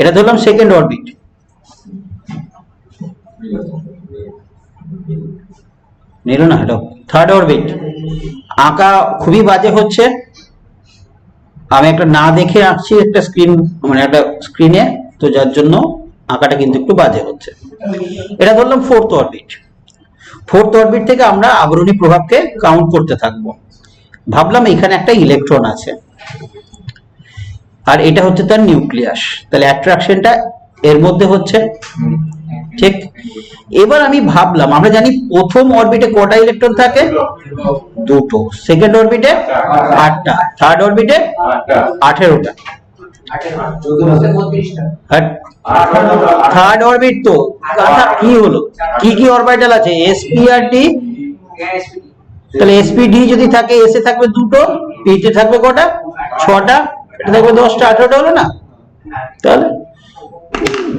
এটা ধরলাম সেকেন্ড অরবিট, নিল না, এটা থার্ড অরবিট। আঁকা খুবই বাজে হচ্ছে, আমি একটা না দেখে আঁকছি একটা স্ক্রিন, মানে একটা স্ক্রিনে, তো যার জন্য আঁকাটা কিন্তু একটু বাজে হচ্ছে। এটা ধরলাম ফোর্থ অরবিট। ফোর্থ অরবিট থেকে আমরা আবরণী প্রভাবকে কাউন্ট করতে থাকবো। ভাবলাম এখানে একটা ইলেকট্রন আছে আর এটা হচ্ছে তার নিউক্লিয়াস, তাহলে অ্যাট্রাকশনটা এর মধ্যে হচ্ছে, ঠিক। এবার আমি ভাবলাম, আমরা জানি প্রথম অরবিটে কটা ইলেকট্রন থাকে? দুটো। সেকেন্ড অরবিটে 8টা, থার্ড অরবিটে 18টা। থার্ড অরবিট তো কি হলো, কি অরবিটাল আছে? sp আর d। তাহলে sp d যদি থাকে, s এ থাকবে দুটো, p পিতে থাকবে কটা? 6টা, এটা থাকবে 10টা, 18টা হলো না? তাহলে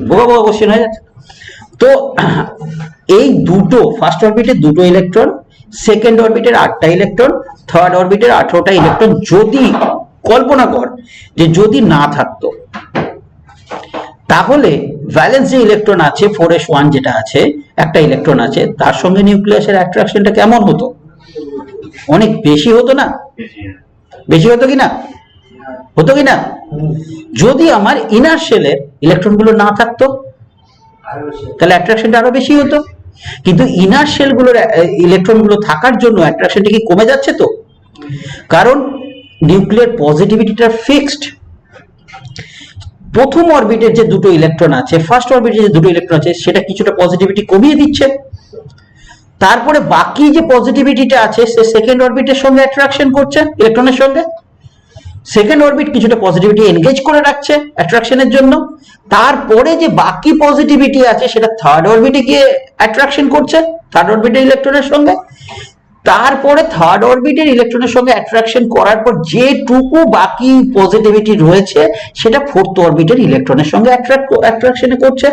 বোকা বোকা কোশ্চেন হয়ে যাচ্ছে। তো এই দুটো ফার্স্ট অরবিটের 2টো ইলেকট্রন, সেকেন্ড অরবিটের 8টা ইলেকট্রন, থার্ড অরবিটের 18টা ইলেকট্রন যদি কল্পনা কর যে যদি না থাকতো, তাহলে ভ্যালেন্স যে ইলেকট্রন আছে 4s1 যেটা আছে, একটা ইলেকট্রন আছে, তার সঙ্গে নিউক্লিয়াসের অ্যাট্রাকশনটা কেমন হতো? অনেক বেশি হতো না? বেশি হতো কিনা? হতো কিনা? যদি আমার ইনার শেলের ইলেকট্রনগুলো না থাকতো তাহলে অ্যাট্রাকশনটা আরো বেশি হতো। কিন্তু ইনার শেলগুলোর ইলেকট্রনগুলো থাকার জন্য অ্যাট্রাকশনটা কি কমে যাচ্ছে? তো কারণ নিউক্লিয়ার পজিটিভিটিটা ফিক্সড। প্রথম অরবিটের যে 2টো ইলেকট্রন আছে, ফার্স্ট অরবিটের যে 2টো ইলেকট্রন আছে, সেটা কিছুটা পজিটিভিটি কমিয়ে দিচ্ছে। তারপরে বাকি যে পজিটিভিটিটা আছে সে সেকেন্ড অরবিটের সঙ্গে অ্যাট্রাকশন করছে ইলেকট্রনের সঙ্গে, সেকেন্ড অরবিট কিছুটা পজিটিভিটি এনগেজ করে রাখছে অ্যাট্রাকশনের জন্য। তারপরে যে বাকি পজিটিভিটি আছে সেটা থার্ড অরবিটে গিয়ে অ্যাট্রাকশন করছে থার্ড অরবিটের ইলেকট্রনের সঙ্গে। তারপরে থার্ড অরবিটের ইলেকট্রনের সঙ্গে অ্যাট্রাকশন করার পর যেটুকু বাকি পজিটিভিটি রয়েছে সেটা ফোর্থ অরবিটের ইলেকট্রনের সঙ্গে অ্যাট্রাকশন করছে,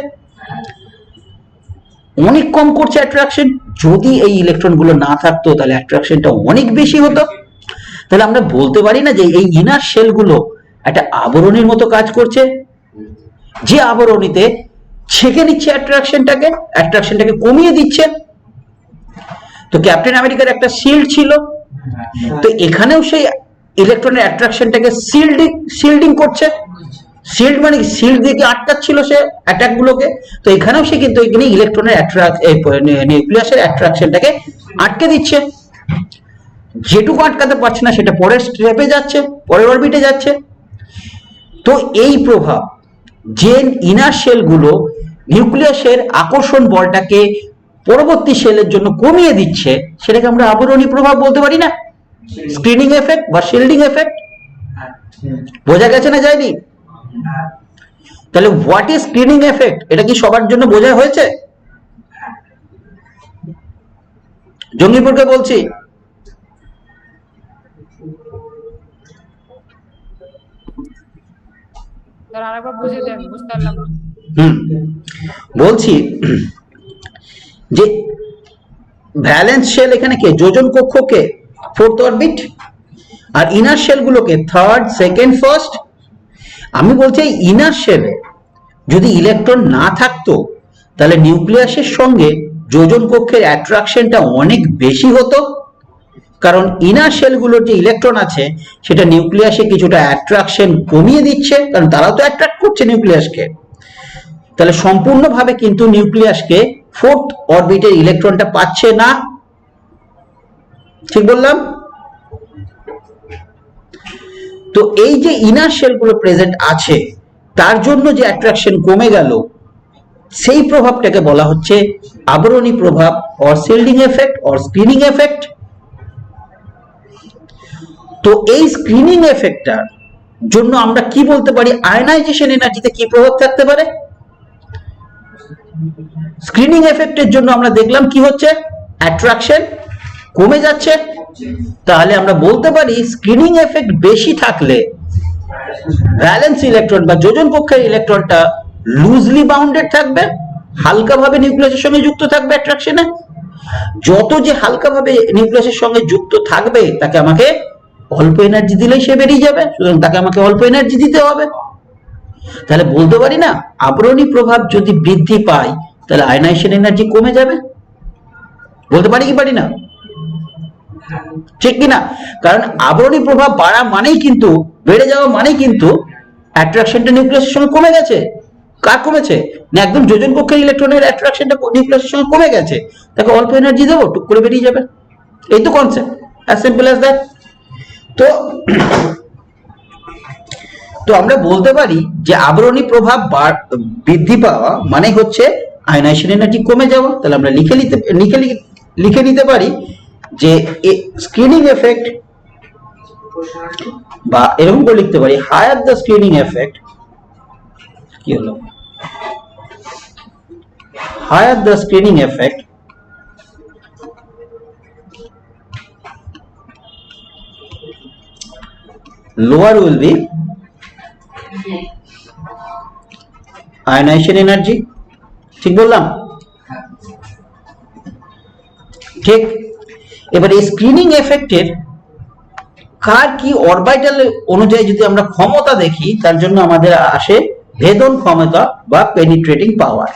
অনেক কম করছে অ্যাট্রাকশন। যদি এই ইলেকট্রনগুলো না থাকতো তাহলে অ্যাট্রাকশনটা অনেক বেশি হতো। তাহলে আমরা বলতে পারি না যে এই ইনার শেলগুলো একটা আবরণীর মতো কাজ করছে, যে আবরণীতে ছেঁকে নিচ্ছে অ্যাট্রাকশনটাকে কমিয়ে দিচ্ছে। তো ক্যাপ্টেন আমেরিকার একটা শিল্ড ছিল, তো এখানেও সেই ইলেকট্রনের অ্যাট্রাকশনটাকে শিল্ডিং করছে। শিল্ড মানে শিল্ড দিয়ে কি আটকাচ্ছিল সে অ্যাটাক গুলোকে, তো এখানেও সে কিন্তু এখানে ইলেকট্রনের নিউক্লিয়াসের অ্যাট্রাকশনটাকে আটকে দিচ্ছে। যেটুকু আটকাতে পারছে না সেটা পরের স্টেপে যাচ্ছে, পরের অরবিটে যাচ্ছে। তো এই প্রভাব যে ইনার শেলগুলো নিউক্লিয়াসের আকর্ষণ বলটাকে পরবর্তী শেলের জন্য কমিয়ে দিচ্ছে, সেটাকে আমরা আবরণী প্রভাব বলতে পারি না? স্ক্রিনিং এফেক্ট বা শিল্ডিং এফেক্ট। বোঝা গেছে না যায়নি? তাহলে হোয়াট ইজ স্ক্রিনিং এফেক্ট, এটা কি সবার জন্য বোঝা হয়েছে? জঙ্গিপুরকে বলছি। আরেকবার বুঝিয়ে দেন, বুঝতে পারলাম না। বলছি যে ভ্যালেন্স শেল এখানে কে? যোজন কক্ষ কে? Fourth orbit. আর ইনার শেল গুলোকে থার্ড, সেকেন্ড, ফার্স্ট। আমি বলছি ইনার শেলে যদি ইলেকট্রন না থাকতো তাহলে নিউক্লিয়াসের সঙ্গে যোজন কক্ষের অ্যাট্রাকশনটা অনেক বেশি হতো। কারণ ইনার শেলগুলোর যে ইলেকট্রন আছে সেটা নিউক্লিয়াসে কিছুটা অ্যাট্রাকশন কমিয়ে দিচ্ছে, কারণ তারাও তো অ্যাট্রাক্ট করছে নিউক্লিয়াসকে। তাহলে সম্পূর্ণভাবে কিন্তু নিউক্লিয়াসকে ফোর্থ অরবিটের ইলেকট্রনটা পাচ্ছে না। ঠিক বললাম? তো এই যে ইনার শেলগুলো প্রেজেন্ট আছে তার জন্য যে অ্যাট্রাকশন কমে গেল, সেই প্রভাবটাকে বলা হচ্ছে আবরণী প্রভাব or shielding effect or screening effect. তো এই স্ক্রিনিং এফেক্টটার জন্য আমরা কি বলতে পারি? আয়নাইজেশন এনার্জিতে কি প্রভাব থাকতে পারে? স্ক্রিনিং এফেক্টের জন্য আমরা দেখলাম কি হচ্ছে, অ্যাট্রাকশন কমে যাচ্ছে। তাহলে আমরা বলতে পারি স্ক্রিনিং এফেক্ট বেশি থাকলে ভ্যালেন্স ইলেকট্রন বা যোজন কক্ষের ইলেকট্রনটা লুজলি বাউন্ডেড থাকবে, হালকাভাবে নিউক্লিয়াসের সঙ্গে যুক্ত থাকবে অ্যাট্রাকশনে। যত যে হালকাভাবে নিউক্লিয়াসের সঙ্গে যুক্ত থাকবে তাকে আমাকে অল্প এনার্জি দিলেই সে বেরিয়ে যাবে, সুতরাং তাকে আমাকে অল্প এনার্জি দিতে হবে। তাহলে বলতে পারি না আবরণী প্রভাব যদি বৃদ্ধি পায় তাহলে আয়নাইজেশন এনার্জি কমে যাবে? বলতে পারি কি পারি না? ঠিক কিনা? কারণ আবরণী প্রভাব বাড়া মানেই কিন্তু, বেড়ে যাওয়া মানেই কিন্তু অ্যাট্রাকশনটা নিউক্লিয়াসের সঙ্গে কমে গেছে। কার কমেছে? না একদম যোজন কক্ষের ইলেকট্রনের অ্যাট্রাকশনটা নিউক্লিয়াসের সঙ্গে কমে গেছে, তাকে অল্প এনার্জি দেবো, টুক করে বেরিয়ে যাবে। এই তো concept, as simple as that. তো আমরা বলতে পারি যে আবরণী প্রভাব বৃদ্ধি পাওয়া মানে হচ্ছে আয়নাইজেশন এনার্জি কমে যাওয়া। তাহলে আমরা লিখে নিতে পারি যে স্ক্রিনিং এফেক্ট, বা এরকম করে লিখতে পারি হায়ার দ্য স্ক্রিনিং এফেক্ট, কি হলো, higher the screening effect lower will be ionization energy, ঠিক বললাম? ঠিক। এবার এই স্ক্রিনিং এফেক্টের কার কি অরবিটাল অনুযায়ী যদি আমরা ক্ষমতা দেখি, তার জন্য আমাদের আসে ভেদন ক্ষমতা বা পেনিট্রেটিং পাওয়ার।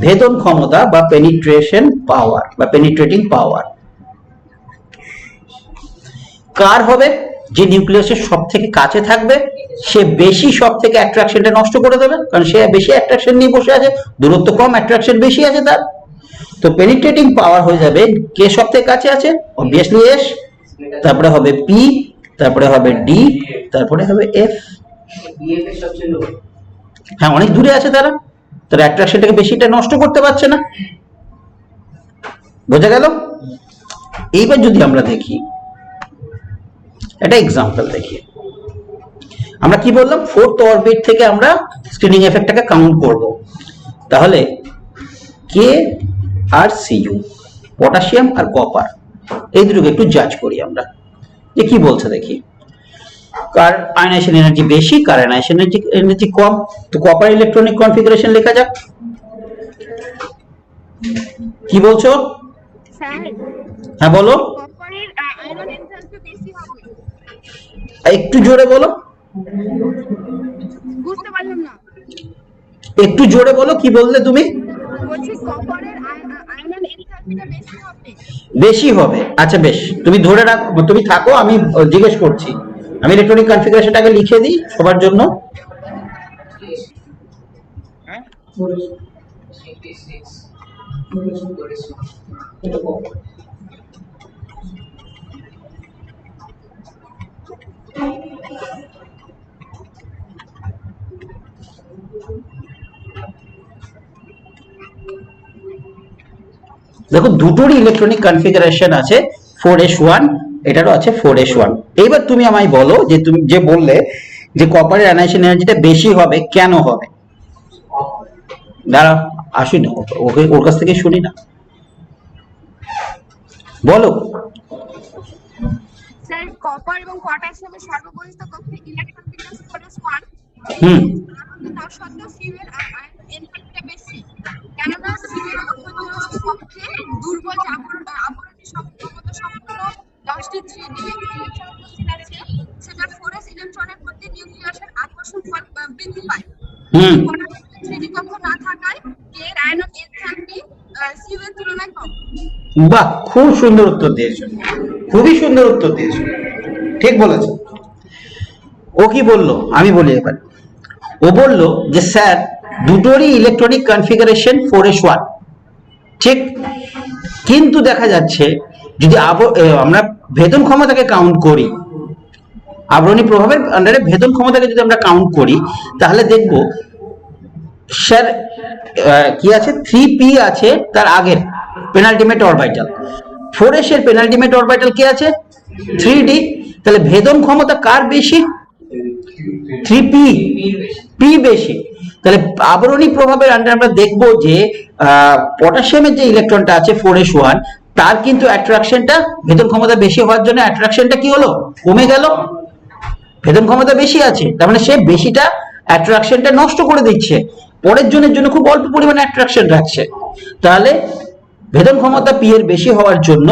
ভেদন ক্ষমতা বা পেনিট্রেশন পাওয়ার বা পেনিট্রেটিং পাওয়ার কার হবে? যে নিউক্লিয়াসের সব থেকে কাছে থাকবে সে বেশি সব থেকে অ্যাট্রাকশনটা নষ্ট করে দেবে, কারণ সে বেশি অ্যাট্রাকশন নিয়ে বসে আছে, দূরত্ব কম, অ্যাট্রাকশন বেশি আছে তার। তো পেনিট্রেটিং পাওয়ার হয়ে যাবে কে সব থেকে কাছে আছে, অবভিয়াসলি এস, তারপরে হবে পি, তারপরে হবে ডি, তারপরে হবে এফ। বিএফ এর সবচেয়ে লো। হ্যাঁ, অনেক দূরে আছে তারা, তার অ্যাট্রাকশনটাকে বেশিটা নষ্ট করতে পারছে না। বোঝা গেল? এইবার যদি আমরা দেখি একটা এক্সাম্পল দেখি, আমরা কি বললাম, ফোর্থ অরবিট থেকে আমরা স্ক্রিনিং এফেক্টটাকে কাউন্ট করব। তাহলে কে আর সিইউ, পটাশিয়াম আর কপার, এই দুটোকে একটু জাজ করি আমরা যে কি বলছে দেখি। কার আয়নাইজেশন এনার্জি বেশি, কার আয়নাইজেশন এনার্জি কম। তো কপার ইলেকট্রনিক কনফিগারেশন লেখা যাক। কি বলছো? স্যার হ্যাঁ বলো, কপারের আয়রন এনথালপি বেশি হবে। একটু জোরে বলো, বুঝতে পারলাম না। একটু জোরে বলো, কি বললে তুমি? বলছি কপারের আয়রন এনথালপিটা বেশি হবে। বেশি হবে, আচ্ছা বেশ, তুমি ধরে রাখো, তুমি থাকো, আমি জিজ্ঞেস করছি। আমি ইলেকট্রনিক কনফিগারেশনটাকে লিখে দিই সবার জন্য। দেখো দুটোরই ইলেকট্রনিক কনফিগারেশন আছে 4s1, এটারও আছে 4s1। এইবার তুমি আমায় বলো যে তুমি যে বললে যে কপারের আয়নাইজেশন এনার্জিটা বেশি হবে, কেন হবে? দাঁড়া, আসি না, ওকে ওর কাছ থেকে শুনি না, বলো। স্যার কপার এবং পটাশিয়ামের সর্ববরিষ্ঠ কক্ষে ইলেকট্রন বিন্যাস 4s1। তার সত্ত্বেও সিউ এর আয়রন এনথালপিটা বেশি, কেননা সিউ এর অপরিহার্য কক্ষে দুর্বল আবরণী ক্ষমতা সম্পন্ন 10টি 3D ইলেকট্রন উপস্থিত আছে, সেটা 4s ইলেকট্রনের প্রতি নিউক্লিয়াসের আকর্ষণ বল বৃদ্ধি পায়। 3D কক্ষ না থাকায় কে এর আয়রন এনথালপি সিউ এর তুলনায় কম। বাহ, খুব সুন্দর উত্তর দিয়েছো, খুবই সুন্দর উত্তর দিয়েছো, ঠিক বলেছো। ও কি বললো আমি বলি এবার। ও বললো যে স্যার দুটোরই ইলেকট্রনিক কনফিগারেশন 4s1, ঠিক, কিন্তু দেখা যাচ্ছে যদি আমরা ভেদন ক্ষমতাকে কাউন্ট করি, আবরণী প্রভাবের আন্ডারে ভেদন ক্ষমতাকে যদি আমরা কাউন্ট করি, তাহলে দেখব স্যার কি আছে, 3p আছে তার আগের পেনাল্টিমেট অরবিটাল, 4s এর পেনাল্টিমেট অরবিটাল কি আছে, 3d। তাহলে ভেদন ক্ষমতা কার বেশি? 3p, p বেশি। তাহলে আবরণী প্রভাবের আন্ডারে আমরা দেখব যে পটাশিয়ামের যে ইলেকট্রনটা আছে 4s1, তার কিন্তু অ্যাট্রাকশনটা ভেদন ক্ষমতা বেশি হওয়ার জন্য অ্যাট্রাকশনটা কি হলো, কমে গেল। ভেদন ক্ষমতা বেশি আছে, তার মানে সে বেশিটা অ্যাট্রাকশনটা নষ্ট করে দিচ্ছে, পরের জনের জন্য খুব অল্প পরিমাণে অ্যাট্রাকশন রাখছে। তাহলে ভেদন ক্ষমতা পি এর বেশি হওয়ার জন্য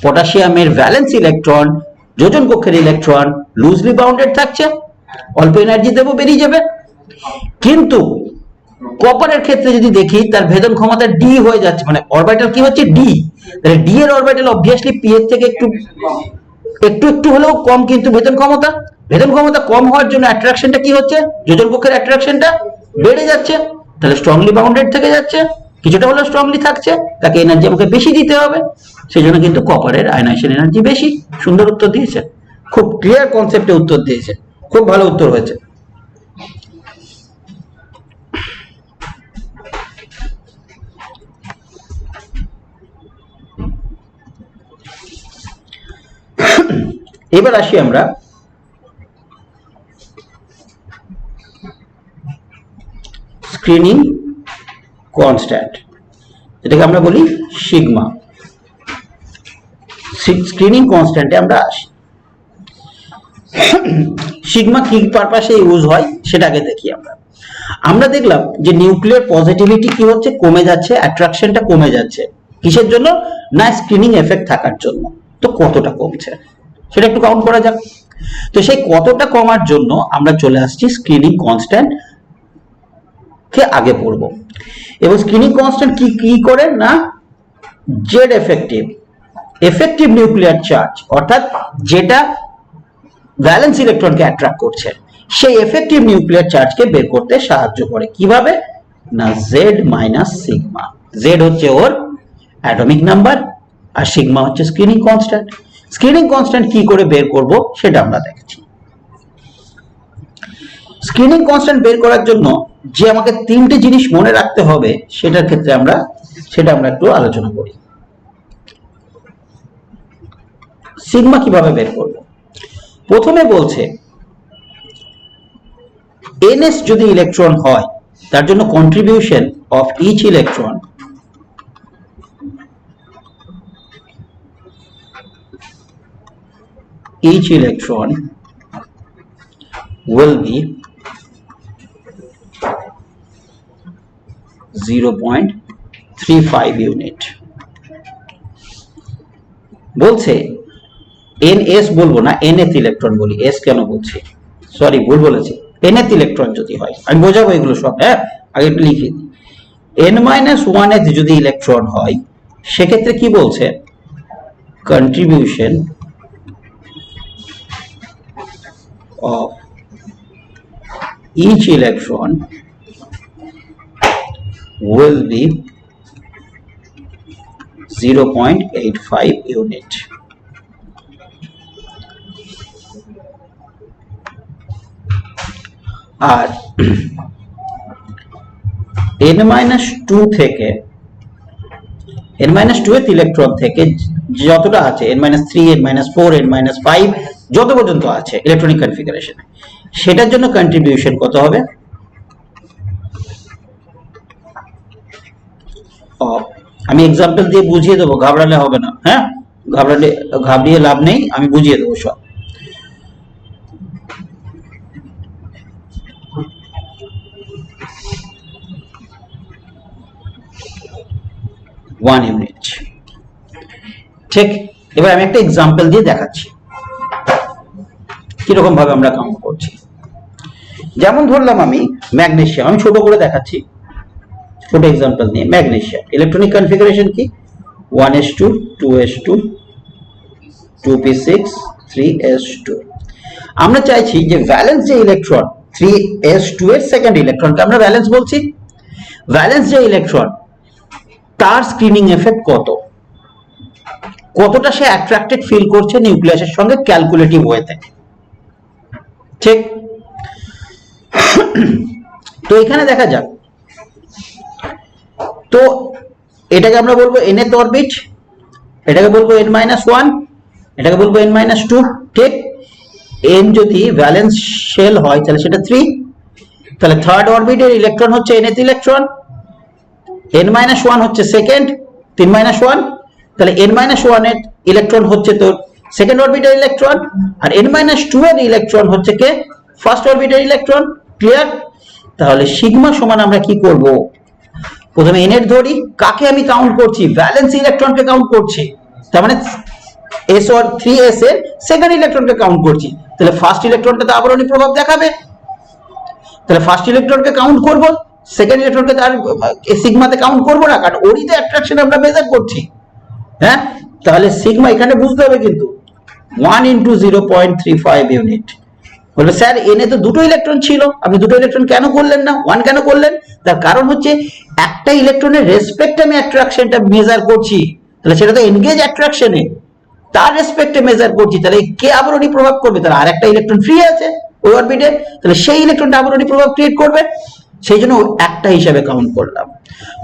পটাশিয়ামের ভ্যালেন্স ইলেকট্রন, যোজন কক্ষের ইলেকট্রন লুজলি বাউন্ডেড থাকছে, অল্প এনার্জি দেবো, বেরিয়ে যাবে। কিন্তু কপারের ক্ষেত্রে যদি দেখি, তার ভেদন ক্ষমতা ডি হয়ে যাচ্ছে, মানে অরবিটাল কি হচ্ছে, ডি। তাহলে ডি এর অরবিটাল অবভিয়াসলি পি এর থেকে একটু একটু হলেও কম, কিন্তু ভেদন ক্ষমতা কম হওয়ার জন্য অ্যাট্রাকশনটা কি হচ্ছে, যোজন কক্ষের অ্যাট্রাকশনটা বেড়ে যাচ্ছে, তাহলে স্ট্রংলি বাউন্ডেড থেকে যাচ্ছে, কিছুটা হলেও স্ট্রংলি থাকছে, তাকে এনার্জি আমাকে বেশি দিতে হবে, সেই জন্য কিন্তু কপারের আয়নাইজেশন এনার্জি বেশি। সুন্দর উত্তর দিয়েছে, খুব ক্লিয়ার কনসেপ্টে উত্তর দিয়েছে, খুব ভালো উত্তর হয়েছে। এবার আসি আমরা স্ক্রিনিং কনস্ট্যান্ট, এটাকে আমরা বলি সিগমা। স্ক্রিনিং কনস্ট্যান্টে আমরা আসি। সিগমা কি পারপাসে ইউজ হয় সেটাকে দেখি আমরা দেখলাম যে নিউক্লিয়ার পজিটিভিটি কি হচ্ছে, কমে যাচ্ছে, অ্যাট্রাকশনটা কমে যাচ্ছে। কিসের জন্য? না স্ক্রিনিং এফেক্ট থাকার জন্য। তো কতটা কমছে সেটা একটু কাউন্ট করা যাক। তো সেই কতটা কমার জন্য আমরা চলে আসছি স্ক্রিনিং কনস্ট্যান্ট কে আগে পড়ব। এবং স্ক্রিনিং কনস্ট্যান্ট কি করে না জেড এফেক্টিভ নিউক্লিয়ার চার্জ, অর্থাৎ যেটা ভ্যালেন্স ইলেকট্রনকে অ্যাট্রাক্ট করছে সেই এফেক্টিভ নিউক্লিয়ার চার্জকে বের করতে সাহায্য করে। কিভাবে? না জেড মাইনাস সিগমা। জেড হচ্ছে ওর অ্যাটমিক নাম্বার আর সিগমা হচ্ছে স্ক্রিনিং কনস্ট্যান্ট। স্ক্রিনিং কনস্ট্যান্ট কি করে বের করব সেটা আমরা দেখছি। স্ক্রিনিং কনস্ট্যান্ট বের করার জন্য যে আমাকে তিনটে জিনিস মনে রাখতে হবে সেটার ক্ষেত্রে সেটা আমরা একটু আলোচনা করি। সিগমা কিভাবে বের করব? প্রথমে বলছে ns যদি ইলেকট্রন হয় তার জন্য contribution of each electron will be 0.35 unit. বলছে ns বলবো না, nth ইলেকট্রন বলি। s কেন বলছি, সরি ভুল বলেছি। nth ইলেকট্রন যদি হয়, আমি বোঝাবো এগুলো সব, হ্যাঁ আগে একটু লিখে দিই। n-1th যদি ইলেকট্রন হয় সেক্ষেত্রে কি বলছে? Contribution of each electron will be 0.85 unit. আর n-2 থেকে n-2th ইলেকট্রন থেকে যতটা আছে n-3, n-4, n-5 যত পর্যন্ত আছে ইলেকট্রনিক কনফিগারেশনে, সেটার জন্য কন্ট্রিবিউশন কত হবে? আমি এক্সাম্পল দিয়ে বুঝিয়ে দেবো, ঘাবড়ালে হবে না, হ্যাঁ ঘাবড়িয়ে লাভ নেই, আমি বুঝিয়ে দেবো সব। One unit. ঠিক, এবার আমি একটা এক্সাম্পল দিয়ে দেখাচ্ছি কিরকম ভাবে আমরা কাউন্ট করছি। যেমন ধরলাম আমি ম্যাগনেসিয়াম, আমি ছোট করে দেখাচ্ছি, ছোট এক্সাম্পল নিয়ে। ম্যাগনেসিয়াম ইলেকট্রনিক কনফিগারেশন কি? 1s2 2s2 2p6 3s2। আমরা চাইছি যে ভ্যালেন্স যে ইলেকট্রন 3s2 এর সেকেন্ড ইলেকট্রনকে আমরা ভ্যালেন্স বলছি। ভ্যালেন্স যে ইলেকট্রন তার স্ক্রিনিং এফেক্ট কতটা সে অ্যাট্রাক্টেড ফিল করছে নিউক্লিয়াসের সঙ্গে ক্যালকুলেটিভ ওয়েতে। ঠিক, তো এখানে দেখা যাক। তো এটাকে আমরা বলবো nth অরবিট, এটাকে বলবো n-1, এটাকে বলবো n-2। ঠিক, n যদি ভ্যালেন্স শেল হয় তাহলে সেটা 3, তাহলে থার্ড অরবিটের ইলেকট্রন হচ্ছে nth ইলেকট্রন, n-1 হচ্ছে সেকেন্ড 3-1, তাহলে n-1 এর ইলেকট্রন হচ্ছে তোর সেকেন্ড অরবিটাল ইলেকট্রন, আর n-2 এর ইলেকট্রন হচ্ছে কে? First orbital electron. ক্লিয়ার? তাহলে সিগমা সমান আমরা কি করব? প্রথমে n এর ধরি, কাকে আমি কাউন্ট করছি? ভ্যালেন্স ইলেকট্রনকে কাউন্ট করছি, তার মানে s or 3s এর সেকেন্ড ইলেকট্রনকে কাউন্ট করছি। তাহলে ফার্স্ট ইলেকট্রনটা তো আবরণী প্রভাব দেখাবে, তাহলে ফার্স্ট ইলেকট্রনকে কাউন্ট করব, সেকেন্ড ইলেকট্রনকে তার সিগমাতে কাউন্ট করব না, কারণ ওরই তো অ্যাট্রাকশন আমরা মেজার করছি। হ্যাঁ, তাহলে সিগমা এখানে বুঝতে হবে কিন্তু 1 into 0.35 ইউনিট। বলবে স্যার এনে তো দুটো ইলেকট্রন ছিল, আপনি দুটো ইলেকট্রন কেন করলেন না, 1 কেন করলেন? তার কারণ হচ্ছে একটা ইলেকট্রনের রেসপেক্টে আমি অ্যাট্রাকশনটা মেজার করছি, তাহলে সেটা তো এনগেজ অ্যাট্রাকশনে, তার রেসপেক্টে মেজার করছি, তাহলে কে আবরণী প্রভাব করবে? তাহলে আর একটা ইলেকট্রন ফ্রি আছে ওই অরবিটে, তাহলে সেই ইলেকট্রনটা আবরণী প্রভাব ক্রিয়েট করবে, সেই জন্য একটা হিসাবে কাউন্ট করলাম।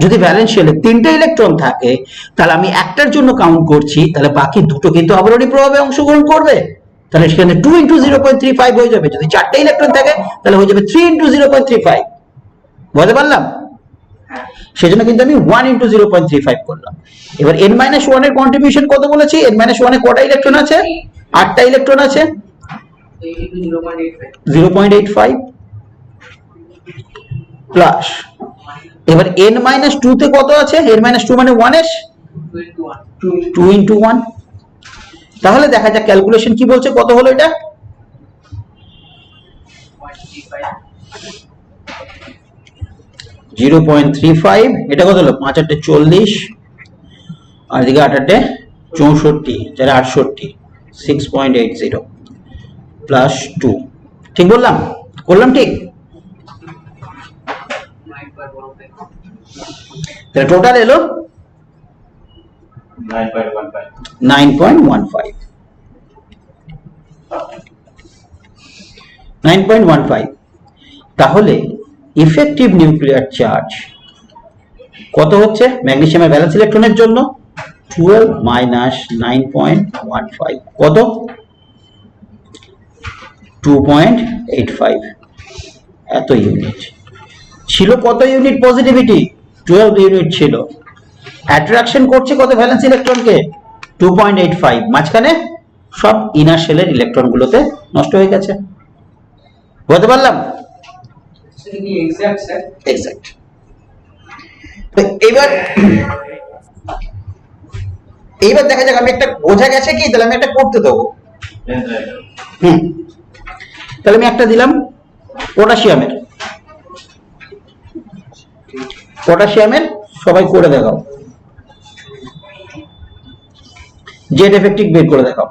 যদি ভ্যালেন্স শেলে 3টে ইলেকট্রন থাকে তাহলে আমি একটার জন্য কাউন্ট করছি, তাহলে বাকি দুটো কিন্তু আবরণী প্রভাবে অংশগ্রহণ করবে, তাহলে সেখানে 2 into 0.35 হয়ে যাবে। যদি 4টে ইলেকট্রন থাকে তাহলে হয়ে যাবে 3 into 0.35। বুঝতে পারলাম? সেজন্য কিন্তু আমি 1 into 0.35 করলাম। এবার n-1 এর কন্ট্রিবিউশন কত বলেছি? n-1 এ কটা ইলেকট্রন আছে? 8টা ইলেকট্রন আছে। 0.85 প্লাস এবার n মাইনাস 2 তে কত আছে? n মাইনাস 2 মানে 1s, 2 ইন্টু 1। তাহলে দেখা যাক ক্যালকুলেশন কি বলছে, কত হলো এটা? 0.35। এটা কত হলো? 5 8 40 আর এদিকে 8 8 64, যারা 68, 6.80 প্লাস 2। ঠিক বললাম? করলাম ঠিক? তাহলে টোটাল এলো 9.15। তাহলে ইফেক্টিভ নিউক্লিয়ার চার্জ কত হচ্ছে ম্যাগনেসিয়ামের ভ্যালেন্স ইলেকট্রনের জন্য? 12 মাইনাস 9.15 কত? 2.85। এত ইউনিট ছিল। কত ইউনিট পজিটিভিটি? 12 ইউনিট ছিল। অ্যাট্রাকশন করছে কত ভ্যালেন্স ইলেকট্রনকে? 2.85। মাঝখানে সব ইনার শেলের ইলেকট্রন গুলোতে নষ্ট হয়ে গেছে। বুঝতে পারলাম? এক্সাক্ট। তো এইবার দেখা যাক, আমি একটা বোঝা গেছে কি, তাহলে আমি একটা করতে দেবো। তাহলে আমি একটা দিলাম পটাশিয়ামের সবাই করে দেখাও। জেড এফেক্টিভ বের করে দেখাও।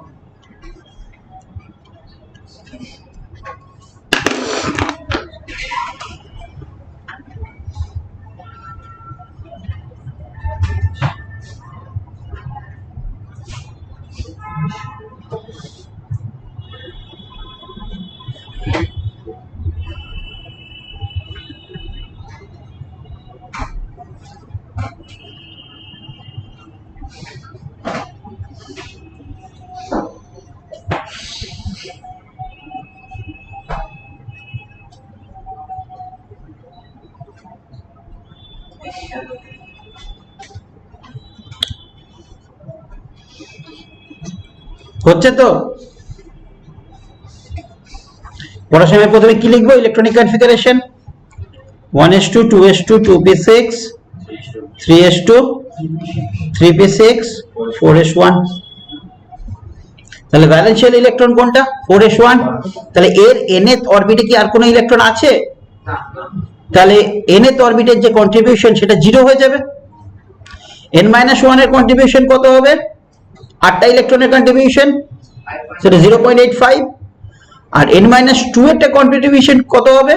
হচ্ছে তো? পটাশিয়ামের প্রথমে কি লিখবো? Electronic configuration 1s2 2s2 2p6 3s2 3p6 4s1। তাহলে ভ্যালেন্সিয়াল ইলেকট্রন কোনটা? 4s1। তাহলে এর nth অরবিটে কি আর কোনো ইলেকট্রন আছে? তাহলে nth অরবিটের যে কন্ট্রিবিউশন সেটা 0 হয়ে যাবে। n-1 এর কন্ট্রিবিউশন কত হবে? 8টা ইলেকট্রনের কন্ট্রিবিউশন, সেটা 0.85। আর n-2 এরটা কন্ট্রিবিউশন কত হবে?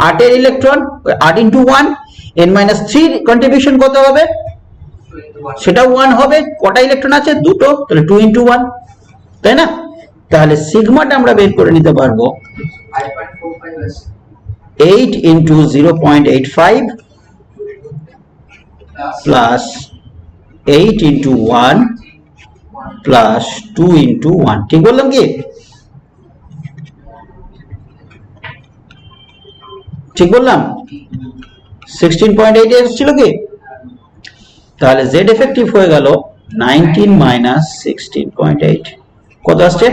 8 এর ইলেকট্রন, 8 ইন্টু 1। n-3 কন্ট্রিবিউশন কত হবে? সেটা 1 হবে। কটা ইলেকট্রন আছে? দুটো, তাহলে 2 ইন্টু 1, তাই না? তাহলে সিগমাটা আমরা বের করে নিতে পারবো 8 into 0.85 plus 8 into 1 plus 2 into 1। ঠিক বললাম কি? ঠিক বললাম? 16.8 এসেছিল কি? তাহলে জেড এফেক্টিভ হয়ে গেল 19 মাইনাস 16.8। কত আসছে?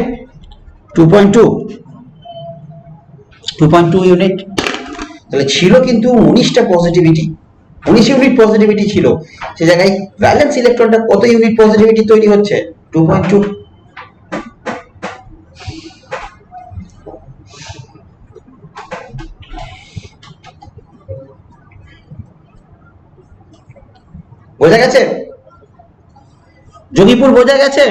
2.2 ইউনিট। তাহলে ছিল কিন্তু 19টা পজিটিভিটি, 19 ইউনিট পজিটিভিটি ছিল। সে জায়গায় ভ্যালেন্স ইলেকট্রনটা কত ইউনিট পজিটিভিটি তৈরি হচ্ছে? 2.2। বোঝা গেছে? জঙ্গিপুর বোঝা গেছে?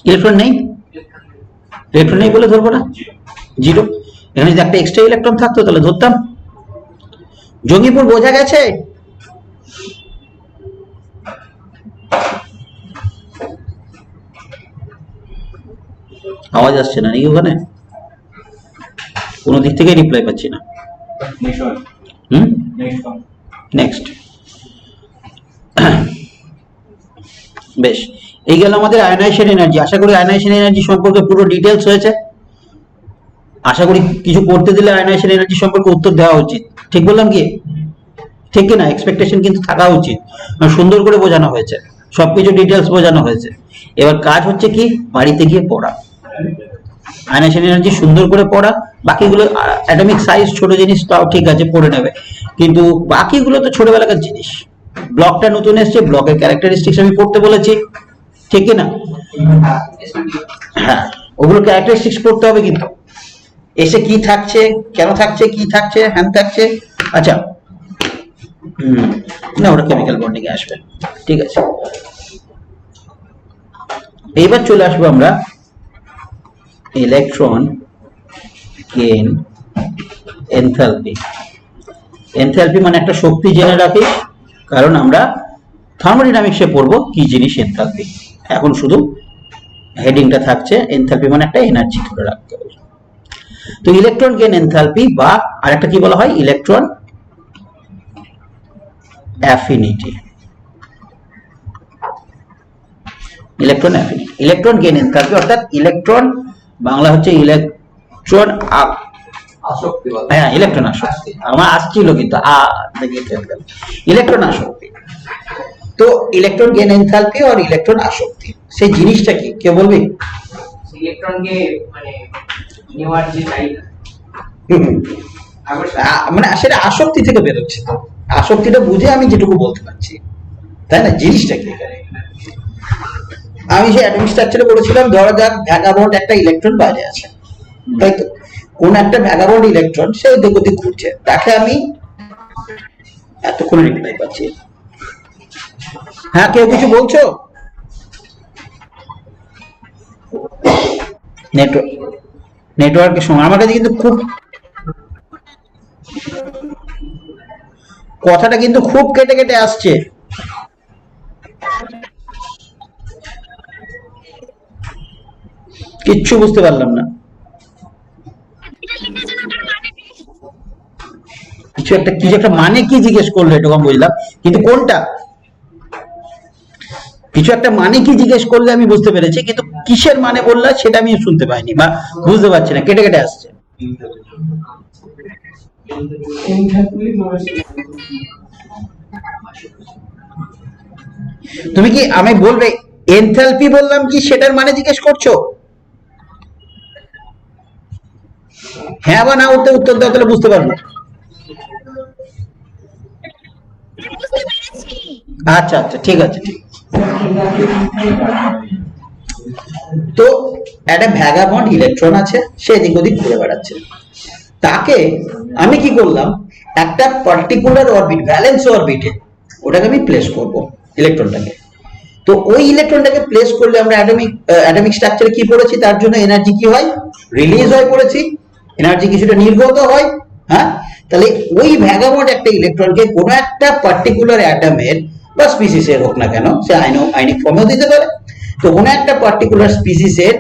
ইলেকট্রন নেই, ইলেকট্রন নেই বলে ধরবো না, 0। এখানে যদি একটা এক্সট্রা ইলেকট্রন থাকতো তাহলে ধরতাম। জঙ্গিপুর বোঝা গেছে? আওয়াজ আসছে না নাকি ওখানে? কোনো দিক থেকে রিপ্লাই পাচ্ছি না। নেক্সট। বেশ, এই গেল আমাদের আয়নাইজেশন এনার্জি। আশা করি আয়নাইজেশন এনার্জি সম্পর্কে পুরো ডিটেলস হয়েছে। আশা করি কিছু করতে দিলে আয়নাইজেশন এনার্জি সম্পর্কে উত্তর দেওয়া উচিত। ঠিক বললাম কি? ঠিক কি না? এক্সপেকটেশন কিন্তু থাকা উচিত। সুন্দর করে বোঝানো হয়েছে, সবকিছু ডিটেলস বোঝানো হয়েছে। এবার কাজ হচ্ছে কি, বাড়িতে গিয়ে পড়া, আয়নাইজেশন এনার্জি সুন্দর করে পড়া। বাকিগুলো অ্যাটমিক সাইজ ছোট জিনিস, তাও ঠিক আছে পড়ে নেবে, কিন্তু বাকিগুলো তো ছোটবেলাকার জিনিস। ব্লকটা নতুন এসছে, ব্লকের ক্যারেক্টারিস্টিক্স আমি পড়তে বলেছি, ঠিক কি না? হ্যাঁ, ওগুলো ক্যারেক্টারিস্টিক্স পড়তে হবে, কিন্তু এসে কি থাকছে, কেন থাকছে, কি থাকছে, হ্যান থাকছে। আচ্ছা, না ওটা কেমিক্যাল বন্ডিং এ আসবে, ঠিক আছে। এইবার চলে আসবো আমরা ইলেকট্রন গেইন এনথালপি। এনথালপি মানে একটা শক্তি জেনে রাখিস, কারণ আমরা থার্মোডাইনামিক্সে পড়বো কি জিনিস এনথালপি। এখন শুধু হেডিংটা থাকছে এনথালপি মানে একটা এনার্জি ধরে রাখতে হবে। তো ইলেকট্রন গেইন এনথালপি, বা আরেকটা কি বলা হয়, electron affinity. Electron affinity, electron gain enthalpy অর্থাৎ ইলেকট্রন, বাংলা হচ্ছে ইলেকট্রন আসক্তি বলে। হ্যাঁ, ইলেকট্রন আসক্তি। আমার আসছিল কিন্তু ইলেকট্রন আসক্তি। তো ইলেকট্রন গেইন এনথালপি আর ইলেকট্রন আসক্তি, সেই জিনিসটা কি কেউ বলবি? ইলেকট্রনকে মানে নেওয়ার যে চাহিদা, মানে সেটা আসক্তি থেকে বেরোচ্ছে। তো আসক্তিটা বুঝে আমি যেটুকু বলতে পারছি, তাই না? জিনিসটা কি এখানে, আমি যে অ্যাটমিক স্ট্রাকচারে বলেছিলাম, ধরা যাক ভ্যাগাবন্ড একটা ইলেকট্রন বাইরে আছে, তাই তো? কোন একটা ভ্যাগাবন্ড ইলেকট্রন সে ওদিক ওদিক ঘুরছে, তাকে আমি এতক্ষণ রিপ্লাই পাচ্ছি। হ্যাঁ, কেউ কিছু বলছো? নেটওয়ার্কের সময় আমার কাছে কিন্তু খুব কথাটা কিন্তু খুব কেটে কেটে আসছে। কিচ্ছু বুঝতে পারলাম না। কিছু একটা মানে কি জিজ্ঞেস করলো এটুকু আমি বুঝলাম, কিন্তু কোনটা? কিছু একটা মানে কি জিজ্ঞেস করলে আমি বুঝতে পেরেছি, কিন্তু কিসের মানে বললে সেটা আমি শুনতে পাইনি বা বুঝতে পারছি না, কেটে কেটে আসছে। তুমি কি আমি বলবে এনথালপি বললাম কি সেটার মানে জিজ্ঞেস করছো? হ্যাঁ বা না উত্তর দাও, তাহলে বুঝতে পারবো। আচ্ছা আচ্ছা, ঠিক আছে, ঠিক। তো একটা ভ্যাগাবন্ড ইলেকট্রন আছে, সে এদিক ওদিক ঘুরে বেড়াচ্ছে, তাকে আমি কি করলাম, একটা পার্টিকুলার অরবিট, ভ্যালেন্স অরবিটে ওটাকে আমি প্লেস করব ইলেকট্রনটাকে। তো ওই ইলেকট্রনটাকে প্লেস করলে আমরা অ্যাটমিক স্ট্রাকচারে কি পড়েছি, তার জন্য এনার্জি কি হয়, রিলিজ হয় পড়েছি, এনার্জি কিছুটা নির্গত হয়। হ্যাঁ, তাহলে ওই ভ্যাগাবন্ড একটা ইলেকট্রনকে কোনো একটা পার্টিকুলার অ্যাটমের বা স্পিসিসের হোক না কেন, সে আইনিক ফর্মেও দিতে পারে, তো কোনো একটা পার্টিকুলার স্পিসিসের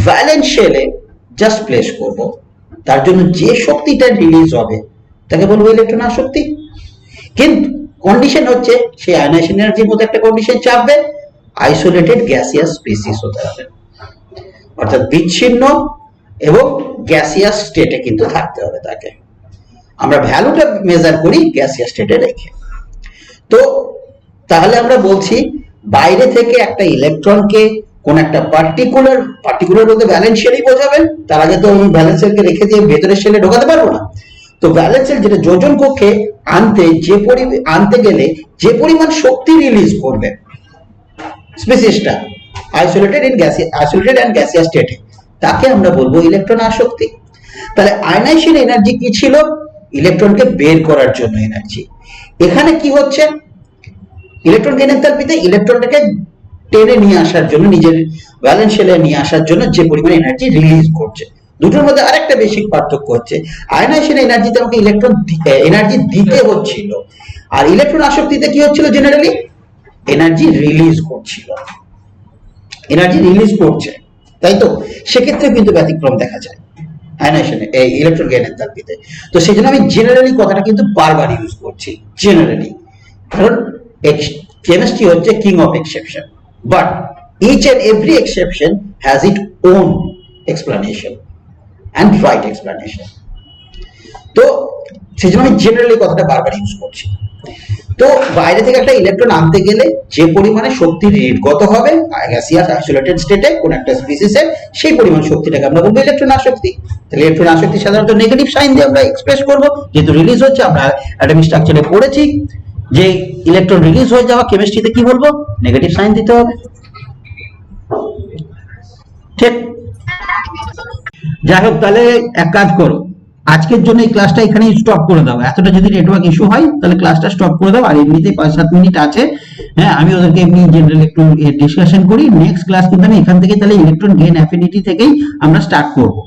ভ্যালেন্স শেলে জাস্ট প্লেস করব, তার জন্য যে শক্তিটা রিলিজ হবে তাকে বলবো ইলেকট্রন আসক্তি। কিন্তু কন্ডিশন হচ্ছে সেই আয়নাইজেশন এনার্জির মধ্যে একটা কন্ডিশন চাপবে, আইসোলেটেড গ্যাসিয়াস স্পিসিস হতে হবে, অর্থাৎ বিচ্ছিন্ন এবং গ্যাসিয়াস স্টেটে কিন্তু থাকতে হবে তাকে। আমরা ভ্যালুটা মেজার করি গ্যাসিয়াস স্টেটে রেখে। তো তাহলে আমরা বলছি বাইরে থেকে একটা ইলেকট্রনকে কোন একটা পার্টিকুলার বলতে ভ্যালেন্স শেলই বোঝাবেন, তার আগে তো আমি ভ্যালেন্স শেলকে রেখে দিয়ে ভেতরের শেলে ঢোকাতে পারবো না। তো ভ্যালেন্স শেল যেটা যোজন কক্ষে আনতে গেলে যে পরিমাণ শক্তি রিলিজ করবে স্পিসিসটা আইসোলেটেড অ্যান্ড গ্যাসিয়াস স্টেটে, তাকে আমরা বলবো ইলেকট্রন আসক্তি। তাহলে আয়নাইজেশন এনার্জি কি ছিল? ইলেকট্রনকে বের করার জন্য এনার্জি। এখানে কি হচ্ছে, ইলেকট্রন গেইন এনথালপিতে ইলেকট্রনটাকে টেনে নিয়ে আসার জন্য, নিজের ভ্যালেন্স শেলে নিয়ে আসার জন্য যে পরিমাণ এনার্জি রিলিজ করছে, দুটোর মধ্যে আরেকটা বেসিক পার্থক্য হচ্ছে, আয়নাইজেশন এনার্জিতে আমাকে ইলেকট্রন এনার্জি দিতে হচ্ছিল, আর ইলেকট্রন আসক্তিতে কি হচ্ছিল, জেনারেলি এনার্জি রিলিজ করছিল, এনার্জি রিলিজ করছে, তাই তো? সেক্ষেত্রে কিন্তু ব্যতিক্রম দেখা যায় আয়নাইজেশনে, এই ইলেকট্রন গেইন এনথালপিতে। তো সেই জন্য আমি জেনারেলি কথাটা কিন্তু বারবার ইউজ করছি, জেনারেলি, কারণ কেমিস্ট্রি হচ্ছে king of exception, but each and every exception has it own explanation. And right explanation. তো সেই জন্য আমি জেনারেলি কথাটা বারবার ইউজ করছি। তো বাইরে থেকে একটা ইলেকট্রন আনতে গেলে যে পরিমাণে শক্তি নির্গত হবে গ্যাসিয়াস আইসোলেটেড স্টেটে কোন একটা স্পিসিসের, সেই পরিমাণ শক্তিটাকে আমরা বলবো ইলেকট্রন আসক্তি। তাহলে ইলেকট্রন আসক্তি সাধারণত নেগেটিভ সাইন দিয়ে আমরা এক্সপ্রেস করব, যেহেতু রিলিজ হচ্ছে। আমরা অ্যাটমিক স্ট্রাকচারে পড়েছি যে ইলেকট্রন রিলিজ হয়ে যাওয়া কেমিস্ট্রিতে কি বলবো, নেগেটিভ সাইন দিতে হবে। ঠিক, যাই হোক, তাহলে এক কাজ করো, আজকের জন্য এই ক্লাসটা এখানেই স্টপ করে দাও। এতটা যদি নেটওয়ার্ক ইস্যু হয় তাহলে ক্লাসটা স্টপ করে দাও। আর এমনিতেই 5-7 মিনিট আছে, হ্যাঁ, আমি ওদেরকে এমনি জেনারেল একটু ডিসকাশন করি। নেক্সট ক্লাস কিন্তু আমি এখান থেকে তাহলে ইলেকট্রন গেইন অ্যাফিনিটি থেকেই আমরা স্টার্ট করবো।